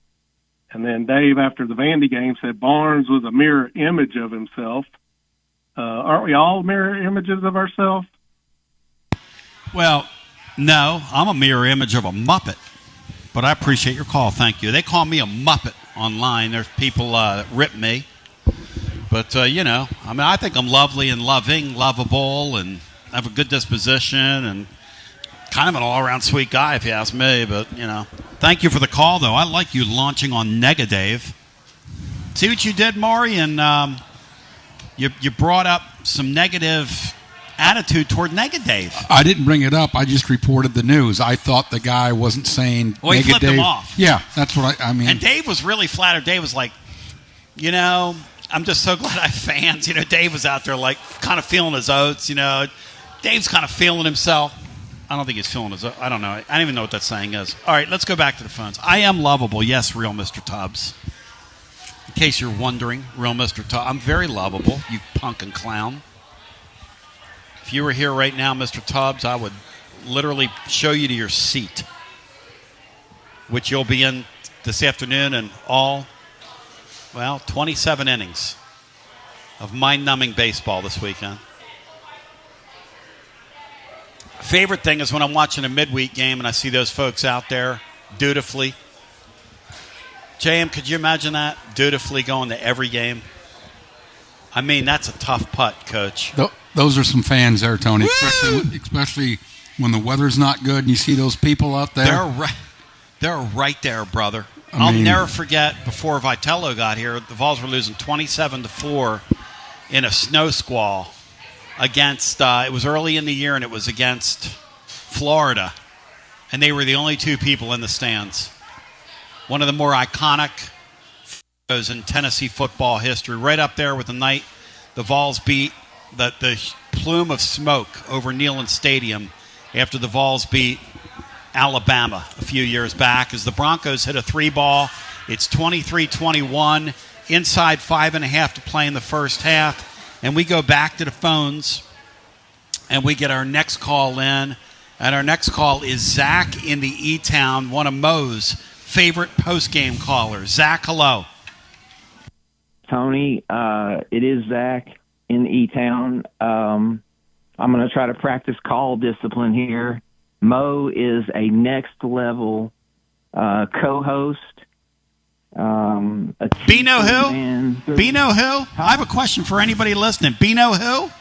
And then Dave, after the Vandy game, said Barnes was a mirror image of himself. Aren't we all mirror images of ourselves?
Well, no, I'm a mirror image of a Muppet. But I appreciate your call. Thank you. They call me a Muppet online. There's people that rip me. But, I think I'm lovely and loving, lovable, and have a good disposition, and kind of an all-around sweet guy, if you ask me. But, thank you for the call, though. I like you launching on Dave. See what you did, Maury? And you brought up some negative attitude toward Dave.
I didn't bring it up. I just reported the news. I thought the guy wasn't saying
well, he flipped him off.
Yeah, that's what I mean.
And Dave was really flattered. Dave was like, I'm just so glad I have fans. Dave was out there like kind of feeling his oats. Dave's kind of feeling himself. I don't think he's feeling his oats. I don't know. I don't even know what that saying is. All right, let's go back to the phones. I am lovable. Yes, real Mr. Tubbs. In case you're wondering, real Mr. Tubbs. I'm very lovable, you punk and clown. If you were here right now, Mr. Tubbs, I would literally show you to your seat, which you'll be in this afternoon, and 27 innings of mind-numbing baseball this weekend. Favorite thing is when I'm watching a midweek game and I see those folks out there dutifully. JM, could you imagine that? Dutifully going to every game? I mean, that's a tough putt, Coach.
Those are some fans there, Tony, especially when the weather's not good and you see those people out there.
They're right there, brother. I'll never forget, before Vitello got here, the Vols were losing 27-4 in a snow squall against, it was early in the year, and it was against Florida. And they were the only 2 people in the stands. One of the more iconic photos in Tennessee football history, right up there with the night the Vols beat the plume of smoke over Neyland Stadium after the Vols beat Alabama a few years back as the Broncos hit a 3-ball. It's 23-21, inside 5.5 to play in the first half. And we go back to the phones, and we get our next call in. And our next call is Zach in the E-Town, one of Mo's favorite post-game callers. Zach, hello.
Tony, it is Zach in E-Town. I'm going to try to practice call discipline here. Mo is a next-level co-host.
Bino who? Bino who? I have a question for anybody listening. Bino who?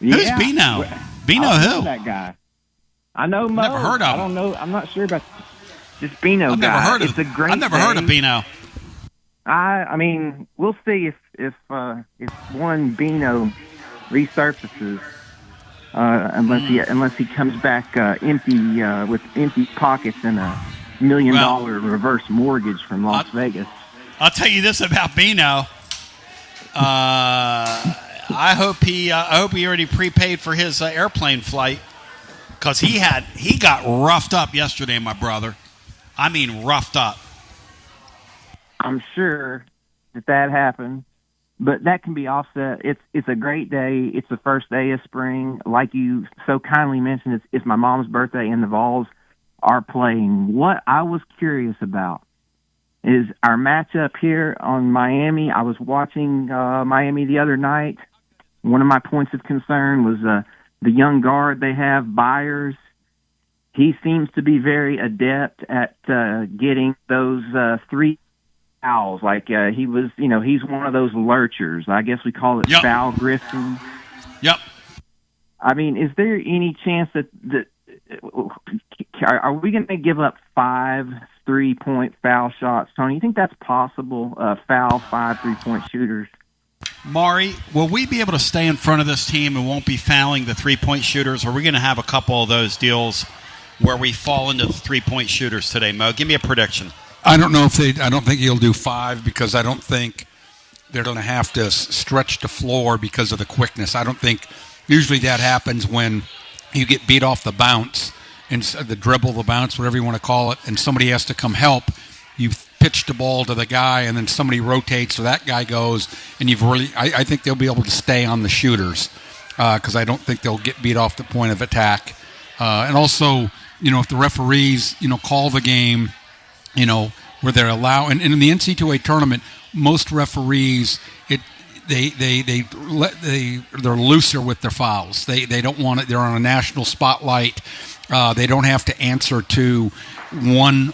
Yeah.
Who's Bino? Bino who?
That guy. I know Mo.
Never heard of him.
I don't know. I'm not sure about this Bino
I've
guy.
Never heard of,
it's a great
I've never heard of Bino.
I mean, we'll see if one Bino resurfaces, unless he comes back empty with empty pockets and a $1 million reverse mortgage from Las Vegas.
I'll tell you this about Bino. I hope he already prepaid for his airplane flight, because he got roughed up yesterday, my brother. I mean, roughed up.
I'm sure that happened, but that can be offset. It's a great day. It's the first day of spring. Like you so kindly mentioned, it's my mom's birthday, and the Vols are playing. What I was curious about is our matchup here on Miami. I was watching Miami the other night. One of my points of concern was the young guard they have, Byers. He seems to be very adept at getting those 3 fouls. Like he was, he's one of those lurchers. I guess we call it foul Griffin.
Yep.
I mean, is there any chance that are we going to give up 5 3-point foul shots, Tony? You think that's possible? Foul 5 3-point shooters.
Maury, will we be able to stay in front of this team and won't be fouling the 3-point shooters? Or are we going to have a couple of those deals where we fall into the 3-point shooters today, Mo? Give me a prediction.
I don't think he'll do 5 because I don't think they're going to have to stretch the floor because of the quickness. I don't think usually that happens when you get beat off the bounce and the dribble, the bounce, whatever you want to call it, and somebody has to come help. You pitch the ball to the guy, and then somebody rotates, so that guy goes, and I think they'll be able to stay on the shooters because I don't think they'll get beat off the point of attack. And also, if the referees, call the game, where they're and in the NCAA tournament, most referees, they're looser with their fouls. They don't want it. They're on a national spotlight. They don't have to answer to one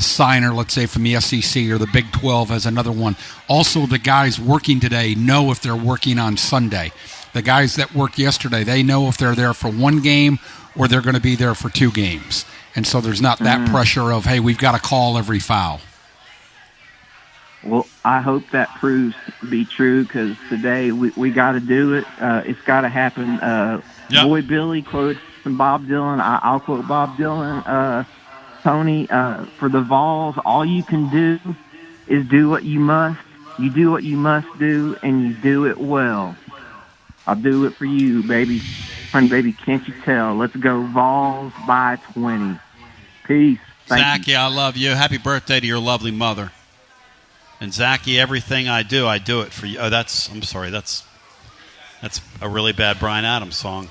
signer, let's say from the SEC or the Big 12 has another one. Also, the guys working today know if they're working on Sunday. The guys that worked yesterday, they know if they're there for one game or they're going to be there for 2 games. And so there's not that pressure of, hey, we've got to call every foul.
Well, I hope that proves to be true because today we got to do it. It's got to happen. Boy Billy quotes from Bob Dylan. I'll quote Bob Dylan. Tony, for the Vols, all you can do is do what you must. You do what you must do, and you do it well. I'll do it for you, baby. Honey, baby, can't you tell? Let's go Vols by 20. Peace.
Zachy, I love you. Happy birthday to your lovely mother. And Zachy, everything I do it for you. Oh, I'm sorry. That's a really bad Bryan Adams song.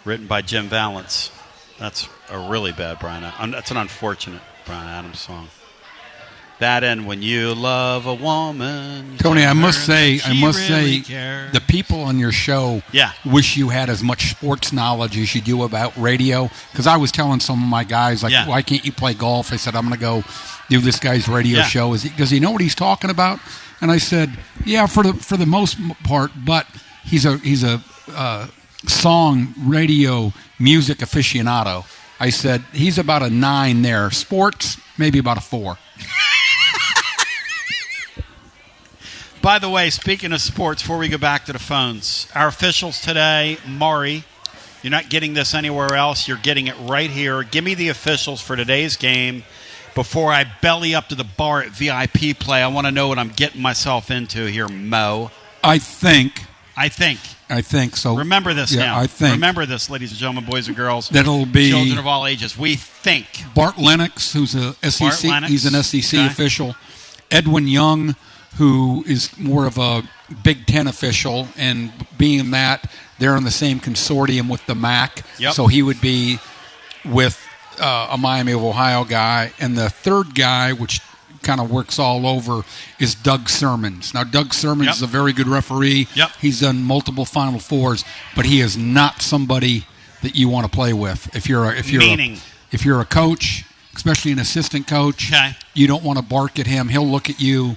Written by Jim Valance. That's a really bad Bryan Adams. That's an unfortunate Bryan Adams song. That and When You Love a Woman.
Tony, I must say,
cares.
The people on your show wish you had as much sports knowledge as you do about radio. Because I was telling some of my guys, why can't you play golf? I said, I'm going to go do this guy's radio show. Does he know what he's talking about? And I said, yeah, for the most part, but he's a song, radio, music aficionado. I said, he's about a 9 there. Sports, maybe about a 4.
By the way, speaking of sports, before we go back to the phones, our officials today, Maury, you're not getting this anywhere else. You're getting it right here. Give me the officials for today's game before I belly up to the bar at VIP Play. I want to know what I'm getting myself into here, Mo.
I think so.
Remember this now.
I think.
Remember this, ladies and gentlemen, boys and girls.
That'll be
children of all ages. We think.
Bart Lennox, who's a SEC. He's an SEC official. Edwin Young, who is more of a Big Ten official, and being that they're in the same consortium with the MAC, so he would be with a Miami of Ohio guy. And the third guy, which kind of works all over, is Doug Sermons. Now, Doug Sermons is a very good referee. He's done multiple Final Fours, but he is not somebody that you want to play with. If you're a coach, especially an assistant coach, you don't want to bark at him. He'll look at you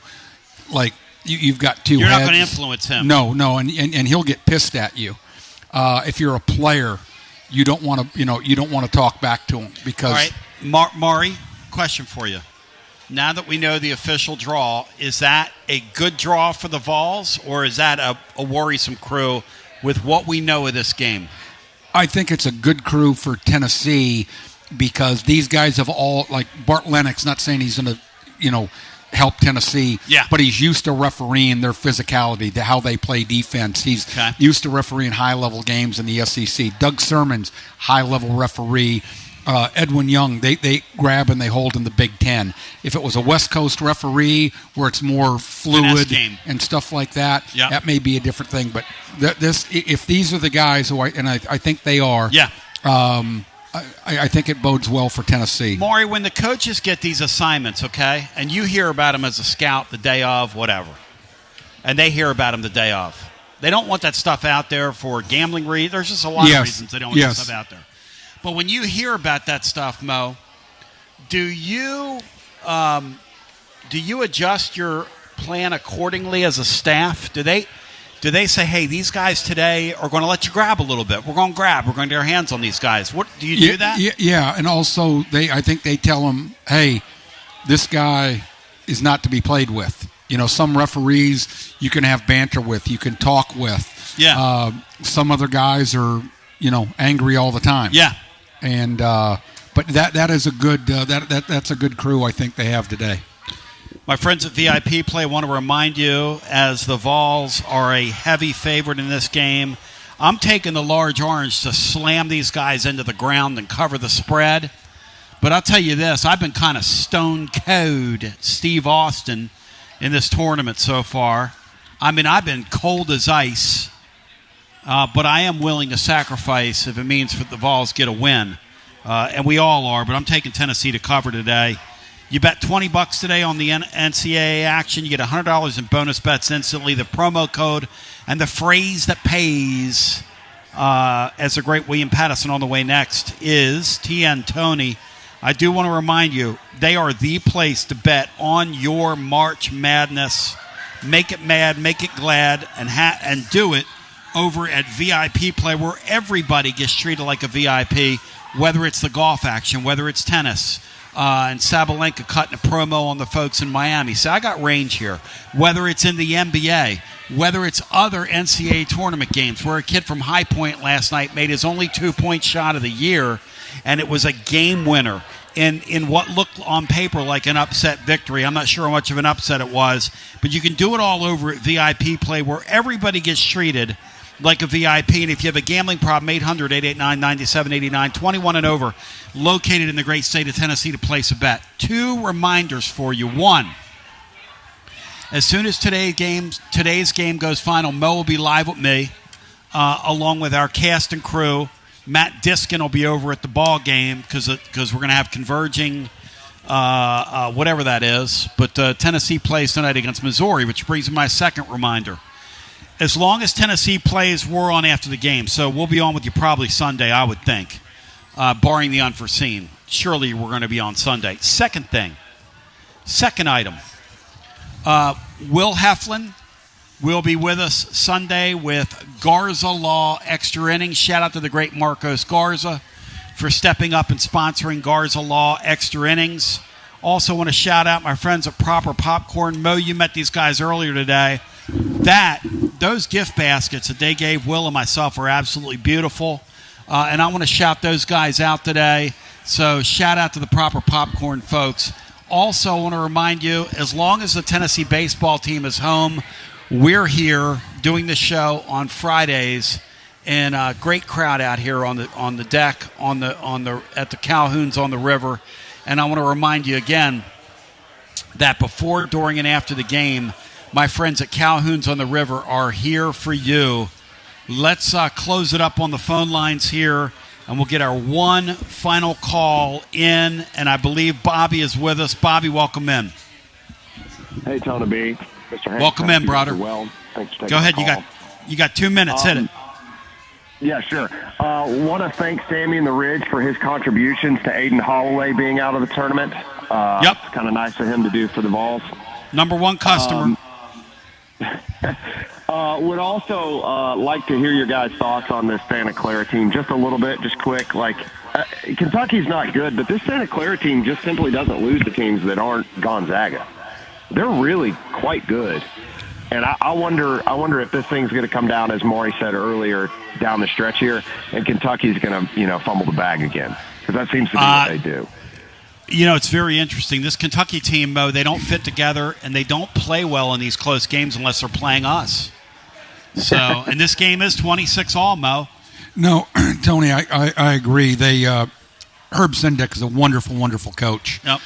like you've got 2 heads.
You're not going to influence him.
No, and he'll get pissed at you. If you're a player, you don't want to talk back to him because.
All right, Maury, question for you. Now that we know the official draw, is that a good draw for the Vols, or is that a worrisome crew with what we know of this game?
I think it's a good crew for Tennessee because these guys have all, like Bart Lennox, not saying he's going to, help Tennessee.
Yeah.
But he's used to refereeing their physicality, how they play defense. He's used to refereeing high-level games in the SEC. Doug Sermon's high-level referee. Edwin Young, they grab and they hold in the Big Ten. If it was a West Coast referee where it's more fluid and stuff like that, that may be a different thing. But if these are the guys who I think they are, I think it bodes well for Tennessee.
Maury, when the coaches get these assignments, okay, and you hear about them as a scout the day of, whatever, and they hear about them the day of, they don't want that stuff out there for gambling reasons. There's just a lot of reasons they don't want that stuff out there. But when you hear about that stuff, Mo, do you adjust your plan accordingly as a staff? Do they say, hey, these guys today are going to let you grab a little bit? We're going to grab. We're going to get our hands on these guys. What do you do that?
Yeah, and also I think they tell them, hey, this guy is not to be played with. You know, some referees you can have banter with, you can talk with.
Yeah.
Some other guys are, angry all the time.
Yeah.
And but that is a good that's a good crew I think they have today.
My friends at VIP Play want to remind you, as the Vols are a heavy favorite in this game, I'm taking the large orange to slam these guys into the ground and cover the spread. But I'll tell you this, I've been kind of stone cold Steve Austin in this tournament so far. I mean, I've been cold as ice. But I am willing to sacrifice if it means for the Vols get a win. And we all are, but I'm taking Tennessee to cover today. You bet $20 today on the NCAA action. You get $100 in bonus bets instantly. The promo code and the phrase that pays, as the great William Pattison on the way next, is TN Tony. I do want to remind you, they are the place to bet on your March Madness. Make it mad, make it glad, and do it over at VIP Play, where everybody gets treated like a VIP, whether it's the golf action, whether it's tennis, and Sabalenka cutting a promo on the folks in Miami. So I got range here. Whether it's in the NBA, whether it's other NCAA tournament games, where a kid from High Point last night made his only 2-point shot of the year, and it was a game winner in what looked on paper like an upset victory. I'm not sure how much of an upset it was, but you can do it all over at VIP Play, where everybody gets treated like a VIP. And if you have a gambling problem, 800-889-9789, 21 and over, located in the great state of Tennessee to place a bet. 2 reminders for you. 1, as soon as today's game goes final, Mo will be live with me, along with our cast and crew. Matt Diskin will be over at the ball game because we're going to have converging, whatever that is. But Tennessee plays tonight against Missouri, which brings me my second reminder. As long as Tennessee plays, we're on after the game. So we'll be on with you probably Sunday, I would think, barring the unforeseen. Surely we're going to be on Sunday. Second item. Will Heflin will be with us Sunday with Garza Law Extra Innings. Shout out to the great Marcos Garza for stepping up and sponsoring Garza Law Extra Innings. Also want to shout out my friends at Proper Popcorn. Mo, you met these guys earlier today. Those gift baskets that they gave Will and myself are absolutely beautiful. And I want to shout those guys out today. So shout out to the Proper Popcorn folks. Also want to remind you, as long as the Tennessee baseball team is home, we're here doing the show on Fridays, and a great crowd out here on the deck at the Calhouns on the river. And I want to remind you again that before, during, and after the game, my friends at Calhoun's on the River are here for you. Let's close it up on the phone lines here, and we'll get our one final call in, and I believe Bobby is with us. Bobby, welcome in.
Hey, Tony B. Mr. Hank,
welcome in, brother.
Well, thanks for taking
Go ahead.
the call.
You got 2 minutes. Hit it.
Yeah, sure. Want to thank Sammy in the Ridge for his contributions to Aiden Holloway being out of the tournament.
Yep.
It's kind of nice of him to do for the Vols.
Number 1 customer.
Would also like to hear your guys' thoughts on this Santa Clara team just a little bit, just quick. Kentucky's not good, but this Santa Clara team just simply doesn't lose to teams that aren't Gonzaga. They're really quite good. And I wonder if this thing's going to come down, as Maury said earlier, down the stretch here, and Kentucky's going to, fumble the bag again, because that seems to be what they do.
You know, it's very interesting. This Kentucky team, Mo, they don't fit together, and they don't play well in these close games unless they're playing us. So, and this game is 26-all, Mo.
No, Tony, I agree. Herb Sendek is a wonderful, wonderful coach.
Yep.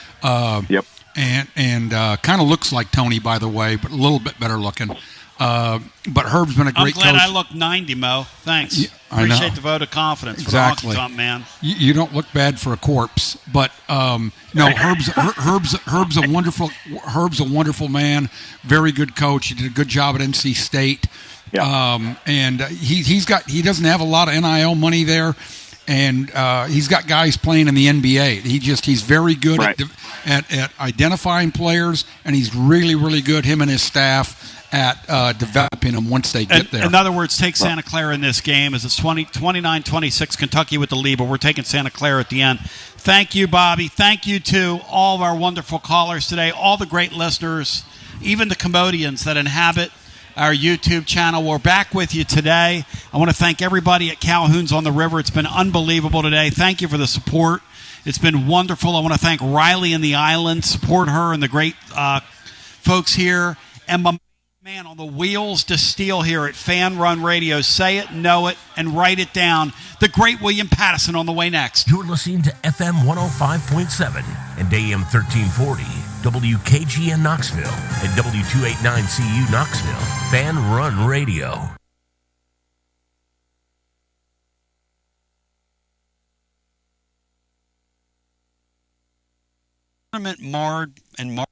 Yep.
And kind of looks like Tony, by the way, but a little bit better looking. But Herb's been a great coach.
I'm glad I look 90, Mo. Thanks.
Yeah, I
Appreciate
know.
the vote of confidence
Exactly.
for the honky tonk man.
You don't look bad for a corpse, but no, Herb's a wonderful man. Very good coach. He did a good job at NC State.
Yeah.
And he doesn't have a lot of NIL money there, and he's got guys playing in the NBA. He's very good at identifying players, and he's really, really good, him and his staff, at developing them once they get there.
In other words, take Santa Clara in this game as it's 29-26 Kentucky with the lead, but we're taking Santa Clara at the end. Thank you, Bobby. Thank you to all of our wonderful callers today, all the great listeners, even the Commodians that inhabit our YouTube channel. We're back with you today. I want to thank everybody at Calhoun's on the River. It's been unbelievable today. Thank you for the support. It's been wonderful. I want to thank Riley in the island. Support her and the great folks here. And my man on the wheels to steel here at Fan Run Radio. Say it, know it, and write it down. The great William Pattison on the way next.
You're listening to FM 105.7 and AM 1340. WKGN Knoxville and W289CU Knoxville. Fan Run Radio.
Tournament marred and marred.